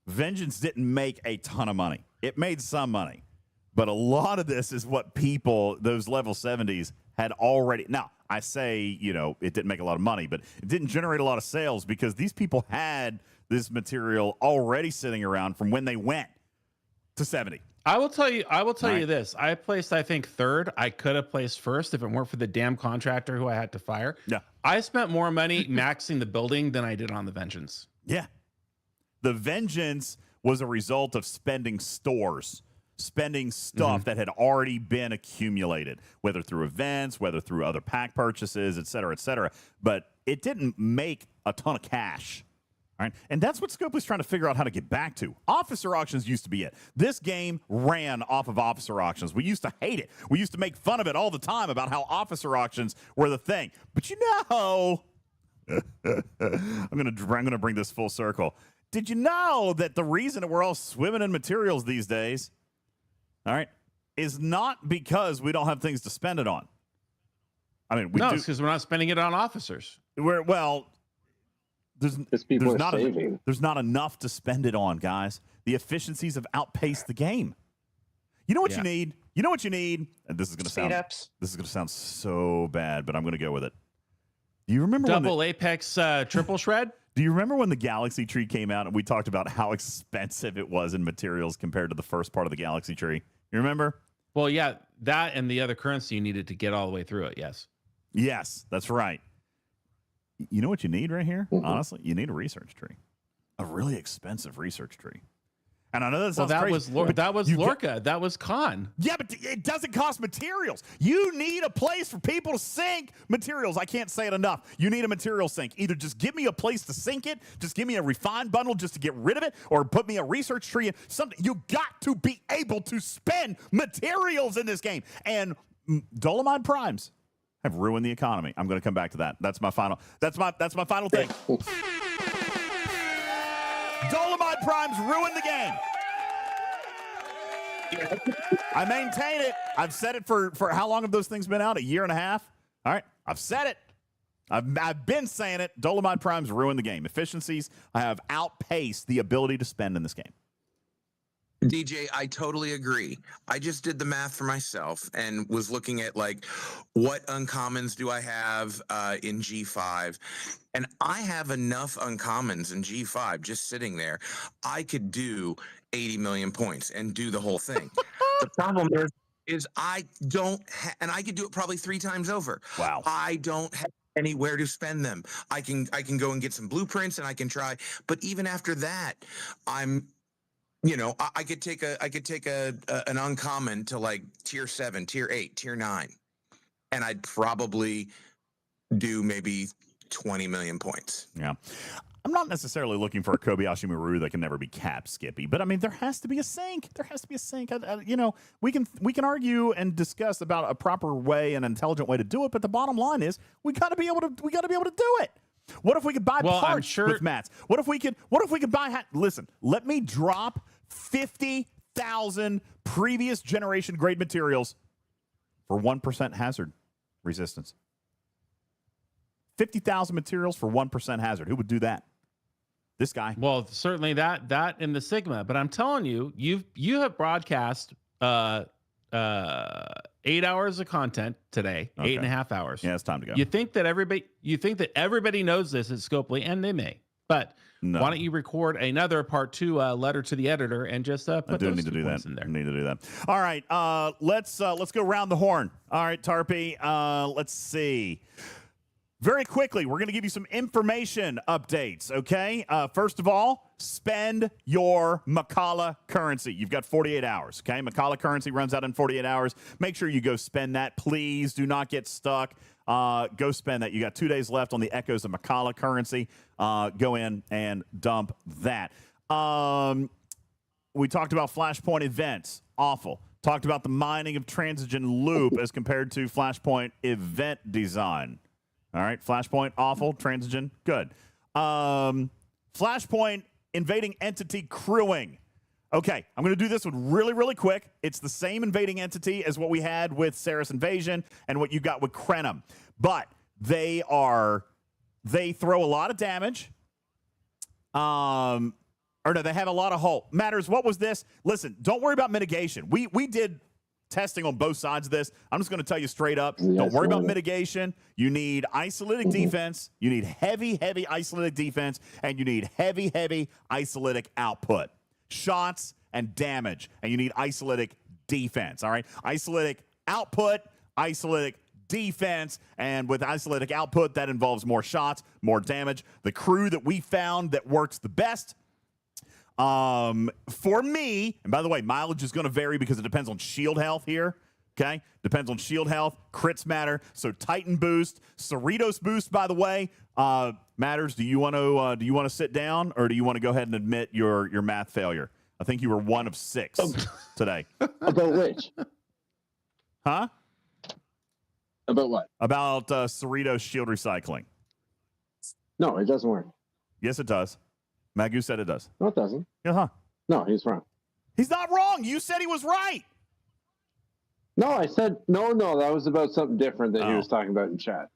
Vengeance didn't make a ton of money. It made some money, but a lot of this is what people, those level 70s, had already. Now, I say, it didn't make a lot of money, but it didn't generate a lot of sales because these people had this material already sitting around from when they went to 70. I will tell you this. I placed, I think, third. I could have placed first if it weren't for the damn contractor who I had to fire. Yeah. I spent more money maxing the building than I did on the Vengeance. Yeah. The Vengeance was a result of spending stores, spending stuff that had already been accumulated, whether through events, whether through other pack purchases, et cetera, et cetera. But it didn't make a ton of cash. All right. And that's what Scopely's trying to figure out how to get back to. Officer auctions used to be it. This game ran off of officer auctions. We used to hate it. We used to make fun of it all the time about how officer auctions were the thing. But I'm gonna bring this full circle. Did you know that the reason that we're all swimming in materials these days, all right, is not because we don't have things to spend it on? I mean, it's because we're not spending it on officers. There's not enough to spend it on, guys. The efficiencies have outpaced the game. You know what you need? You know what you need? And this is going to sound so bad, but I'm going to go with it. Do you remember double apex triple shred? Do you remember when the Galaxy Tree came out and we talked about how expensive it was in materials compared to the first part of the Galaxy Tree? You remember? Well, yeah, that and the other currency you needed to get all the way through it. Yes. Yes, that's right. You know what you need right here? Mm-hmm. Honestly, you need a research tree, a really expensive research tree. And I know that sounds crazy. That was Lorca. That was Khan. Yeah, but it doesn't cost materials. You need a place for people to sink materials. I can't say it enough. You need a material sink. Either just give me a place to sink it, just give me a refined bundle just to get rid of it, or put me a research tree in something. You got to be able to spend materials in this game. And Dolomite Primes have ruined the economy. I'm going to come back to that. That's my final thing. Dolomite Primes ruined the game. I maintain it. I've said it for how long have those things been out? A year and a half? All right. I've said it. I've been saying it. Dolomite Primes ruined the game. Efficiencies have outpaced the ability to spend in this game. DJ, I totally agree. I just did the math for myself and was looking at what uncommons do I have in G5, and I have enough uncommons in G5 just sitting there. I could do 80 million points and do the whole thing. The problem is I don't and I could do it probably 3 times over. Wow. I don't have anywhere to spend them. I can go and get some blueprints and I can try, but even after that, I could take an uncommon to tier 7, tier 8, tier 9, and I'd probably do maybe 20 million points. Yeah. I'm not necessarily looking for a Kobayashi Maru that can never be capped, Skippy, but I mean, there has to be a sink. There has to be a sink. We can argue and discuss about a proper way, an intelligent way to do it, but the bottom line is we got to be able to do it. What if we could buy parts with mats? What if we could buy listen, let me drop 50,000 previous generation grade materials for 1% hazard resistance. 50,000 materials for 1% hazard. Who would do that? This guy. Well, certainly that in the Sigma, but I'm telling you, you have broadcast 8 hours of content today, okay. 8.5 hours. Yeah, it's time to go. You think that everybody knows this at Scopely, and they may, but no. Why don't you record another part 2 letter to the editor and just put those need to do that in there? I need to do that. All right, let's go round the horn. All right, Tarpy, let's see. Very quickly, we're going to give you some information updates, okay? First of all, spend your Macala currency. You've got 48 hours, okay? Macala currency runs out in 48 hours. Make sure you go spend that. Please do not get stuck. Go spend that. You got 2 days left on the Echoes of Macala currency. Go in and dump that. We talked about Flashpoint events. Awful. Talked about the mining of transgen loop as compared to Flashpoint event design. All right, Flashpoint, awful. Transgen, good. Flashpoint, invading entity crewing. Okay, I'm going to do this one really, really quick. It's the same invading entity as what we had with Saris Invasion and what you got with Krenum. But they throw a lot of damage. They have a lot of hull. Matters, what was this? Listen, don't worry about mitigation. We did testing on both sides of this. I'm just going to tell you straight up, don't worry about mitigation. You need isolytic defense. You need heavy isolytic defense, and you need heavy isolytic output. Shots and damage, and you need isolytic defense, all right? Isolytic output, isolytic defense, and with isolytic output, that involves more shots, more damage. The crew that we found that works the best, for me, and by the way, mileage is going to vary because it depends on shield health here. Okay, depends on shield health. Crits matter. So Titan boost, Cerritos boost. By the way, matters. Do you want to sit down, or do you want to go ahead and admit your math failure? I think you were 1 of 6 today. About which? Huh? About what? About Cerritos shield recycling. No, it doesn't work. Yes, it does. Magoo said it does. No, it doesn't. Uh-huh. No, he's wrong. He's not wrong. You said he was right. No, I said no. That was about something different that he was talking about in chat.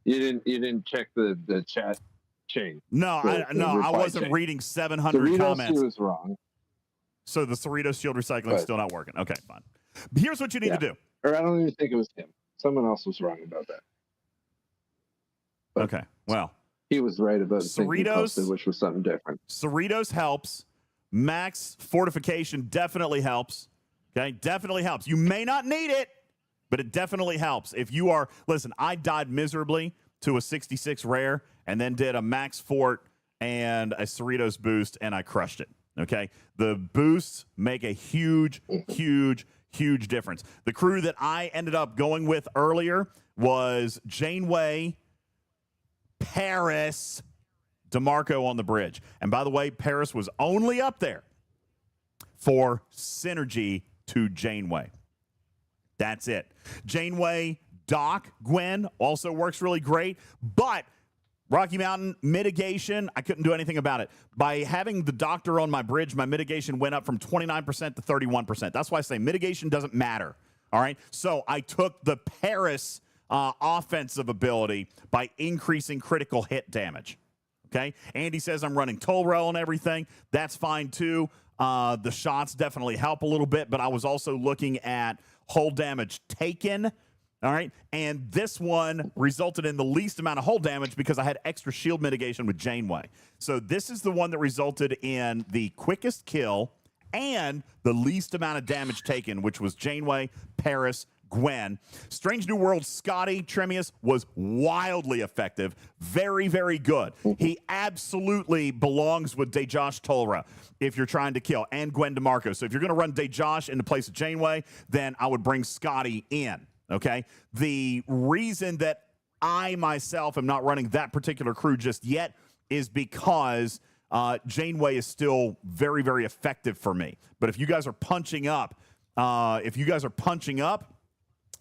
You didn't check the chat chain. No, I wasn't reading 700 Cerritos, comments. He was wrong. So the Cerritos shield recycling is still not working. Okay, fine. Here's what you need to do. Or I don't even think it was him. Someone else was wrong about that. But okay, well. He was right about Cerritos, which was something different. Cerritos helps. Max fortification definitely helps. Okay, definitely helps. You may not need it, but it definitely helps. If you are, listen, I died miserably to a 66 rare and then did a max fort and a Cerritos boost, and I crushed it. Okay, the boosts make a huge difference. The crew that I ended up going with earlier was Janeway, Paris, DeMarco on the bridge. And by the way, Paris was only up there for synergy to Janeway. That's it. Janeway, Doc, Gwen also works really great, but Rocky Mountain mitigation, I couldn't do anything about it. By having the doctor on my bridge, my mitigation went up from 29% to 31%. That's why I say mitigation doesn't matter. All right. So I took the Paris offensive ability by increasing critical hit damage. Okay. Andy says I'm running toll rail and everything. That's fine too. The shots definitely help a little bit, but I was also looking at hull damage taken. All right. And this one resulted in the least amount of hull damage because I had extra shield mitigation with Janeway. So this is the one that resulted in the quickest kill and the least amount of damage taken, which was Janeway, Paris, Gwen. Strange New World Scotty Tremius was wildly effective. Very, very good. He absolutely belongs with Dejosh Tolra if you're trying to kill, and Gwen DeMarco. So if you're going to run Dejosh in the place of Janeway, then I would bring Scotty in. Okay? The reason that I myself am not running that particular crew just yet is because Janeway is still very, very effective for me. But if you guys are punching up,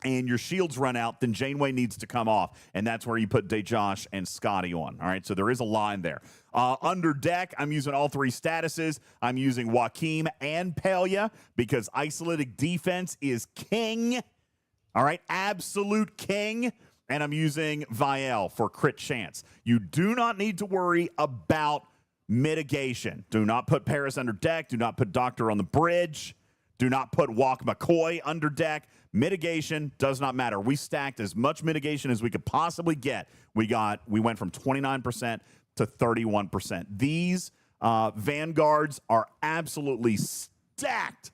and your shields run out, then Janeway needs to come off, and that's where you put Dejosh and Scotty on. All right, so there is a line there. Under deck, I'm using all 3 statuses. I'm using Joaquim and Pelia because isolytic defense is king. All right, absolute king. And I'm using Viel for crit chance. You do not need to worry about Mitigation. Do not put Paris under deck. Do not put Doctor on the bridge. Do not put Walk McCoy under deck. Mitigation does not matter. We stacked as much mitigation as we could possibly get. We went from 29% to 31%. These Vanguards are absolutely stacked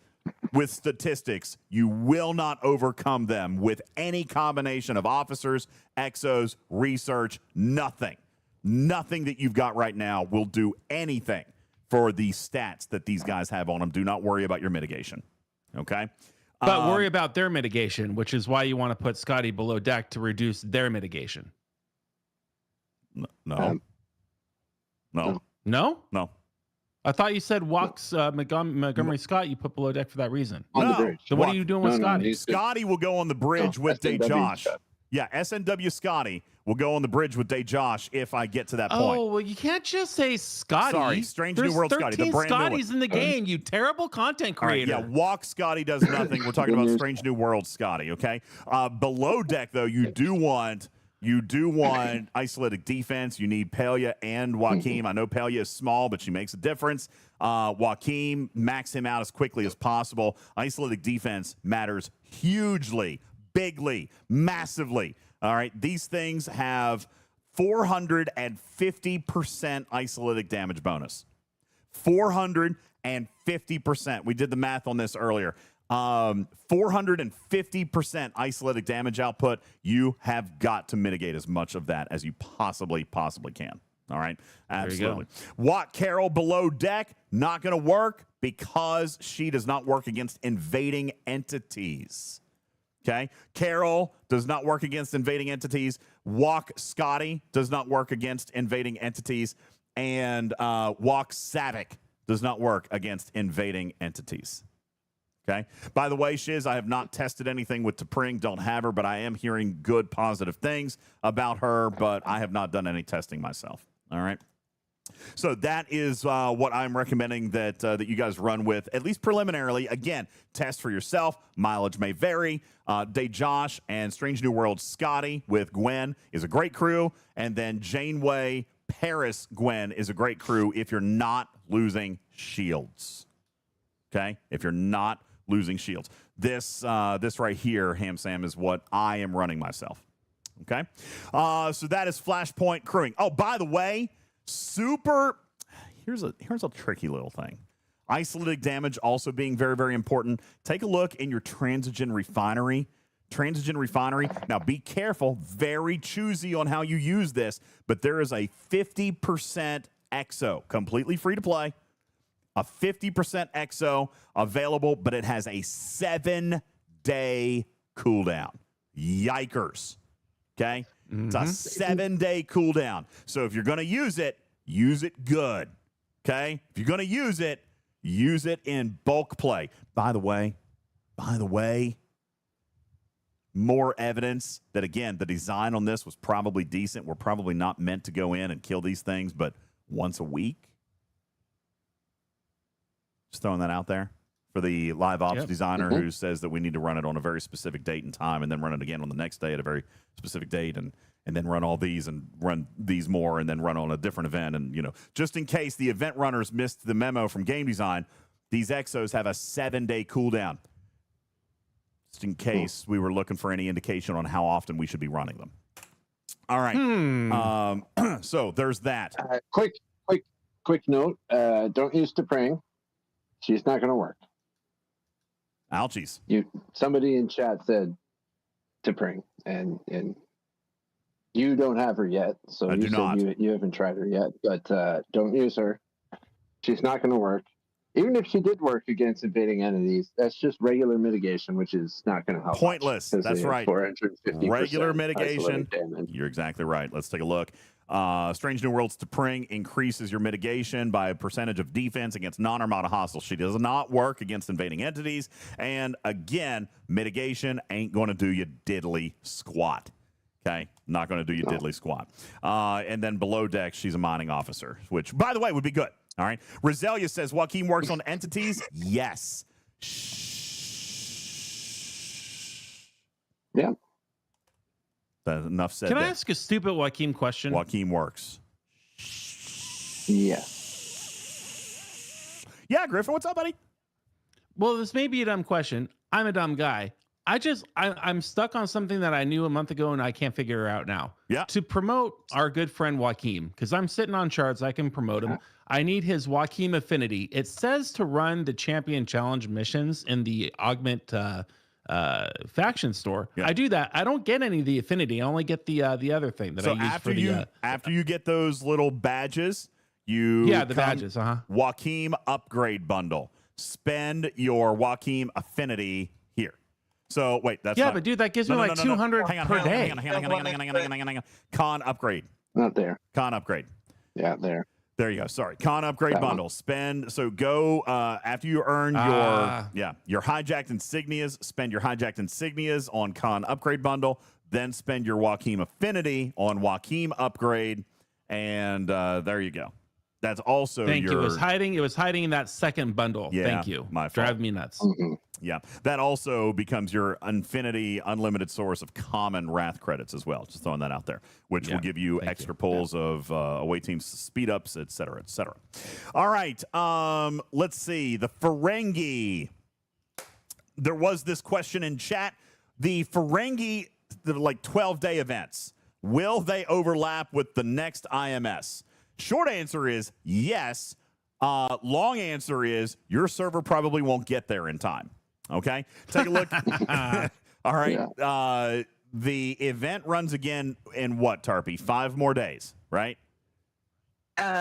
with statistics. You will not overcome them with any combination of officers, exos, research, nothing. Nothing that you've got right now will do anything for the stats that these guys have on them. Do not worry about your mitigation. Okay? But worry about their mitigation, which is why you want to put Scotty below deck to reduce their mitigation. No. I thought you said Walks Montgomery Scott you put below deck for that reason. On the bridge. So what are you doing with Scotty? Scotty will go on the bridge with DJz. Yeah, SNW Scotty will go on the bridge with DJz if I get to that point. Oh, well, you can't just say Scotty. Sorry, Strange New World Scotty. The brand Scotties in the game, you terrible content creator. Right, yeah, Walk Scotty does nothing. We're talking about Strange New World Scotty, okay? Below deck, though, you do want isolated defense. You need Pelia and Joaquim. I know Pelia is small, but she makes a difference. Joaquim, max him out as quickly as possible. Isolated defense matters hugely, bigly, massively. All right, these things have 450% isolated damage bonus. 450%. We did the math on this earlier. 450% isolated damage output. You have got to mitigate as much of that as you possibly can. All right, absolutely. Watt Carol below deck, not going to work because she does not work against invading entities. Okay, Carol does not work against invading entities. Walk Scotty does not work against invading entities, and Walk Savick does not work against invading entities. Okay. By the way, Shiz, I have not tested anything with T'Pring. Don't have her, but I am hearing good, positive things about her. But I have not done any testing myself. All right. So that is what I'm recommending that you guys run with, at least preliminarily. Again, test for yourself. Mileage may vary. DJz and Strange New World Scotty with Gwen is a great crew. And then Janeway Paris Gwen is a great crew if you're not losing shields. Okay? If you're not losing shields. This right here, Ham Sam, is what I am running myself. Okay? So that is Flashpoint crewing. Oh, by the way, here's a tricky little thing. Isolated damage also being very, very important. Take a look in your transgen refinery. Now, be careful, very choosy on how you use this, but there is a 50% exo, completely free to play. A 50% exo available, but it has a 7-day cooldown. Yikers. Okay? It's a 7-day cooldown. So if you're going to use it good. Okay? If you're going to use it in bulk play. By the way, more evidence that, again, the design on this was probably decent. We're probably not meant to go in and kill these things, but once a week. Just throwing that out there for the live ops designer who says that we need to run it on a very specific date and time and then run it again on the next day at a very specific date and then run all these and run these more and then run on a different event. And, just in case the event runners missed the memo from game design, these exos have a 7-day cooldown. Just in case we were looking for any indication on how often we should be running them. All right. So there's that. Quick note. Don't use T'Pring. She's not going to work. Ouchies. Somebody in chat said T'Pring, and you don't have her yet, so you haven't tried her yet. But don't use her. She's not going to work. Even if she did work against invading entities, that's just regular mitigation, which is not going to help. Pointless. That's right. Regular mitigation. You're exactly right. Let's take a look. Strange New World's T'Pring increases your mitigation by a percentage of defense against non-Armada hostiles. She does not work against invading entities. And again, mitigation ain't going to do you diddly squat. Okay? Not going to do you diddly squat. And then below deck, she's a mining officer, which, by the way, would be good. All right. Roselia says Joaquim works on entities. Yes. Yeah. Enough said. Can I ask a stupid Joaquim question? Joaquim works. Yes. Yeah, Griffin, what's up, buddy? Well, this may be a dumb question. I'm a dumb guy. I'm stuck on something that I knew a month ago and I can't figure out now. Yeah. To promote our good friend Joaquim, because I'm sitting on charts, I can promote him. I need his Joaquim affinity. It says to run the champion challenge missions in the augment faction store. Yeah. I do that. I don't get any of the affinity. I only get the other thing that I use after for the after you get those little badges, the badges, Joaquim upgrade bundle. Spend your Joaquim affinity here. So wait, that's but dude, that gives me like 200 per day. Hang on. Con upgrade. Not there. Con upgrade. Yeah, there. There you go. Sorry. Con upgrade that bundle. Go after you earn your hijacked insignias, spend your hijacked insignias on Con upgrade bundle, then spend your Joaquim affinity on Joaquim upgrade, and there you go. That's also Thank you. It was hiding in that second bundle. Yeah, thank you. My fault. Drive me nuts. Mm-hmm. Yeah. That also becomes your infinity unlimited source of common wrath credits as well. Just throwing that out there, which will give you extra pulls of away teams speed ups, et cetera, et cetera. All right. Let's see. The Ferengi. There was this question in chat. The Ferengi, the 12-day events, will they overlap with the next IMS? Short answer is yes. Long answer is your server probably won't get there in time. Okay? Take a look. All right. Yeah. The event runs again in what, Tarpy? 5 more days, right?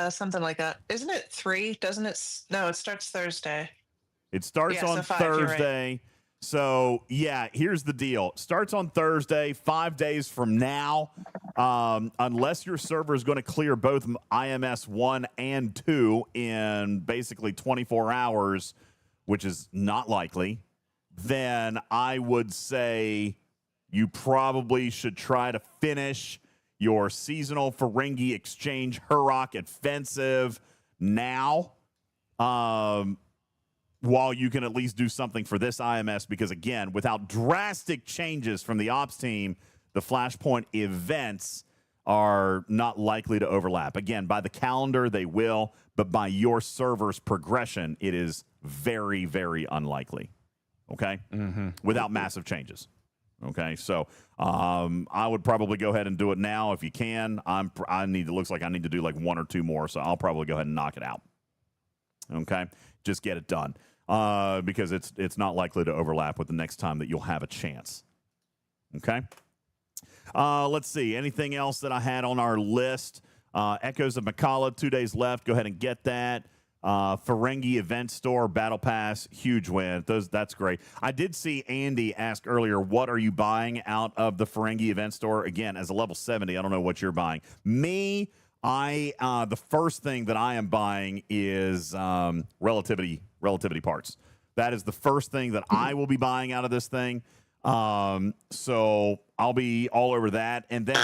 Something like that. Isn't it 3? Doesn't it? No, it starts Thursday. It starts on Thursday. Right. So, here's the deal. It starts on Thursday, 5 days from now. Unless your server is going to clear both IMS 1 and 2 in basically 24 hours, which is not likely, then I would say you probably should try to finish your seasonal Ferengi Exchange Hurok offensive now. While you can at least do something for this IMS, because, again, without drastic changes from the ops team, the Flashpoint events are not likely to overlap. Again, by the calendar, they will, but by your server's progression, it is very, very unlikely, okay? Mm-hmm. Without massive changes, okay? So I would probably go ahead and do it now if you can. It looks like I need to do 1 or 2 more, so I'll probably go ahead and knock it out, okay? Just get it done. Because it's not likely to overlap with the next time that you'll have a chance. Okay? Let's see. Anything else that I had on our list? Echoes of Makala, 2 days left. Go ahead and get that. Ferengi Event Store, Battle Pass, huge win. That's great. I did see Andy ask earlier, what are you buying out of the Ferengi Event Store? Again, as a level 70, I don't know what you're buying. Me, the first thing that I am buying is relativity parts. That is the first thing that I will be buying out of this thing. So I'll be all over that, and then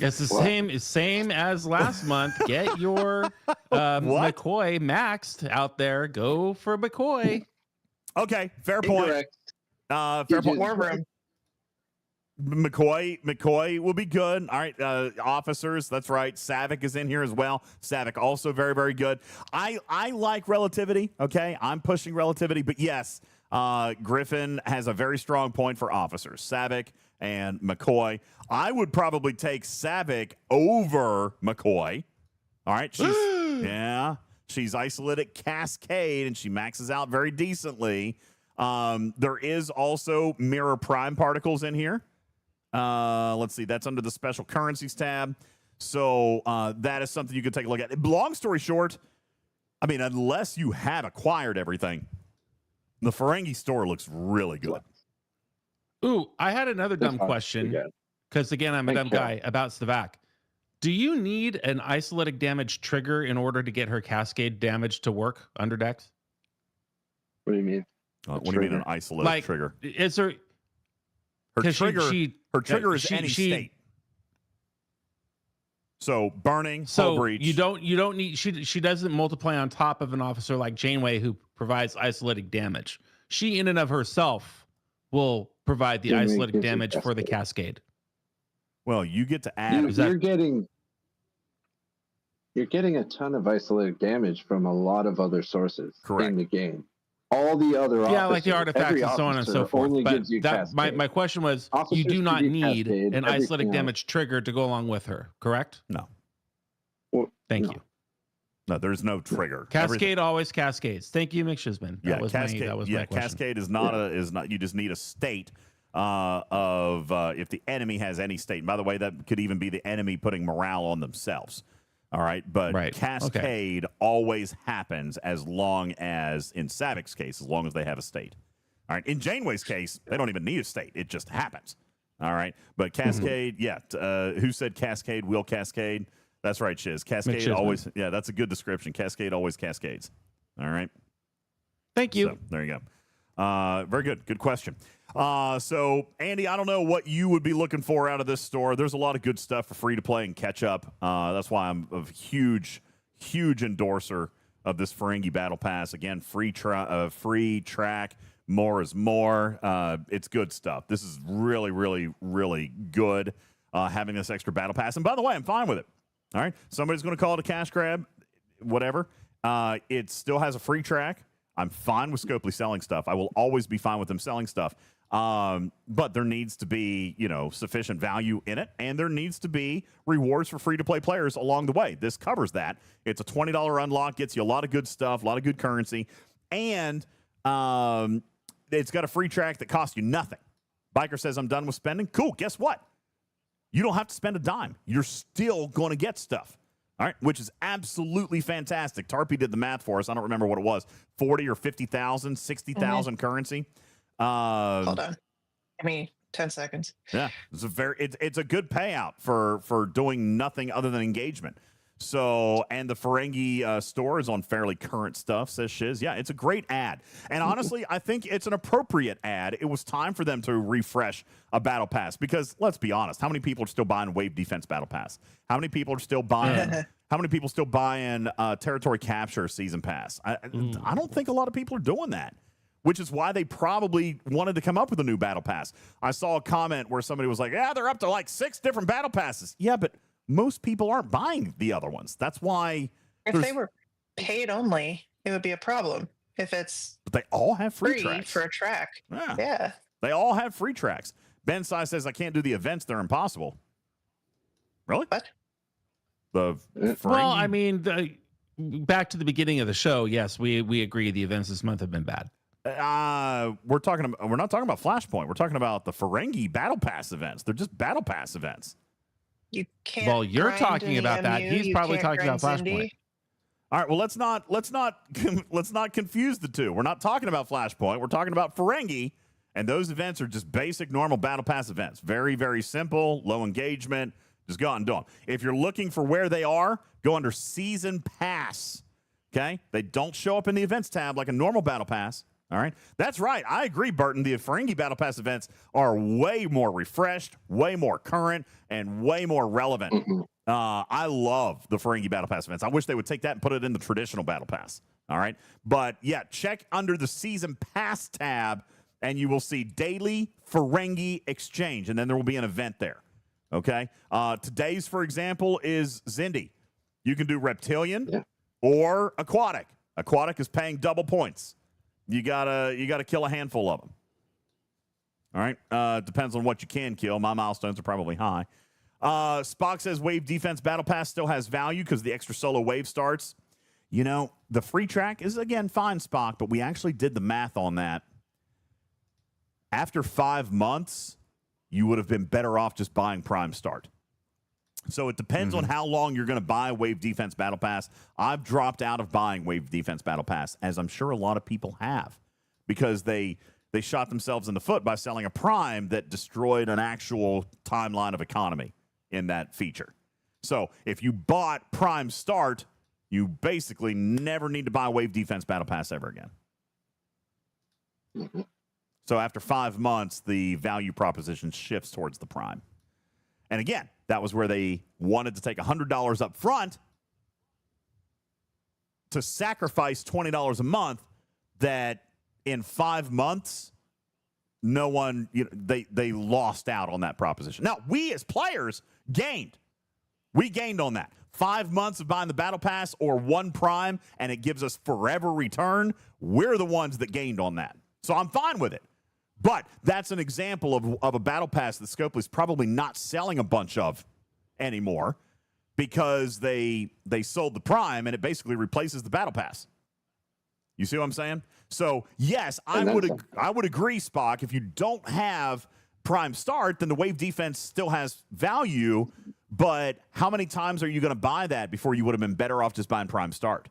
it's the same as last month. Get your McCoy maxed out there. Go for McCoy. Okay, fair point. Fair point. War room. McCoy will be good. All right, officers, that's right. Savick is in here as well. Savick also very, very good. I like relativity, okay? I'm pushing relativity, but yes, Griffin has a very strong point for officers. Savick and McCoy. I would probably take Savick over McCoy. All right, she's isolated Cascade, and she maxes out very decently. There is also mirror prime particles in here. Let's see. That's under the special currencies tab. So that is something you could take a look at. Long story short, I mean, unless you have acquired everything, the Ferengi store looks really good. Ooh, I had another dumb question. Because, again, I'm a dumb guy about Savak. Do you need an isolatic damage trigger in order to get her cascade damage to work under Dex? What do you mean? What do you mean an isolatic trigger? Is there... Her trigger is any state. So burning, hull breach. You don't need she doesn't multiply on top of an officer like Janeway who provides isolatic damage. She in and of herself will provide the isolatic damage for the cascade. Well, you get to add. you're getting a ton of isolated damage from a lot of other sources in the game. All the other like the artifacts and so on and so forth. Only but gives you my question was, officers you do not need cascade, an isolated damage trigger to go along with her, correct? No. Well, Thank you. No, there's no trigger. Cascade always cascades. Thank you, McShizman. That was Cascade. that was my question. Cascade is not. You just need a state of if the enemy has any state. And by the way, that could even be the enemy putting morale on themselves. All right, but Cascade always happens as long as, in Savic's case, as long as they have a state. All right, in Janeway's case, they don't even need a state; it just happens. All right, but Cascade, who said Cascade will cascade? That's right, Shiz. Cascade always, that's a good description. Cascade always cascades. All right. Thank you. So, there you go. Very good. Good question. So, Andy, I don't know what you would be looking for out of this store. There's a lot of good stuff for free to play and catch up. That's why I'm a huge endorser of this Ferengi Battle Pass. Again, free track. More is more. It's good stuff. This is really, really, really good, having this extra Battle Pass. And by the way, I'm fine with it. All right, somebody's going to call it a cash grab, whatever. It still has a free track. I'm fine with Scopely selling stuff. I will always be fine with them selling stuff. But there needs to be, sufficient value in it, and there needs to be rewards for free-to-play players along the way. This covers that. It's a $20 unlock, gets you a lot of good stuff, a lot of good currency, and it's got a free track that costs you nothing. Biker says, I'm done with spending. Cool, guess what? You don't have to spend a dime. You're still going to get stuff, all right, which is absolutely fantastic. Tarpy did the math for us. I don't remember what it was, 40 or 50,000, 60,000 currency. Hold on. Give me 10 seconds. Yeah, it's a good payout for doing nothing other than engagement. So, and the Ferengi store is on fairly current stuff, says Shiz. Yeah, it's a great ad. And honestly, I think it's an appropriate ad. It was time for them to refresh a Battle Pass because, let's be honest, how many people are still buying Wave Defense Battle Pass? How many people are still buying Territory Capture Season Pass? I don't think a lot of people are doing that, which is why they probably wanted to come up with a new Battle Pass. I saw a comment where somebody was like, yeah, they're up to like 6 different Battle Passes. Yeah, but most people aren't buying the other ones. That's why. If they were paid only, it would be a problem. If it's but they all have free tracks for a track. Yeah. They all have free tracks. Ben Sai says, I can't do the events. They're impossible. Really? What? Well, I mean, back to the beginning of the show. Yes, we agree. The events this month have been bad. We're not talking about Flashpoint. We're talking about the Ferengi Battle Pass events. They're just Battle Pass events. You can't. Well, you're talking about that. He's probably talking about Flashpoint. All right. Well, let's not confuse the two. We're not talking about Flashpoint. We're talking about Ferengi, and those events are just basic, normal Battle Pass events. Very, very simple, low engagement. Just go out and do them. If you're looking for where they are, go under Season Pass. Okay, they don't show up in the events tab like a normal Battle Pass. All right. That's right. I agree, Burton. The Ferengi Battle Pass events are way more refreshed, way more current, and way more relevant. Mm-hmm. I love the Ferengi Battle Pass events. I wish they would take that and put it in the traditional Battle Pass. All right. But yeah, check under the Season Pass tab, and you will see Daily Ferengi Exchange, and then there will be an event there. Okay. Today's, for example, is Zindi. You can do Reptilian or Aquatic. Aquatic is paying double points. You gotta kill a handful of them. All right. Depends on what you can kill. My milestones are probably high. Spock says Wave Defense Battle Pass still has value because the extra solo wave starts. The free track is, again, fine, Spock, but we actually did the math on that. After 5 months, you would have been better off just buying Prime Start. So it depends on how long you're going to buy Wave Defense Battle Pass. I've dropped out of buying Wave Defense Battle Pass, as I'm sure a lot of people have, because they shot themselves in the foot by selling a Prime that destroyed an actual timeline of economy in that feature. So if you bought Prime Start, you basically never need to buy Wave Defense Battle Pass ever again. So after 5 months, the value proposition shifts towards the Prime. And again, that was where they wanted to take $100 up front to sacrifice $20 a month that in 5 months, no one, they lost out on that proposition. Now, we as players gained. We gained on that. 5 months of buying the Battle Pass or 1 Prime, and it gives us forever return, we're the ones that gained on that. So I'm fine with it. But that's an example of a Battle Pass that Scopely's probably not selling a bunch of anymore because they sold the Prime, and it basically replaces the Battle Pass. You see what I'm saying? So, yes, I would agree, Spock. If you don't have Prime Start, then the Wave Defense still has value, but how many times are you going to buy that before you would have been better off just buying Prime Start?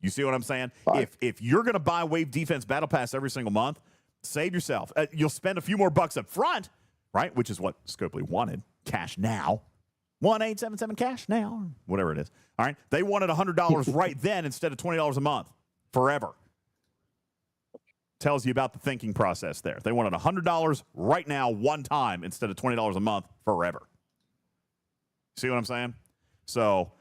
You see what I'm saying? If you're going to buy Wave Defense Battle Pass every single month, save yourself. You'll spend a few more bucks up front, right? Which is what Scopely wanted. Cash now. 1-877 cash now, or whatever it is. All right. They wanted $100 right then instead of $20 a month forever. Tells you about the thinking process there. They wanted $100 right now, one time, instead of $20 a month forever. See what I'm saying? So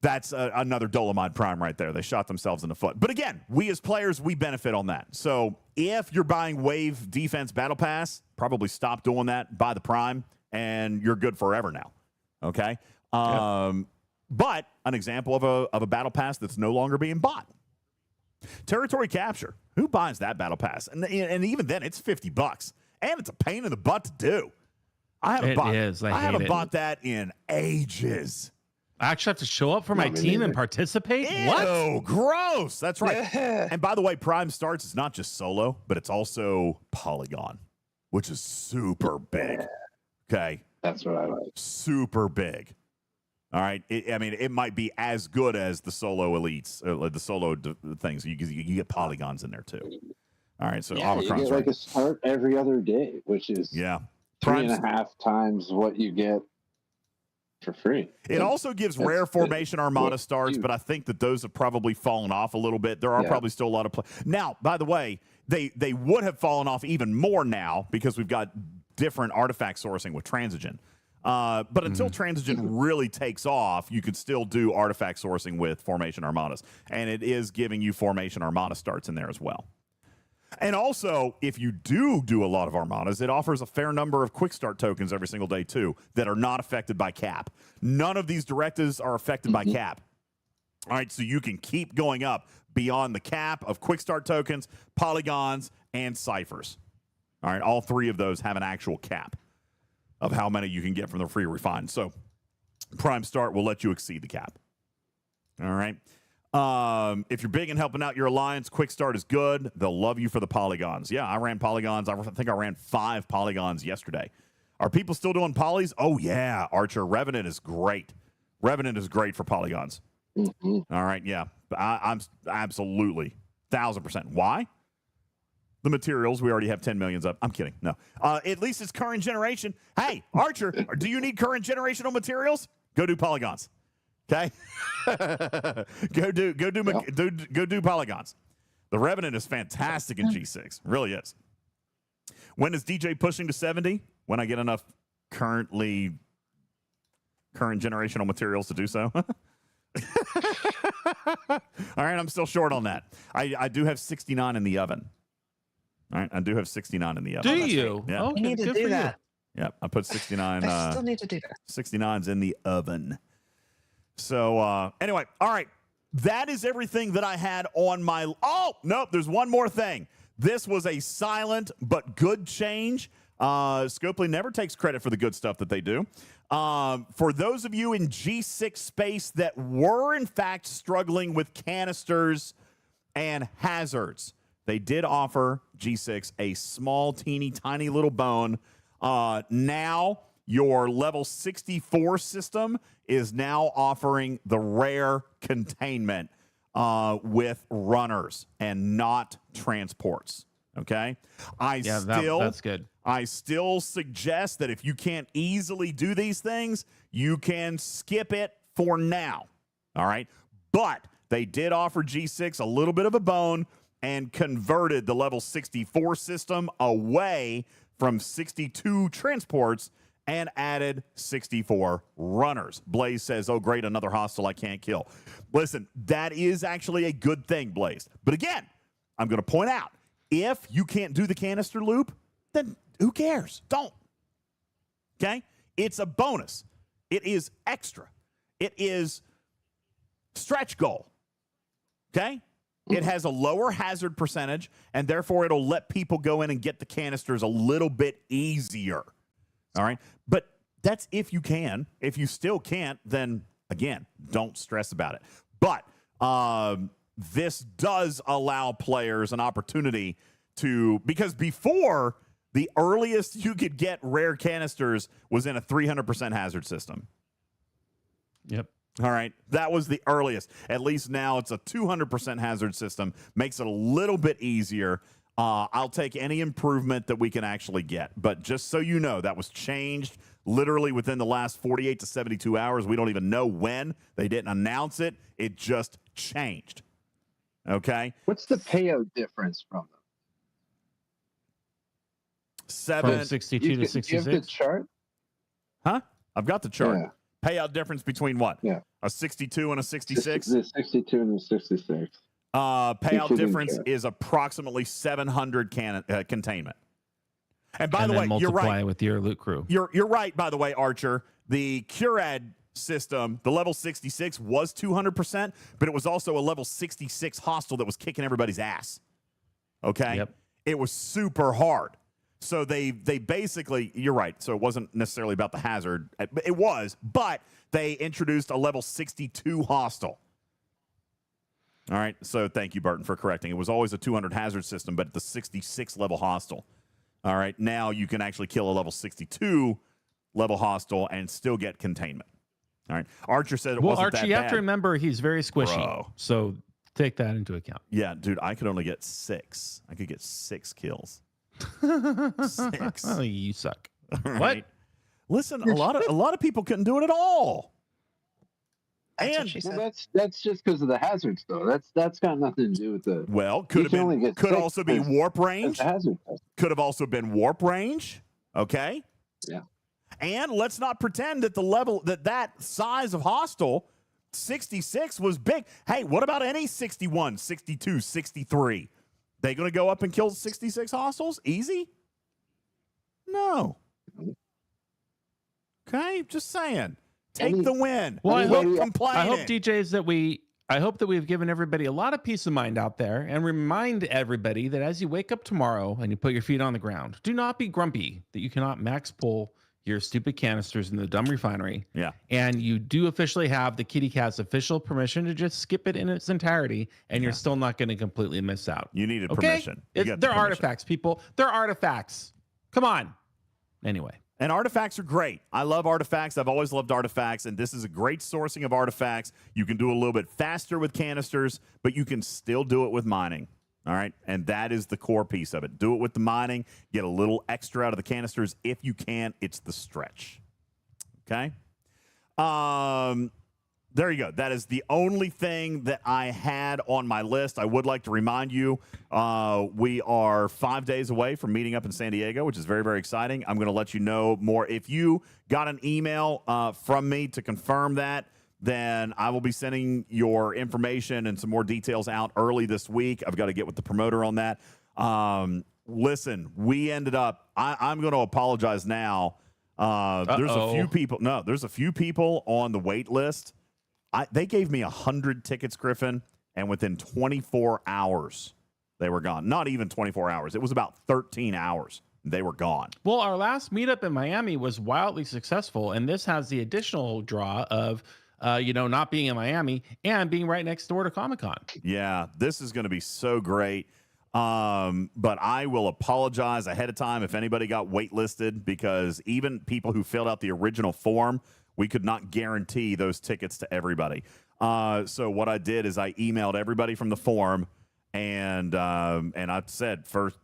that's another Dolomite Prime right there. They shot themselves in the foot. But again, we as players, we benefit on that. So if you're buying Wave Defense Battle Pass, probably stop doing that, buy the Prime, and you're good forever now. Okay? But an example of a Battle Pass that's no longer being bought. Territory Capture. Who buys that Battle Pass? And even then, it's $50. And it's a pain in the butt to do. I haven't bought that in ages. I actually have to show up for my team and participate? Ew, what? Gross. That's right. And by the way, Prime Starts is not just solo, but it's also Polygon, which is super big. Okay. That's what I like. Super big. All right. It might be as good as the solo elites, the solo things. You get polygons in there too. All right. So you get like a start every other day, which is 3.5 times what you get for free. It also gives rare formation Armada starts, but I think that those have probably fallen off a little bit. There are probably still a lot of now. By the way, they would have fallen off even more now because we've got different artifact sourcing with transgen. But until transgen really takes off, you could still do artifact sourcing with formation armadas, and it is giving you formation armada starts in there as well. And also, if you do a lot of armadas, it offers a fair number of quick start tokens every single day too that are not affected by cap. None of these directives are affected by cap. All right, so you can keep going up beyond the cap of quick start tokens, polygons, and ciphers. All right, all three of those have an actual cap of how many you can get from the free refine. So Prime Start will let you exceed the cap. All right. If you're big in helping out your alliance, Quick Start is good. They'll love you for the polygons. Yeah, I ran polygons. I think I ran 5 polygons yesterday. Are people still doing polys? Oh, yeah, Archer. Revenant is great. Revenant is great for polygons. All right, yeah. I'm absolutely 1,000%. Why? The materials, we already have 10 millions up. I'm kidding. No. At least it's current generation. Hey, Archer, do you need current generational materials? Go do polygons. Okay? Go do polygons. The Revenant is fantastic in G6. Really is. When is DJ pushing to 70? When I get enough current generational materials to do so. All right, I'm still short on that. I do have 69 in the oven. All right, I do have 69 in the oven. Do you? Yeah. Okay, you need to do that. Yeah, I put 69. I still need to do that. 69's in the oven. So, anyway, all right. That is everything that I had on my... Oh, nope, there's one more thing. This was a silent but good change. Scopely never takes credit for the good stuff that they do. For those of you in G6 space that were, in fact, struggling with canisters and hazards, they did offer G6 a small, teeny, tiny little bone. Now, your level 64 system is now offering the rare containment with runners and not transports. Okay? That's good. I still suggest that if you can't easily do these things, you can skip it for now. All right? But they did offer G6 a little bit of a bone and converted the level 64 system away from 62 transports and added 64 runners. Blaze says, oh, great, another hostile I can't kill. Listen, that is actually a good thing, Blaze. But again, I'm going to point out, if you can't do the canister loop, then who cares? Don't. Okay? It's a bonus. It is extra. It is stretch goal. Okay? It has a lower hazard percentage, and therefore it'll let people go in and get the canisters a little bit easier. All right? But that's if you can. If you still can't, then, again, don't stress about it. But this does allow players an opportunity to, because before, the earliest you could get rare canisters was in a 300% hazard system. Yep. All right. That was the earliest. At least now it's a 200% hazard system. Makes it a little bit easier. I'll take any improvement that we can actually get. But just so you know, that was changed literally within the last 48 to 72 hours. We don't even know when. They didn't announce it. It just changed. Okay? What's the payout difference from them? From 62 to 66? Do you have the chart? Huh? I've got the chart. Yeah. Payout difference between what? Yeah. A 62 and a 66? The 62 and the 66. Payout difference is approximately 700 containment. And by the way, you're right. With your loot crew. You're right, by the way, Archer. The Curad system, the level 66 was 200%, but it was also a level 66 hostile that was kicking everybody's ass. Okay? Yep. It was super hard. So they basically, you're right. So it wasn't necessarily about the hazard. It was, but they introduced a level 62 hostile. All right. So thank you, Burton, for correcting. It was always a 200 hazard system, but the 66 level hostile. All right. Now you can actually kill a level 62 level hostile and still get containment. All right. Archer said it wasn't Archie, that bad. You have to remember he's very squishy. Bro. So take that into account. Yeah, dude, I could only get 6. I could get 6 kills. 6. Oh, you suck. Right. What? Listen, a lot of people couldn't do it at all. That's what she said. Well, that's just because of the hazards, though. That's got nothing to do with the. Well, could also be warp range. Could have also been warp range. Okay. Yeah. And let's not pretend that the level that size of hostile 66 was big. Hey, what about any 61, 62, 63? They going to go up and kill 66 hostiles? Easy? No. Okay, just saying. Take the win. Well, I hope DJs that I hope that we've given everybody a lot of peace of mind out there, and remind everybody that as you wake up tomorrow and you put your feet on the ground, do not be grumpy that you cannot max pull your stupid canisters in the dumb refinery. Yeah. And you do officially have the Kitty Cat's official permission to just skip it in its entirety, and you're still not going to completely miss out. You needed permission. They're artifacts, people. They're artifacts. Come on. Anyway. And artifacts are great. I love artifacts. I've always loved artifacts, and this is a great sourcing of artifacts. You can do a little bit faster with canisters, but you can still do it with mining. All right? And that is the core piece of it. Do it with the mining. Get a little extra out of the canisters. If you can, it's the stretch. Okay? There you go. That is the only thing that I had on my list. I would like to remind you, we are 5 days away from meeting up in San Diego, which is very, very exciting. I'm going to let you know more. If you got an email from me to confirm that, then I will be sending your information and some more details out early this week. I've got to get with the promoter on that. Listen, we ended up, I'm going to apologize now. There's a few people. No, there's a few people on the wait list. They gave me 100 tickets, Griffin, and within 24 hours, they were gone. Not even 24 hours. It was about 13 hours. They were gone. Well, our last meetup in Miami was wildly successful, and this has the additional draw of, not being in Miami and being right next door to Comic-Con. Yeah, this is going to be so great. But I will apologize ahead of time if anybody got waitlisted, because even people who filled out the original form, we could not guarantee those tickets to everybody. So what I did is I emailed everybody from the form, and I said first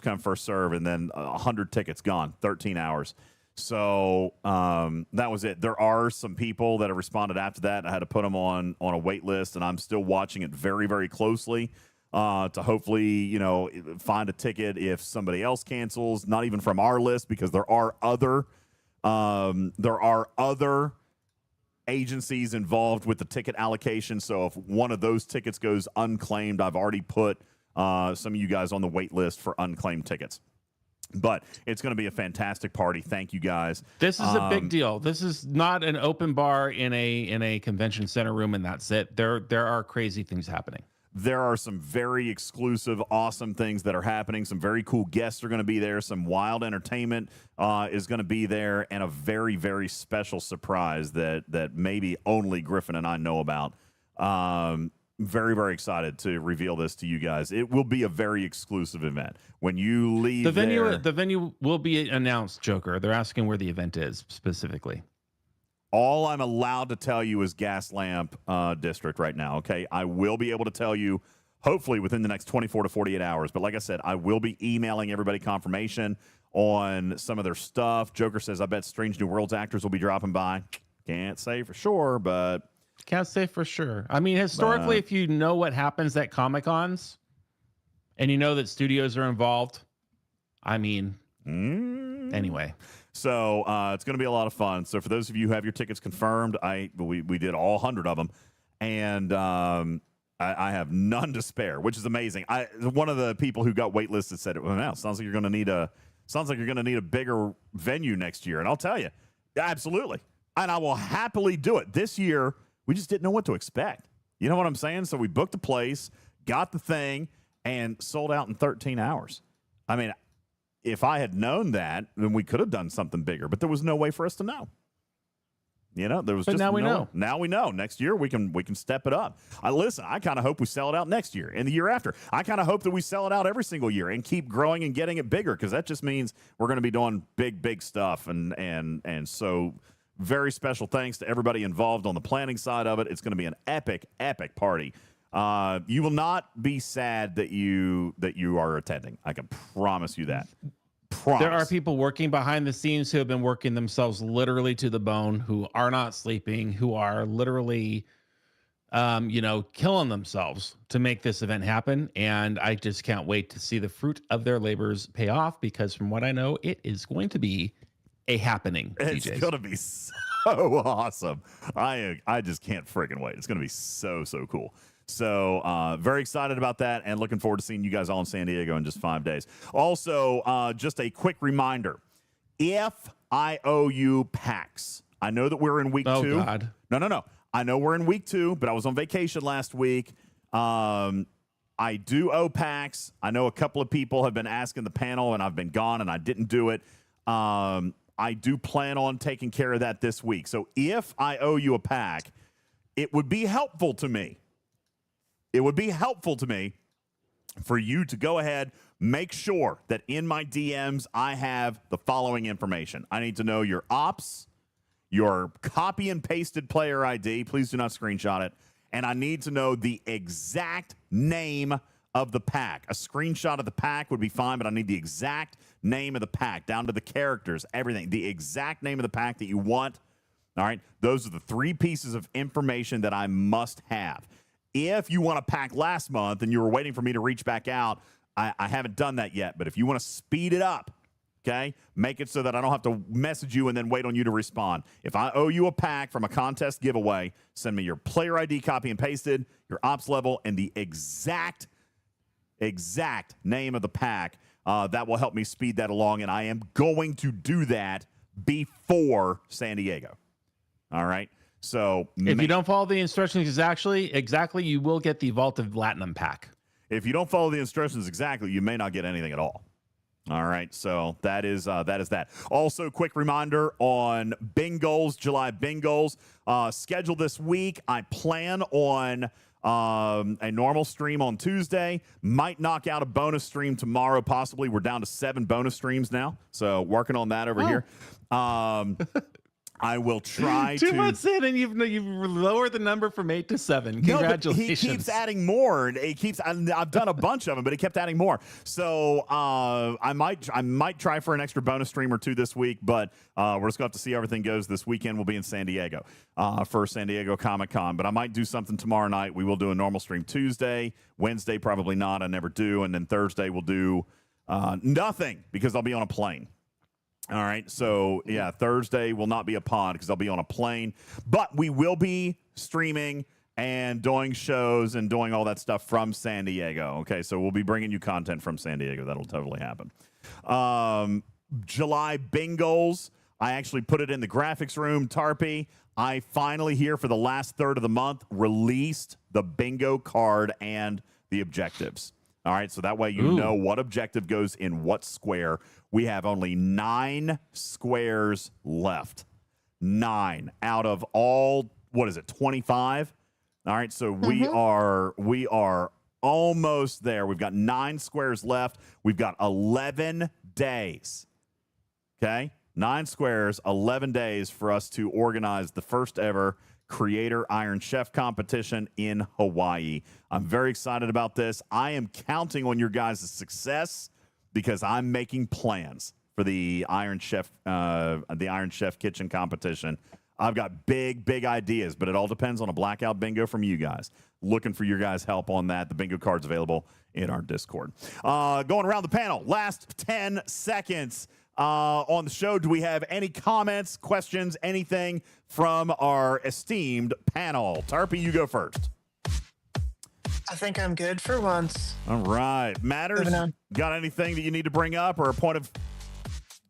come, first serve, and then 100 tickets gone, 13 hours. So that was it. There are some people that have responded after that. I had to put them on a wait list, and I'm still watching it very, very closely to hopefully, find a ticket if somebody else cancels, not even from our list, because there are other agencies involved with the ticket allocation. So if one of those tickets goes unclaimed, I've already put some of you guys on the wait list for unclaimed tickets. But it's going to be a fantastic party. Thank you guys. This is a big deal. This is not an open bar in a convention center room and that's it. There are crazy things happening. There are some very exclusive, awesome things that are happening. Some very cool guests are going to be there. Some wild entertainment is going to be there, and a very, very special surprise that maybe only Griffin and I know about. Very, very excited to reveal this to you guys. It will be a very exclusive event. When you leave the venue will be announced, Joker. They're asking where the event is specifically. All I'm allowed to tell you is Gaslamp District right now, okay? I will be able to tell you, hopefully, within the next 24 to 48 hours. But like I said, I will be emailing everybody confirmation on some of their stuff. Joker says, I bet Strange New Worlds actors will be dropping by. Can't say for sure, but... Can't say for sure. I mean, historically, if you know what happens at Comic-Cons, and you know that studios are involved, I mean, anyway... So it's going to be a lot of fun. So for those of you who have your tickets confirmed, we did all 100 of them, and I have none to spare, which is amazing. One of the people who got waitlisted said, "Well, now sounds like you're going to need a bigger venue next year." And I'll tell you, absolutely, and I will happily do it. This year, we just didn't know what to expect. You know what I'm saying? So we booked a place, got the thing, and sold out in 13 hours. I mean. If I had known that, then we could have done something bigger, but there was no way for us to know. You know, there was just now we know. Now we know. Next year we can step it up. Listen, I kind of hope we sell it out next year and the year after. I kind of hope that we sell it out every single year and keep growing and getting it bigger, because that just means we're going to be doing big stuff. And so very special thanks to everybody involved on the planning side of it. It's going to be an epic party. You will not be sad that you are attending. I can promise you that. There are people working behind the scenes who have been working themselves literally to the bone, who are not sleeping, who are literally, killing themselves to make this event happen. And I just can't wait to see the fruit of their labors pay off, because from what I know, it is going to be a happening. It's DJs. going to be so awesome. I just can't freaking wait. It's going to be so cool. So very excited about that, and looking forward to seeing you guys all in San Diego in just 5 days. Also, just a quick reminder, if I owe you PAX, I know that we're in week 2. Oh, God. No. I know we're in week 2, but I was on vacation last week. I do owe PAX. I know a couple of people have been asking the panel, and I've been gone, and I didn't do it. I do plan on taking care of that this week. So if I owe you a pack, it would be helpful to me. It would be helpful to me for you to go ahead, make sure that in my DMs I have the following information. I need to know your ops, your copy and pasted player ID. Please do not screenshot it. And I need to know the exact name of the pack. A screenshot of the pack would be fine, but I need the exact name of the pack, down to the characters, everything. The exact name of the pack that you want. All right? Those are the 3 pieces of information that I must have. If you want to pack last month and you were waiting for me to reach back out, I haven't done that yet. But if you want to speed it up, okay, make it so that I don't have to message you and then wait on you to respond. If I owe you a pack from a contest giveaway, send me your player ID copy and pasted, your ops level, and the exact name of the pack. That will help me speed that along, and I am going to do that before San Diego. All right? So if you don't follow the instructions exactly, you will get the Vault of Platinum pack. If you don't follow the instructions exactly, you may not get anything at all. All right, so that is that. Also, quick reminder on bingos, July bingos, schedule this week. I plan on a normal stream on Tuesday. Might knock out a bonus stream tomorrow, possibly. We're down to 7 bonus streams now, so working on that over here. I will try 2 months in, and you've lowered the number from 8 to 7. Congratulations. No, but he keeps adding more, and I've done a bunch of them, but he kept adding more. So I might try for an extra bonus stream or 2 this week, but we're just going to have to see how everything goes. This weekend we'll be in San Diego for San Diego Comic-Con, but I might do something tomorrow night. We will do a normal stream Tuesday. Wednesday, probably not. I never do. And then Thursday we'll do nothing, because I'll be on a plane. All right, so yeah, Thursday will not be a pod because I'll be on a plane, but we will be streaming and doing shows and doing all that stuff from San Diego. Okay, so we'll be bringing you content from San Diego. That'll totally happen. July bingos. I actually put it in the graphics room, Tarpy. I finally, here for the last third of the month, released the bingo card and the objectives. All right, so that way you know what objective goes in what square. We have only 9 squares left. 9 out of all, 25? All right, so we are almost there. We've got 9 squares left. We've got 11 days. Okay? 9 squares, 11 days for us to organize the first ever Creator Iron Chef competition in Hawaii. I'm very excited about this. I am counting on your guys' success because I'm making plans for the Iron Chef Kitchen competition. I've got big ideas, but it all depends on a blackout bingo from you guys. Looking for your guys' help on that. The bingo card's available in our Discord. Going around the panel, last 10 seconds on the show. Do we have any comments, questions, anything from our esteemed panel? Tarpy, you go first. I think I'm good for once. All right. Matters, got anything that you need to bring up or a point of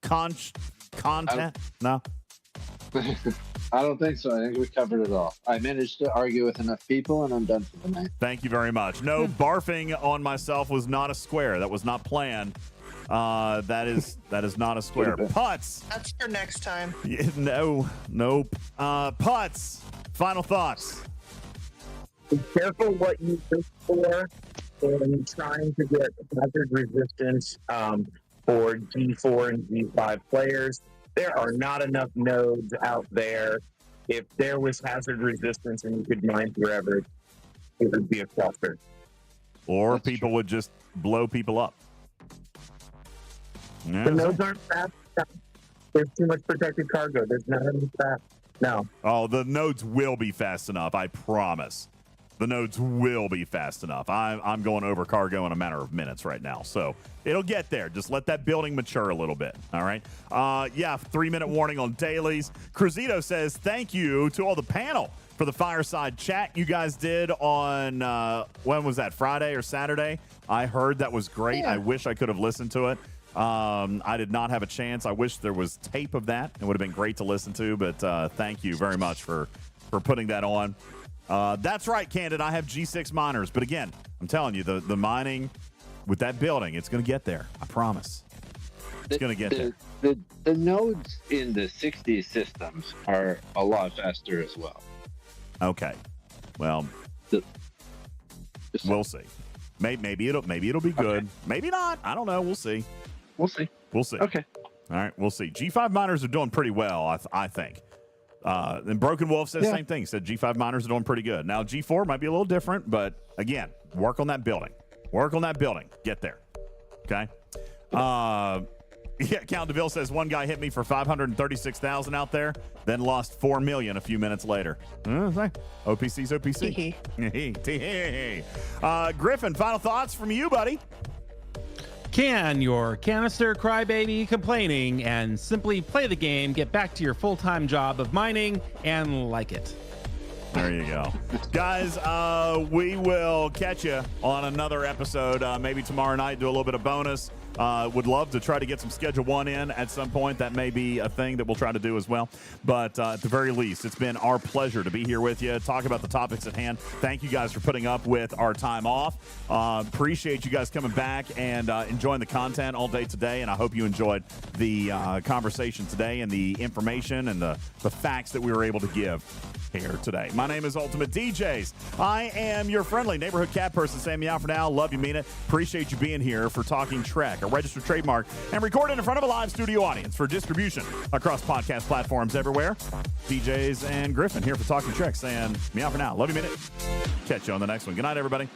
content? No? I don't think so. I think we covered it all. I managed to argue with enough people, and I'm done for the night. Thank you very much. No, barfing on myself was not a square. That was not planned. That is not a square. Putts. That's for next time. Yeah, nope. Putts. Final thoughts. Be careful what you look for in trying to get hazard resistance for G4 and G5 players. There are not enough nodes out there. If there was hazard resistance and you could mine forever, it would be a cluster. Or people would just blow people up. Yeah. The nodes aren't fast. There's too much protected cargo. There's not enough fast. No. Oh, the nodes will be fast enough. I promise. The nodes will be fast enough. I'm going over cargo in a matter of minutes right now. So it'll get there. Just let that building mature a little bit. All right. 3-minute warning on dailies. Cruzito says, thank you to all the panel for the fireside chat you guys did on, when was that, Friday or Saturday? I heard that was great. Yeah. I wish I could have listened to it. I did not have a chance. I wish there was tape of that. It would have been great to listen to, but thank you very much for putting that on. That's right, Candid. I have G6 miners. But again, I'm telling you, the mining with that building, it's going to get there. I promise. It's going to get there. The nodes in the 60 systems are a lot faster as well. Okay. Well, we'll see. Maybe it'll be good. Okay. Maybe not. I don't know. We'll see. We'll see. Okay. All right. We'll see. G5 miners are doing pretty well, I think. And Broken Wolf says the same thing. He said G5 miners are doing pretty good. Now, G4 might be a little different, but again, work on that building. Get there. Okay? Count DeVille says one guy hit me for 536,000 out there, then lost 4 million a few minutes later. OPC's OPC. Griffin, final thoughts from you, buddy. Can your canister crybaby complaining and simply play the game, get back to your full-time job of mining, and like it. There you go. Guys, we will catch you on another episode, maybe tomorrow night, do a little bit of bonus. Would love to try to get some Schedule 1 in at some point. That may be a thing that we'll try to do as well. But at the very least, it's been our pleasure to be here with you, talk about the topics at hand. Thank you guys for putting up with our time off. Appreciate you guys coming back and enjoying the content all day today. And I hope you enjoyed the conversation today and the information and the facts that we were able to give here today. My name is UltimatDJz. I am your friendly neighborhood cat person saying meow for now. Love you, mean it. Appreciate you being here for Talking Trek, a registered trademark, and recorded in front of a live studio audience for distribution across podcast platforms everywhere. DJs and Griffin here for Talking Trek saying meow for now. Love you, mean it. Catch you on the next one. Good night, everybody.